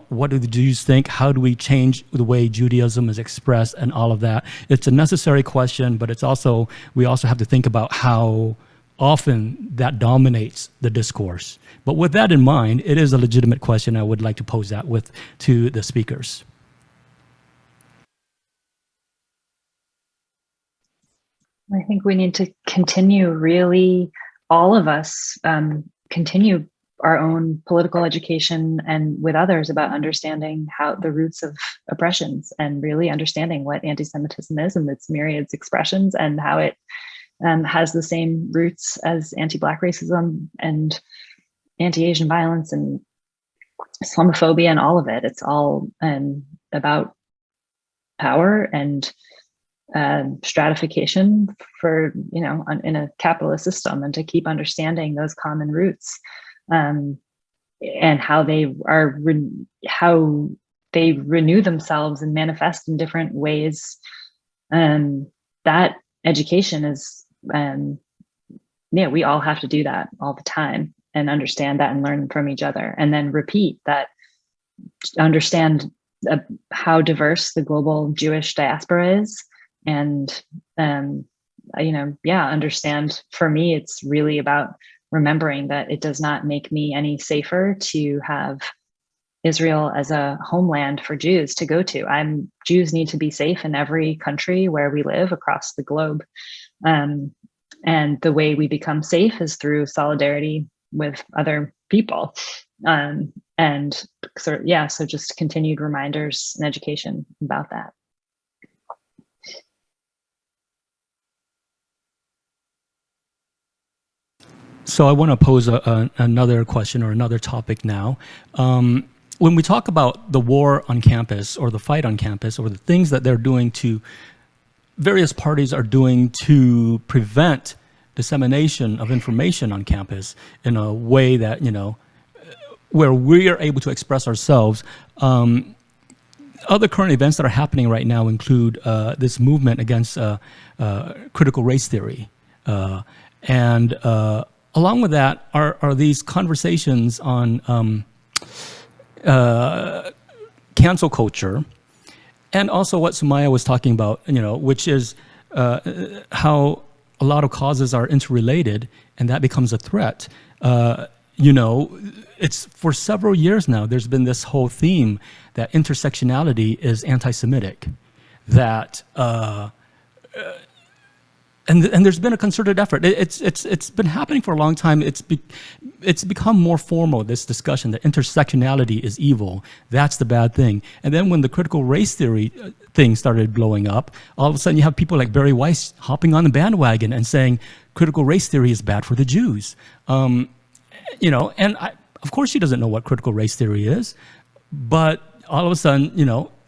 What do the Jews think? How do we change the way Judaism is expressed, and all of that? It's a necessary question, but we also have to think about how often that dominates the discourse. But with that in mind, it is a legitimate question. I would like to pose that to the speakers. I think we need to continue, really, all of us, continue our own political education and with others about understanding how the roots of oppressions, and really understanding what anti-Semitism is and its myriad expressions, and how it has the same roots as anti-Black racism and anti-Asian violence and Islamophobia and all of it. It's all about power and stratification for, in a capitalist system, and to keep understanding those common roots and how they renew themselves and manifest in different ways. That education is, we all have to do that all the time, and understand that and learn from each other, and then repeat that, understand how diverse the global Jewish diaspora is. And, understand, for me, it's really about remembering that it does not make me any safer to have Israel as a homeland for Jews to go to. Jews need to be safe in every country where we live across the globe. And the way we become safe is through solidarity with other people. So just continued reminders and education about that. So I want to pose another question or another topic now. When we talk about the war on campus, or the fight on campus, or the things that various parties are doing to prevent dissemination of information on campus in a way that, where we are able to express ourselves. Other current events that are happening right now include this movement against critical race theory. And along with that are these conversations on cancel culture, and also what Sumaya was talking about, which is how a lot of causes are interrelated, and that becomes a threat. It it's for several years now, there's been this whole theme that intersectionality is anti-Semitic, that and there's been a concerted effort. It's been happening for a long time. It's become more formal, this discussion that intersectionality is evil. That's the bad thing. And then when the critical race theory thing started blowing up, all of a sudden you have people like Barry Weiss hopping on the bandwagon and saying critical race theory is bad for the Jews. And of course she doesn't know what critical race theory is, but all of a sudden,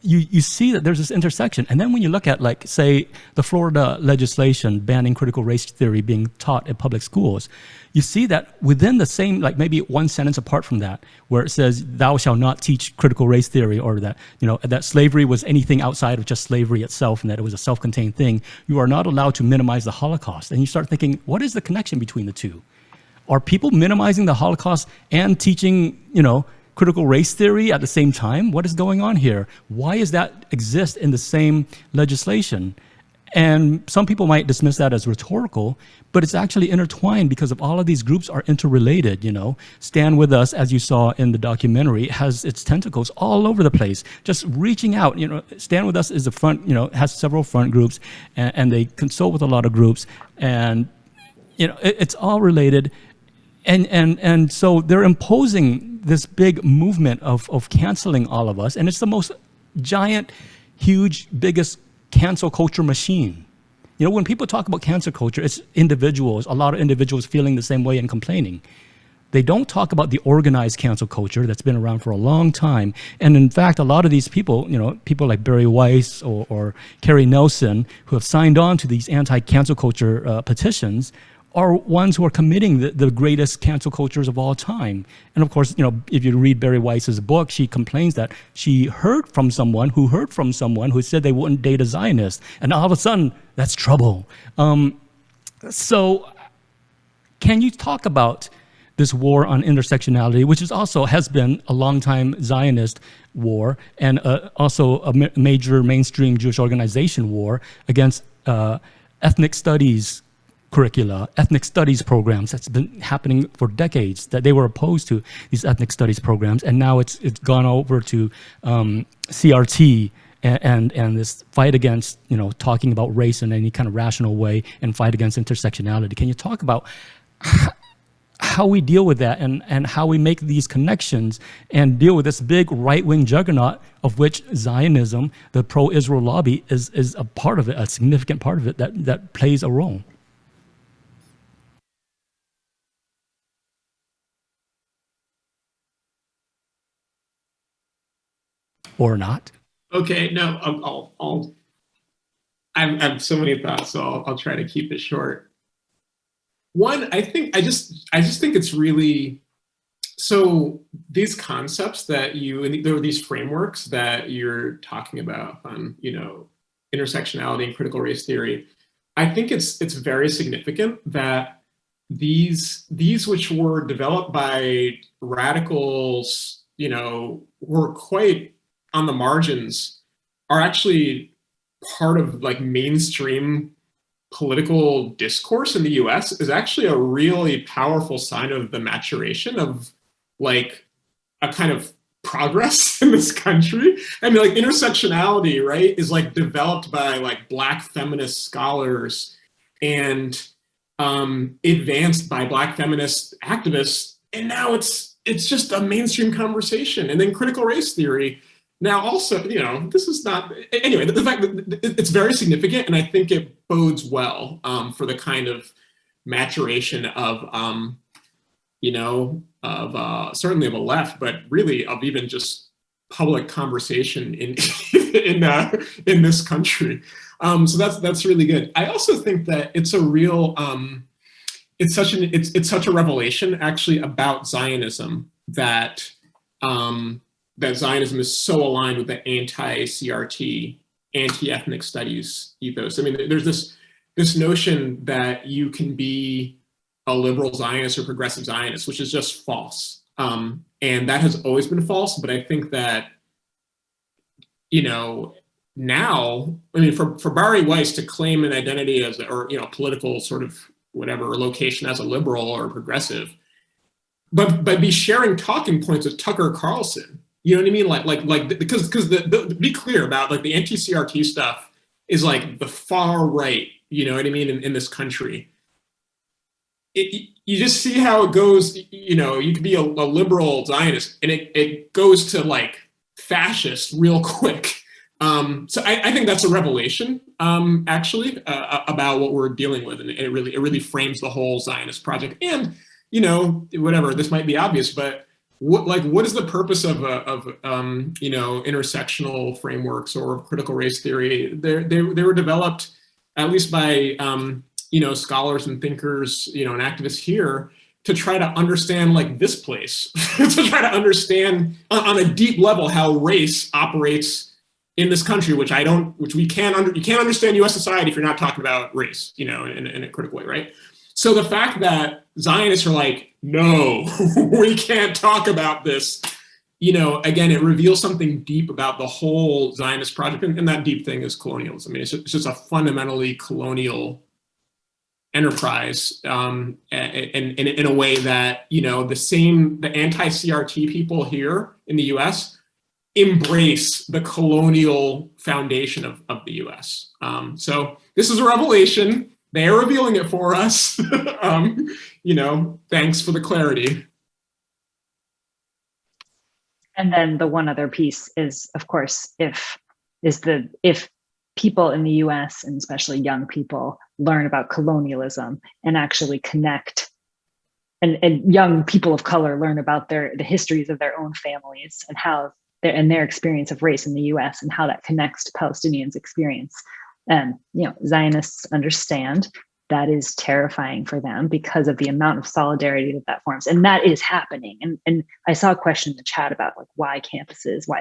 you see that there's this intersection. And then when you look at, like, say, the Florida legislation banning critical race theory being taught in public schools, you see that within the same, like maybe one sentence apart from that, where it says, thou shalt not teach critical race theory, or that, that slavery was anything outside of just slavery itself and that it was a self-contained thing, you are not allowed to minimize the Holocaust. And you start thinking, what is the connection between the two? Are people minimizing the Holocaust and teaching, critical race theory at the same time? What is going on here? Why does that exist in the same legislation? And some people might dismiss that as rhetorical, but it's actually intertwined because of all of these groups are interrelated. Stand With Us, as you saw in the documentary, has its tentacles all over the place, just reaching out. Stand With Us is a front, has several front groups, and they consult with a lot of groups, and it's all related. And so they're imposing this big movement of canceling all of us. And it's the most giant, huge, biggest cancel culture machine. When people talk about cancel culture, it's individuals, a lot of individuals feeling the same way and complaining. They don't talk about the organized cancel culture that's been around for a long time. And in fact, a lot of these people, people like Barry Weiss or Carrie Nelson, who have signed on to these anti-cancel culture petitions, are ones who are committing the greatest cancel cultures of all time. And of course, if you read Barry Weiss's book, she complains that she heard from someone who said they wouldn't date a Zionist. And all of a sudden, that's trouble. So can you talk about this war on intersectionality, which is also has been a long time Zionist war, and also a major mainstream Jewish organization war against ethnic studies curricula, ethnic studies programs. That's been happening for decades, that they were opposed to these ethnic studies programs, and now it's gone over to CRT and this fight against, talking about race in any kind of rational way, and fight against intersectionality. Can you talk about how we deal with that, and how we make these connections and deal with this big right-wing juggernaut of which Zionism, the pro-Israel lobby, is a part of it, a significant part of it that plays a role? Or not? Okay, no, I have so many thoughts, so I'll try to keep it short. One, I just think it's really, so these concepts that there are these frameworks that you're talking about on, intersectionality and critical race theory. I think it's very significant that these which were developed by radicals, were quite on the margins, are actually part of like mainstream political discourse in the US, is actually a really powerful sign of the maturation of like a kind of progress in this country. I mean, like intersectionality, right, is like developed by like Black feminist scholars and advanced by Black feminist activists, and now it's just a mainstream conversation. And then critical race theory now also, this is not, anyway, the fact that it's very significant, and I think it bodes well for the kind of maturation of, certainly of a left, but really of even just public conversation in this country. So that's really good. I also think that it's a real, it's such a revelation actually about Zionism that that Zionism is so aligned with the anti-CRT, anti-ethnic studies ethos. I mean, there's this notion that you can be a liberal Zionist or progressive Zionist, which is just false. And that has always been false, but I think that, now, I mean, for Barry Weiss to claim an identity as, or political sort of whatever, or location as a liberal or progressive, but be sharing talking points with Tucker Carlson. You know what I mean? Because to be clear about like the anti-CRT stuff is like the far right, you know what I mean, in this country. You just see how it goes, you know, you could be a liberal Zionist and it goes to like fascist real quick. So I think that's a revelation, actually, about what we're dealing with. And it really frames the whole Zionist project. And, you know, whatever, this might be obvious, but what is the purpose of you know, intersectional frameworks or critical race theory? They were developed, at least by, you know, scholars and thinkers, you know, and activists here to try to understand like this place, to try to understand on a deep level how race operates in this country, you can't understand US society if you're not talking about race, you know, in a critical way, right? So the fact that Zionists are like, no, we can't talk about this, you know, again, it reveals something deep about the whole Zionist project. And that deep thing is colonialism. I mean, it's just a fundamentally colonial enterprise, and in a way that, you know, the anti-CRT people here in the US embrace the colonial foundation of the US. So this is a revelation. They are revealing it for us. You know, thanks for the clarity. And then the one other piece is, of course, if people in the US, and especially young people, learn about colonialism and actually connect, and young people of color learn about the histories of their own families and how their experience of race in the US and how that connects to Palestinians' experience. You know, Zionists understand that is terrifying for them because of the amount of solidarity that forms. And that is happening. And I saw a question in the chat about like, why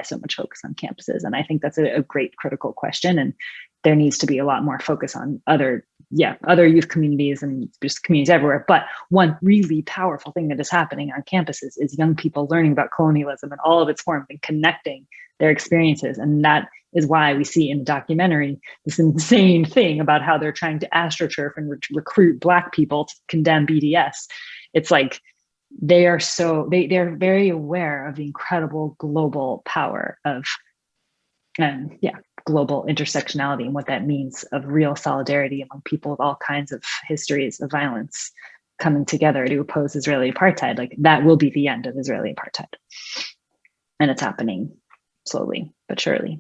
so much focus on campuses? And I think that's a great critical question. And there needs to be a lot more focus on other youth communities and just communities everywhere. But one really powerful thing that is happening on campuses is young people learning about colonialism and all of its forms and connecting their experiences. And that is why we see in the documentary this insane thing about how they're trying to astroturf and recruit Black people to condemn BDS. It's like they're very aware of the incredible global power of global intersectionality and what that means of real solidarity among people with all kinds of histories of violence coming together to oppose Israeli apartheid. Like that will be the end of Israeli apartheid. And it's happening slowly but surely.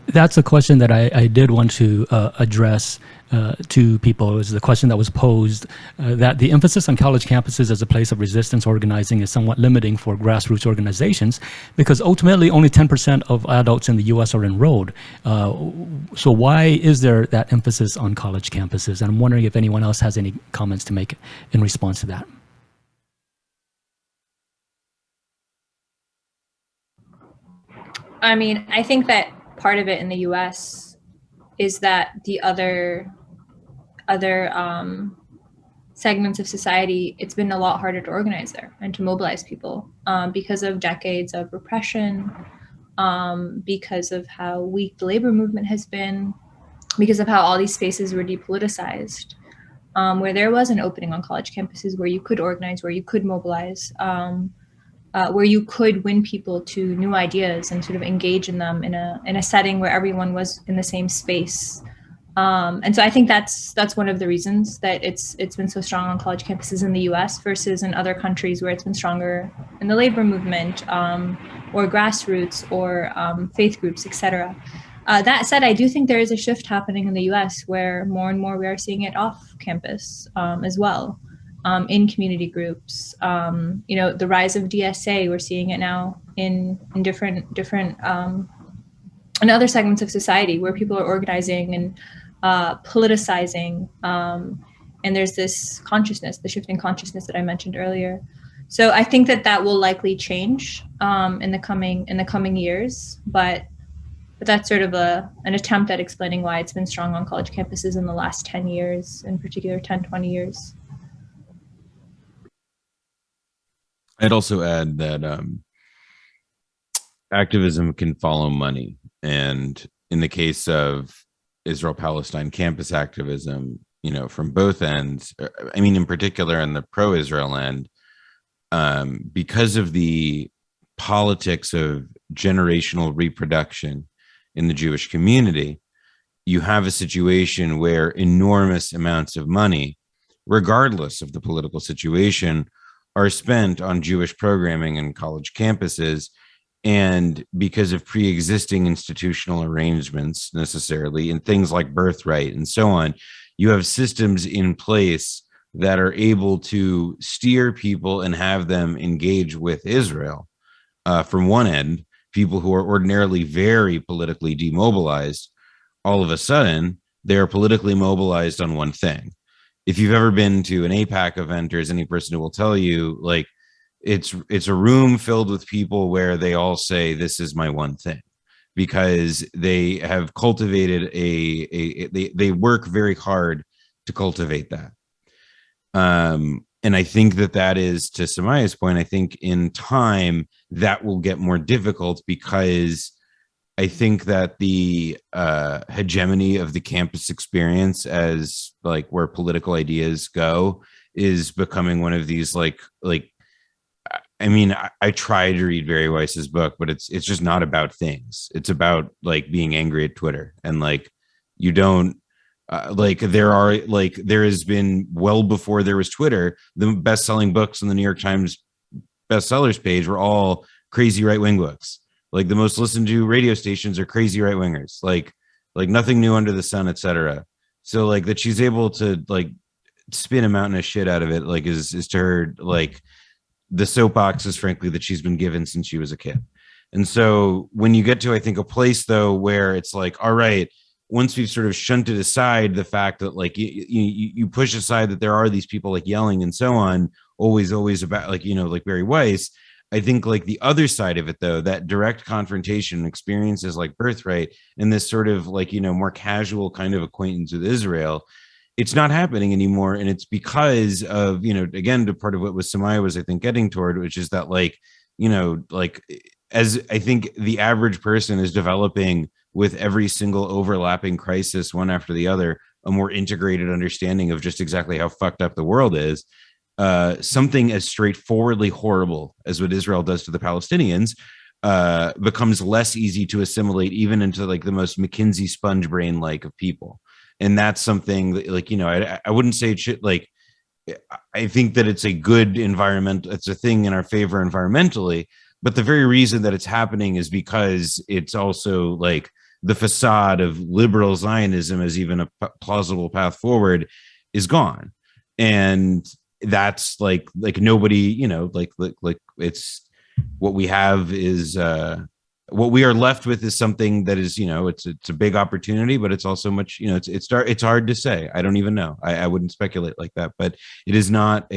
That's a question that I did want to address to people. Is the question that was posed that the emphasis on college campuses as a place of resistance organizing is somewhat limiting for grassroots organizations because ultimately only 10% of adults in the U.S. are enrolled. So why is there that emphasis on college campuses? And I'm wondering if anyone else has any comments to make in response to that. I mean, I think that part of it in the US is that the other segments of society, it's been a lot harder to organize there and to mobilize people because of decades of repression, because of how weak the labor movement has been, because of how all these spaces were depoliticized, where there was an opening on college campuses where you could organize, where you could mobilize, where you could win people to new ideas and sort of engage in them in a setting where everyone was in the same space. And so I think that's one of the reasons that it's been so strong on college campuses in the US versus in other countries where it's been stronger in the labor movement or grassroots or faith groups, etc. That said, I do think there is a shift happening in the US where more and more we are seeing it off campus as well. In community groups, you know, the rise of DSA, we're seeing it now in different in other segments of society where people are organizing and politicizing, and there's this consciousness, the shifting consciousness that I mentioned earlier. So I think that will likely change in the coming years, but that's sort of an attempt at explaining why it's been strong on college campuses in the last 10 years, in particular 10, 20 years. I'd also add that activism can follow money. And in the case of Israel-Palestine campus activism, from both ends. I mean, in particular, in the pro-Israel end, because of the politics of generational reproduction in the Jewish community, you have a situation where enormous amounts of money, regardless of the political situation, are spent on Jewish programming in college campuses. And because of pre-existing institutional arrangements necessarily, and things like birthright and so on, you have systems in place that are able to steer people and have them engage with Israel. From one end, people who are ordinarily very politically demobilized, all of a sudden, they're politically mobilized on one thing. If you've ever been to an AIPAC event, or as any person who will tell you, like, it's a room filled with people where they all say, this is my one thing, because they have cultivated they work very hard to cultivate that. And I think that is, to Sumaya's point, I think in time that will get more difficult, because I think that the hegemony of the campus experience, as like where political ideas go, is becoming one of these I mean, I try to read Barry Weiss's book, but it's just not about things. It's about like being angry at Twitter, and like you don't there has been, well before there was Twitter, the best-selling books on the New York Times bestsellers page were all crazy right-wing books. Like the most listened to radio stations are crazy right-wingers, like nothing new under the sun, etc. So like that she's able to like spin a mountain of shit out of it, like is to her like the soapboxes, frankly, that she's been given since she was a kid. And so when you get to, I think, a place though where it's like, all right, once we've sort of shunted aside the fact that like you push aside that there are these people like yelling and so on, always about like, like Barry Weiss, I think like the other side of it though, that direct confrontation experiences like birthright and this sort of like, more casual kind of acquaintance with Israel, it's not happening anymore. And it's because of, again, to part of what Sumaya was, I think, getting toward, which is that like, as I think the average person is developing with every single overlapping crisis, one after the other, a more integrated understanding of just exactly how fucked up the world is. Something as straightforwardly horrible as what Israel does to the Palestinians becomes less easy to assimilate, even into like the most McKinsey sponge brain like of people. And that's something that, like, I wouldn't say it should, like, I think that it's a good environment. It's a thing in our favor environmentally, but the very reason that it's happening is because it's also like the facade of liberal Zionism as even a plausible path forward is gone. And that's like nobody, like it's what we have is what we are left with is something that is, it's a big opportunity, but it's also much, it's hard to say. I don't even know. I wouldn't speculate like that, but it is not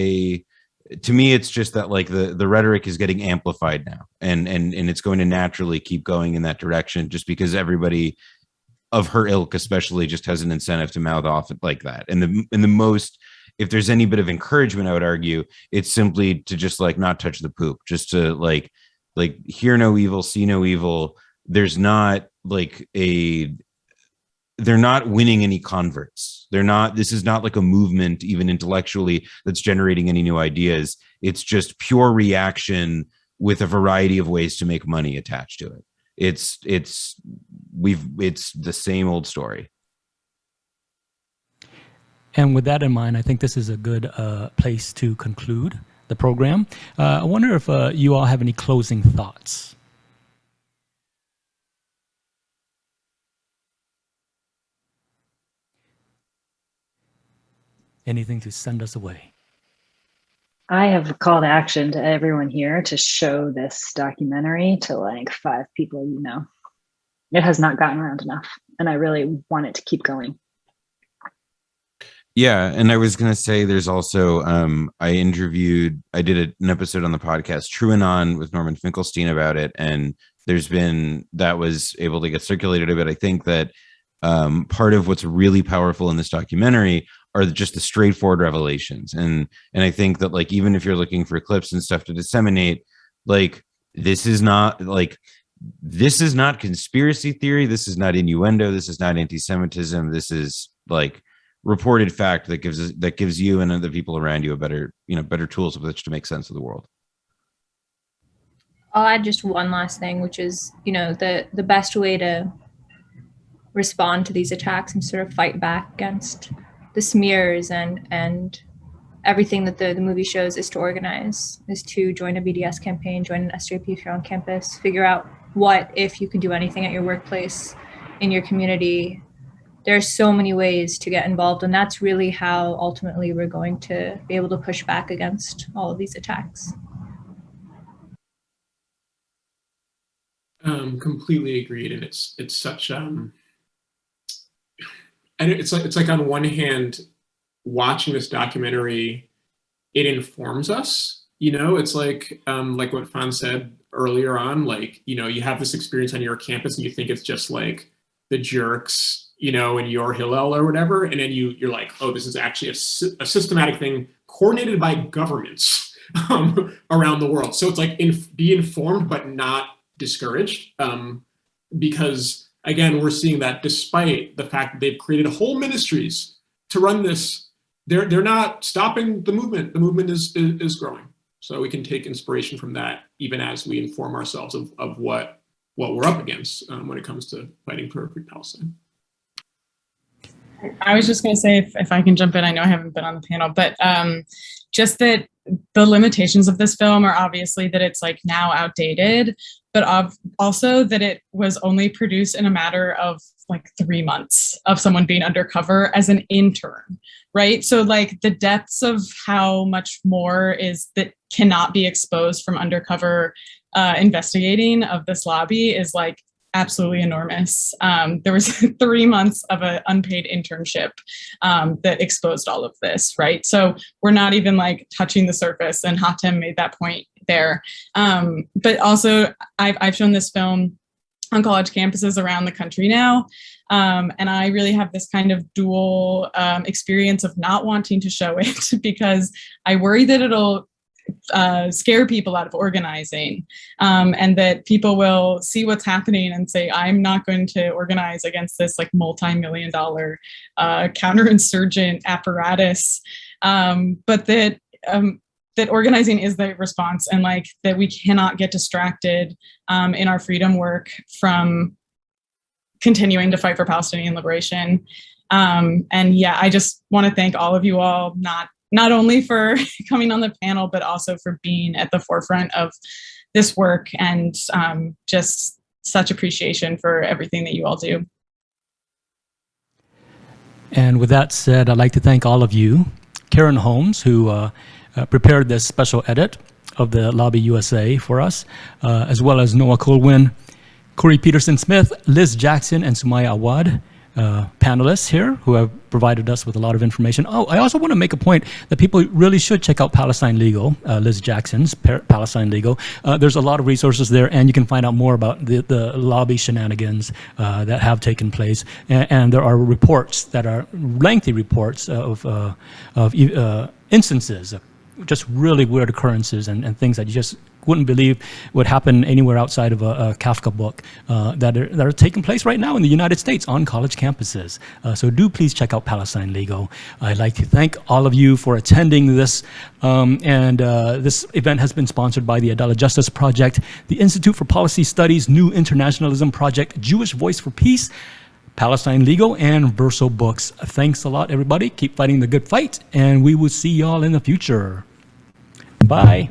to me, it's just that like the rhetoric is getting amplified now, and it's going to naturally keep going in that direction, just because everybody of her ilk especially just has an incentive to mouth off like that. And the most, if there's any bit of encouragement, I would argue it's simply to just like not touch the poop, just to like hear no evil, see no evil. There's not like they're not winning any converts. This is not like a movement, even intellectually, that's generating any new ideas. It's just pure reaction with a variety of ways to make money attached to it. It's the same old story. And with that in mind, I think this is a good place to conclude the program. I wonder if you all have any closing thoughts. Anything to send us away? I have a call to action to everyone here to show this documentary to like 5 people. It has not gotten around enough, and I really want it to keep going. Yeah, and I was going to say there's also, I did an episode on the podcast True Anon with Norman Finkelstein about it, and that was able to get circulated a bit. I think that part of what's really powerful in this documentary are just the straightforward revelations. And I think that like, even if you're looking for clips and stuff to disseminate, like this is not conspiracy theory. This is not innuendo. This is not anti-Semitism. This is like reported fact that gives you and the people around you a better tools with which to make sense of the world. I'll add just one last thing, which is, the best way to respond to these attacks and sort of fight back against the smears and everything that the movie shows is to organize, is to join a BDS campaign, join an SJP if you're on campus, figure out what if you can do anything at your workplace, in your community. There are so many ways to get involved, and that's really how ultimately we're going to be able to push back against all of these attacks. Completely agreed, and it's such and it's like on one hand, watching this documentary, it informs us. It's like what Fawn said earlier on, you have this experience on your campus and you think it's just like the jerks, in your Hillel or whatever, and then you're like, oh, this is actually a systematic thing coordinated by governments around the world. So it's like be informed but not discouraged, because again, we're seeing that despite the fact that they've created whole ministries to run this, they're not stopping the movement. The movement is growing. So we can take inspiration from that, even as we inform ourselves of what we're up against when it comes to fighting for free Palestine. I was just going to say, if I can jump in, I know I haven't been on the panel, but just that the limitations of this film are obviously that it's like now outdated, but also that it was only produced in a matter of like 3 months of someone being undercover as an intern, right? So like the depths of how much more is that cannot be exposed from undercover investigating of this lobby is like absolutely enormous. There was 3 months of an unpaid internship that exposed all of this, right? So we're not even like touching the surface, and Hatem made that point there. But also I've shown this film on college campuses around the country now. And I really have this kind of dual experience of not wanting to show it because I worry that it'll scare people out of organizing, and that people will see what's happening and say, I'm not going to organize against this like multi-million-dollar counterinsurgent apparatus, but that organizing is the response, and like that we cannot get distracted in our freedom work from continuing to fight for Palestinian liberation. And yeah, I just want to thank all of you all, not only for coming on the panel, but also for being at the forefront of this work, and just such appreciation for everything that you all do. And with that said, I'd like to thank all of you. Caren Holmes, who prepared this special edit of the Lobby USA for us, as well as Noah Kulwin, Khury Petersen-Smith, Liz Jackson, and Sumaya Awad, panelists here who have provided us with a lot of information. Oh, I also want to make a point that people really should check out Palestine Legal, Liz Jackson's Palestine Legal. There's a lot of resources there, and you can find out more about the lobby shenanigans that have taken place. And there are reports that are lengthy reports of instances of just really weird occurrences and things that you just wouldn't believe would happen anywhere outside of a Kafka book that are taking place right now in the United States on college campuses. So do please check out Palestine Legal. I'd like to thank all of you for attending this. This event has been sponsored by the Adalah Justice Project, the Institute for Policy Studies, New Internationalism Project, Jewish Voice for Peace, Palestine Legal, and Verso Books. Thanks a lot, everybody. Keep fighting the good fight, and we will see y'all in the future. Bye.